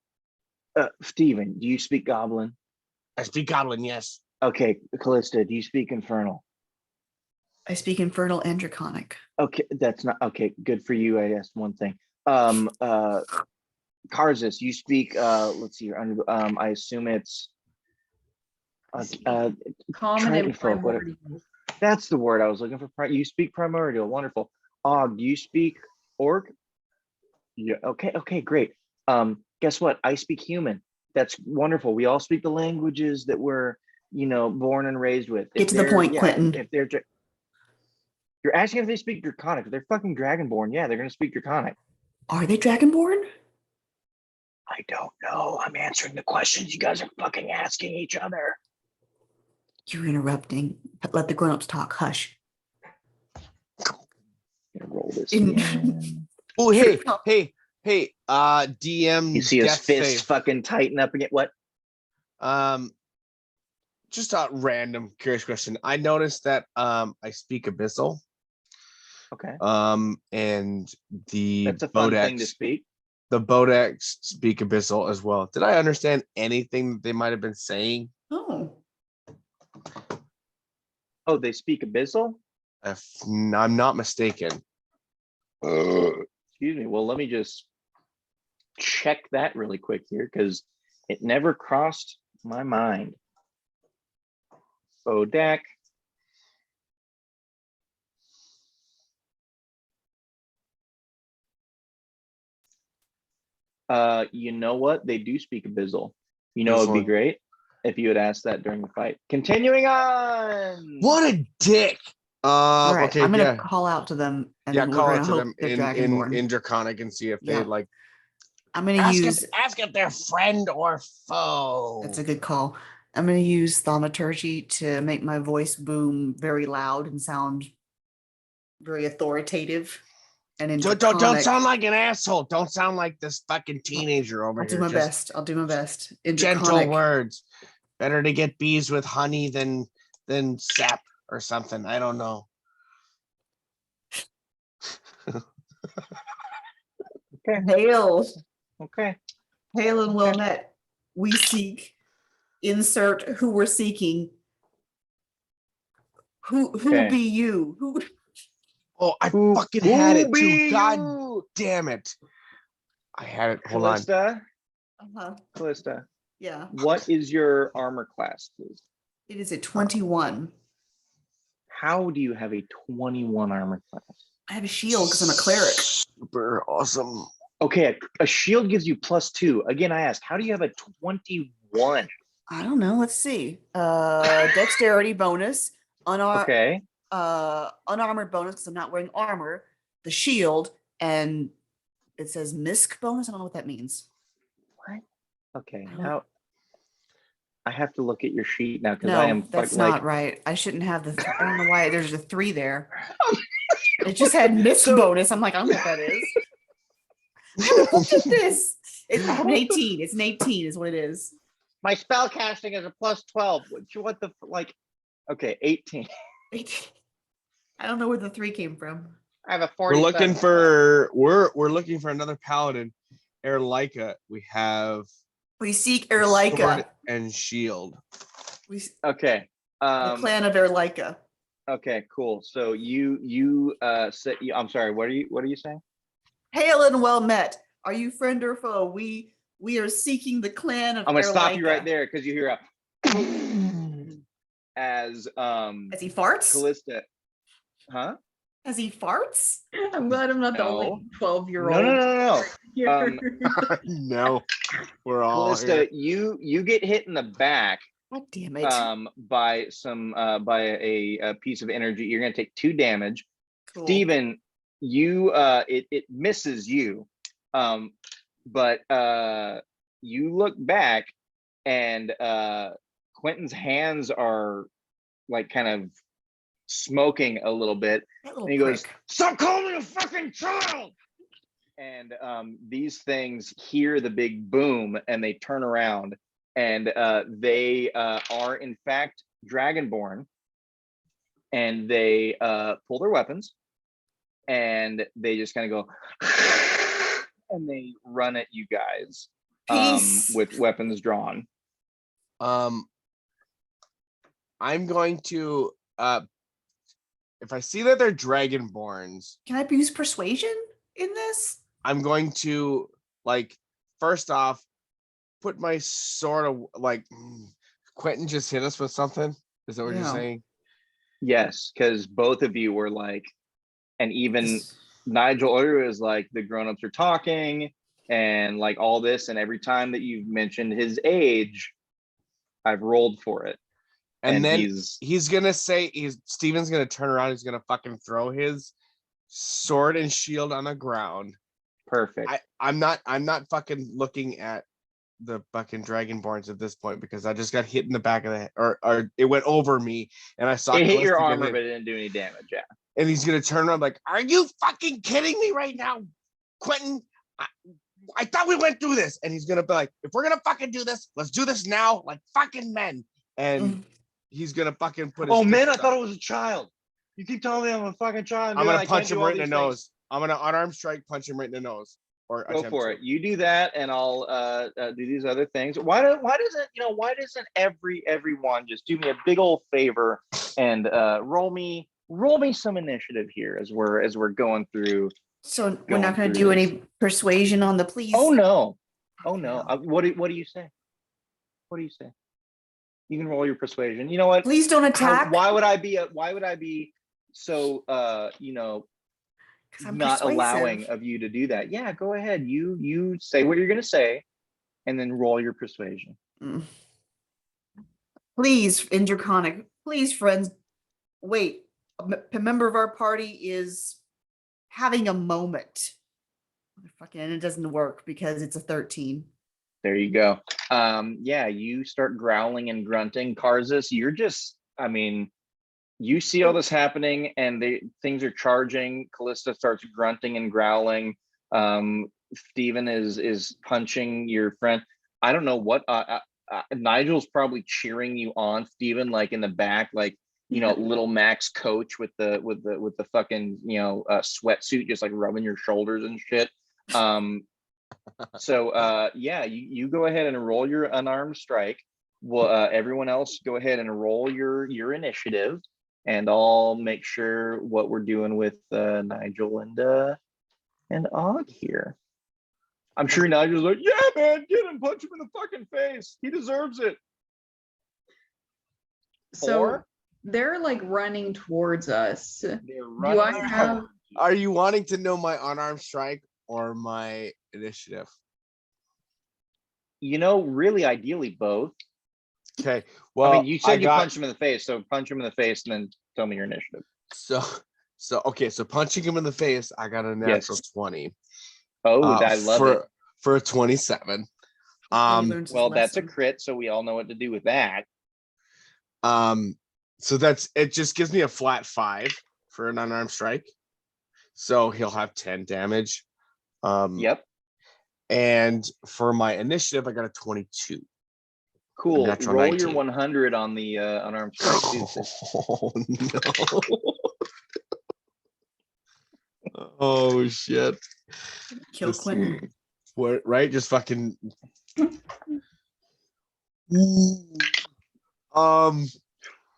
Steven, do you speak Goblin? I speak Goblin, yes. Okay, Callista, do you speak Infernal? I speak Infernal and Draconic. Okay, that's not okay. Good for you. I asked one thing. Karzis, you speak. Let's see. I assume it's common and primordial. That's the word I was looking for. You speak primordial. Wonderful. Og, do you speak Orc? Yeah. Okay. Great. Guess what? I speak human. That's wonderful. We all speak the languages that we're, born and raised with. Get to the point, Quentin. If you're asking if they speak Draconic, if they're fucking Dragonborn, yeah, they're gonna speak Draconic. Are they Dragonborn? I don't know. I'm answering the questions you guys are fucking asking each other. You're interrupting. Let the grown-ups talk. Hush. Roll this. Oh, hey, DM. You see his fist save. Fucking tighten up again. What? Just a random curious question. I noticed that I speak Abyssal. Okay. And the That's a fun thing to Bodaks, speak. the Bodaks speak Abyssal as well. Did I understand anything that they might have been saying? Oh, they speak Abyssal? If I'm not mistaken. Excuse me. Well, let me just check that really quick here because it never crossed my mind. Bodak. You know what? They do speak Abyssal. It'd be great if you had asked that during the fight. Continuing on. What a dick. All right, Okay, I'm gonna yeah, call out to them, and yeah. then we're Call gonna it to hope them they're in dragonborn. Draconic and see if they Yeah. like I'm gonna ask use. if they're friend or foe. That's a good call. I'm gonna use thaumaturgy to make my voice boom very loud and sound very authoritative. And in Don't draconic, sound like an asshole. Don't sound like this fucking teenager over I'll do here. my Just best. I'll do my best. In gentle draconic, words. Better to get bees with honey than sap or something. I don't know. hail, Okay. hail and well met. We seek. Insert who we're seeking. Who Okay. be you? Who? Oh, I Who- fucking who had it too. be God you? damn it. I had it. Hold on. Callista, Uh-huh. Callista, Yeah, what is your armor class, please? it is a 21. How do you have a 21 armor class? I have a shield because I'm a cleric. Super awesome. Okay, a shield gives you +2. Again, I ask, how do you have a 21? I don't know. Let's see. Dexterity bonus. Okay. Unarmored bonus because I'm not wearing armor. The shield, and it says misc bonus. I don't know what that means. Okay, I don't- now I have to look at your sheet now because I No, am that's like not right. I shouldn't have the. I don't know why there's a 3 there. It just had misc So- bonus. I'm like, I don't know what that is. I haven't looked at this. It's I have an 18. It's an 18 is what it is. my spell casting is a +12. What the like? Okay, 18. 18. I don't know where the 3 came from. I have a We're 40. looking for looking for another paladin. Erlika. We have We seek sword Erlika. and shield. Okay. The clan of Erlika. Okay, cool. So you said I'm sorry, what are you saying? Hail and well met. Are you friend or foe? We are seeking the clan of I'm gonna stop you right Erlika. there because you hear a as As he farts? Callista. Huh? As he farts? I'm glad I'm not the No. only 12-year-old. No. Um, No, we're all Callista, you get hit in the back God damn it. by a piece of energy. You're gonna take 2 damage. Cool. Steven, you it misses you. But you look back and Quentin's hands are like kind of smoking a little bit. That little And he goes, prick. "Stop calling me a fucking child!" And these things hear the big boom and they turn around and they are in fact dragonborn, and they pull their weapons and they just kind of go and they run at you guys Peace. with weapons drawn. I'm going to if I see that they're dragonborns, Can I use persuasion in this? I'm going to like first off put my sword of like Quentin just hit us with something. Is that what you're Yeah. saying? Yes, because both of you were like, and even This- Nigel earlier is like, the grown-ups are talking and like all this, and every time that you've mentioned his age, I've rolled for it. And then he's gonna say Steven's gonna turn around, he's gonna fucking throw his sword and shield on the ground. perfect. I'm not fucking looking at the fucking dragonborns at this point because I just got hit in the back of the head, or it went over me and I saw It hit your Callista get armor, hit. but it didn't do any damage. Yeah. And he's gonna turn around like, are you fucking kidding me right now, Quentin? I thought we went through this. And he's gonna be like, if we're gonna fucking do this, let's do this now, like fucking men. And he's gonna fucking put his Oh man, I fist thought up. it was a child. You keep telling me I'm a fucking child. I'm dude, gonna I punch can't him do all right in the these nose. things. I'm gonna unarmed strike, punch him right in the nose. Or Go attempt for to. it. You do that, and I'll do these other things. Why doesn't everyone just do me a big old favor and roll me some initiative here as we're going through. So we're Going not going to through do this. any persuasion on the please. Oh no. Yeah. What do you say? What do you say? You can roll your persuasion. You know what? Please don't attack. Why would I be so 'Cause I'm not persuasive. allowing of you to do that? Yeah, go ahead. You say what you're gonna say, and then roll your persuasion. Please, in Draconic, please, friends, wait. a member of our party is having a moment. Fucking, and it doesn't work because it's a 13. There you go. Yeah, you start growling and grunting. Karzus, you're just, I mean, you see all this happening and things are charging. Callista starts grunting and growling. Steven is punching your friend. I don't know what Nigel's probably cheering you on, Steven, like in the back, like, you know, little Max coach with the fucking, you know, sweatsuit, just like rubbing your shoulders and shit. So yeah, you go ahead and roll your unarmed strike. Well, everyone else go ahead and roll your initiative, and I'll make sure what we're doing with Nigel and Og here. I'm sure Nigel's like, yeah, man, get him, punch him in the fucking face. He deserves it. So they're like running towards us. They're Do I running have? towards you. Are you wanting to know my unarmed strike or my initiative? You know, really, ideally, both. Okay. Well, I mean, you said you got, punched him in the face, so punch him in the face and then tell me your initiative. So okay. So punching him in the face, I got a natural 20. Oh, I love it. For a 27. Well, that's a crit, so we all know what to do with that. So that's it. Just gives me a flat 5 for an unarmed strike. So he'll have 10 damage. Yep. And for my initiative, I got a 22. Cool. Natural Roll 19. your 100 on the unarmed strike. Oh no. Oh shit. Kill Let's Quentin. see. What, right? Just fucking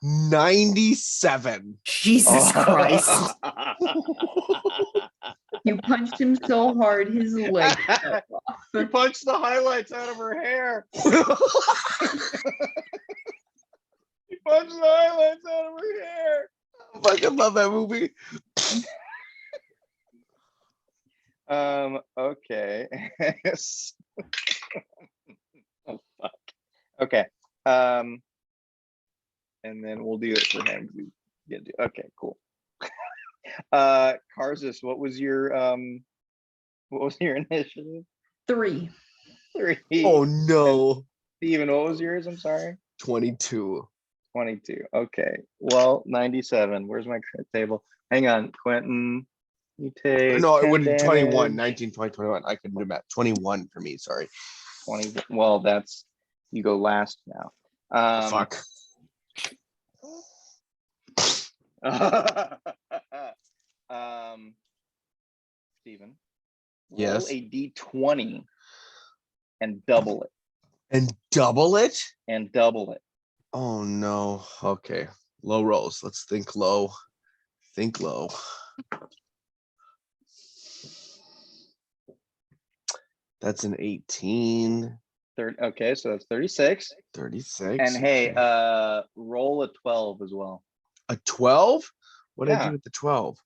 97. Jesus Christ. You punched him so hard his leg fell off. You punched the highlights out of her hair. You punched the highlights out of her hair. I fucking love that movie. Okay. Oh fuck. Okay. And then we'll do it for him. Okay, cool. Karzus, what was your initiative? 3. 3. Oh no. Steven, what was yours? I'm sorry. 22. 22. Okay. Well, 97. Where's my crit table? Hang on, Quentin. You take No, it 10 would be 21, damage. 19, 20, 21. I couldn't do math. 21 for me, sorry. 20. Well, that's you go last now. Fuck. Steven. Yes. Roll a d20 and double it. And double it? And double it. Oh no. Okay. Low rolls. Let's think low. Think low. That's an 18. Okay, so that's 36. 36. And hey, okay. Roll a 12 as well. A 12? What did I Yeah. do with the 12?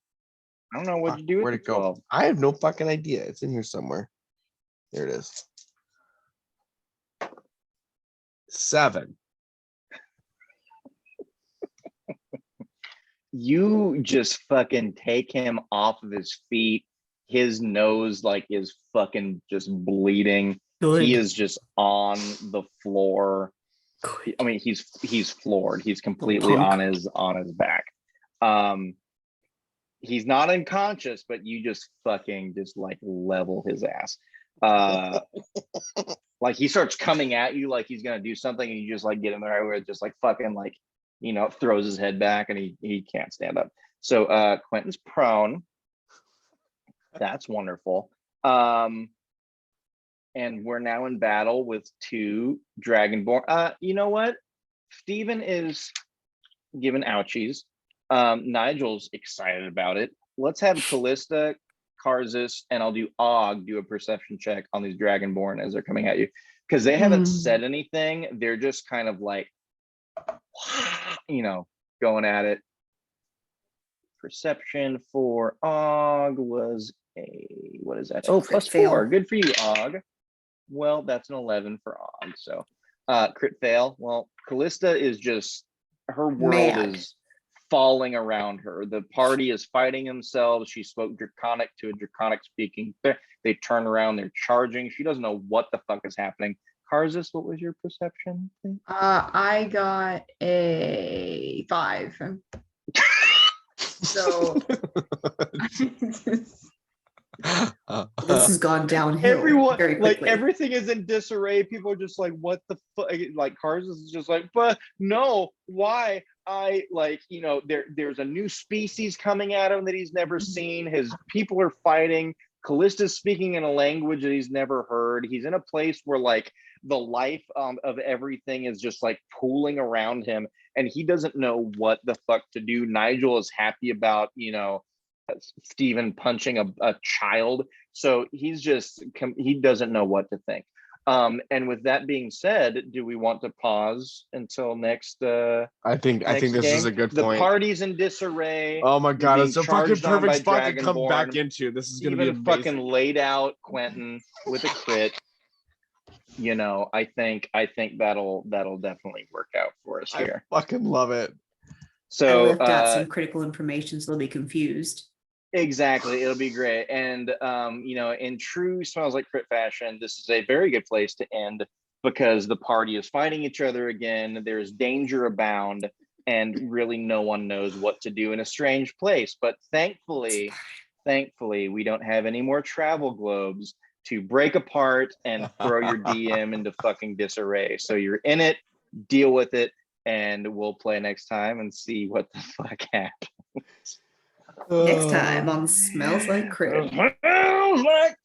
I don't know what you do with Where'd the it go? 12. I have no fucking idea. It's in here somewhere. There it is. 7. You just fucking take him off of his feet. His nose like is fucking just bleeding. Good. He is just on the floor. Good. I mean, he's floored. He's completely Punk. on his back. He's not unconscious, but you just fucking just like level his ass. Like he starts coming at you like he's gonna do something, and you just like get him there where it just like fucking like, you know, throws his head back and he can't stand up. So Quentin's prone. That's wonderful. And we're now in battle with 2 dragonborn. You know what? Steven is giving ouchies. Nigel's excited about it. Let's have Callista, Karzus, and I'll do Og do a perception check on these dragonborn as they're coming at you. Because they haven't said anything. They're just kind of like, you know, going at it. Perception for Og was what is that? Oh, Crit +4. fail. Good for you, Og. Well, that's an 11 for Og. So crit fail. Well, Callista is just, her world Mad. is falling around her. The party is fighting themselves. She spoke Draconic to a Draconic speaking. They turn around, they're charging. She doesn't know what the fuck is happening. Karzis, what was your perception? I got a 5. So This has gone downhill Everyone, very like quickly. everything is in disarray. People are just like, what the fuck? Like Karzis is just like, but no, why? I like, you know, there's a new species coming at him that he's never seen. His people are fighting. Callista's speaking in a language that he's never heard. He's in a place where like the life of everything is just like pooling around him, and he doesn't know what the fuck to do. Nigel is happy about, you know, Stephen punching a child, so he's just he doesn't know what to think. And with that being said, do we want to pause until next I think this is a good the point. party's in disarray. Oh my god, being it's a fucking charged on perfect by spot to come back Dragonborn. into. This is gonna be Even amazing. fucking laid out Quentin with a crit. You know, I think that'll definitely work out for us here. I fucking love it. I So left out some critical information so they'll be confused. exactly, it'll be great. And you know, in true Smells Like Crit fashion, this is a very good place to end, because the party is fighting each other again. There's danger abound, and really no one knows what to do in a strange place. But thankfully, we don't have any more travel globes to break apart and throw your DM into fucking disarray. So you're in it, deal with it, and we'll play next time and see what the fuck happens. Next time on Smells Like Crit. Smells like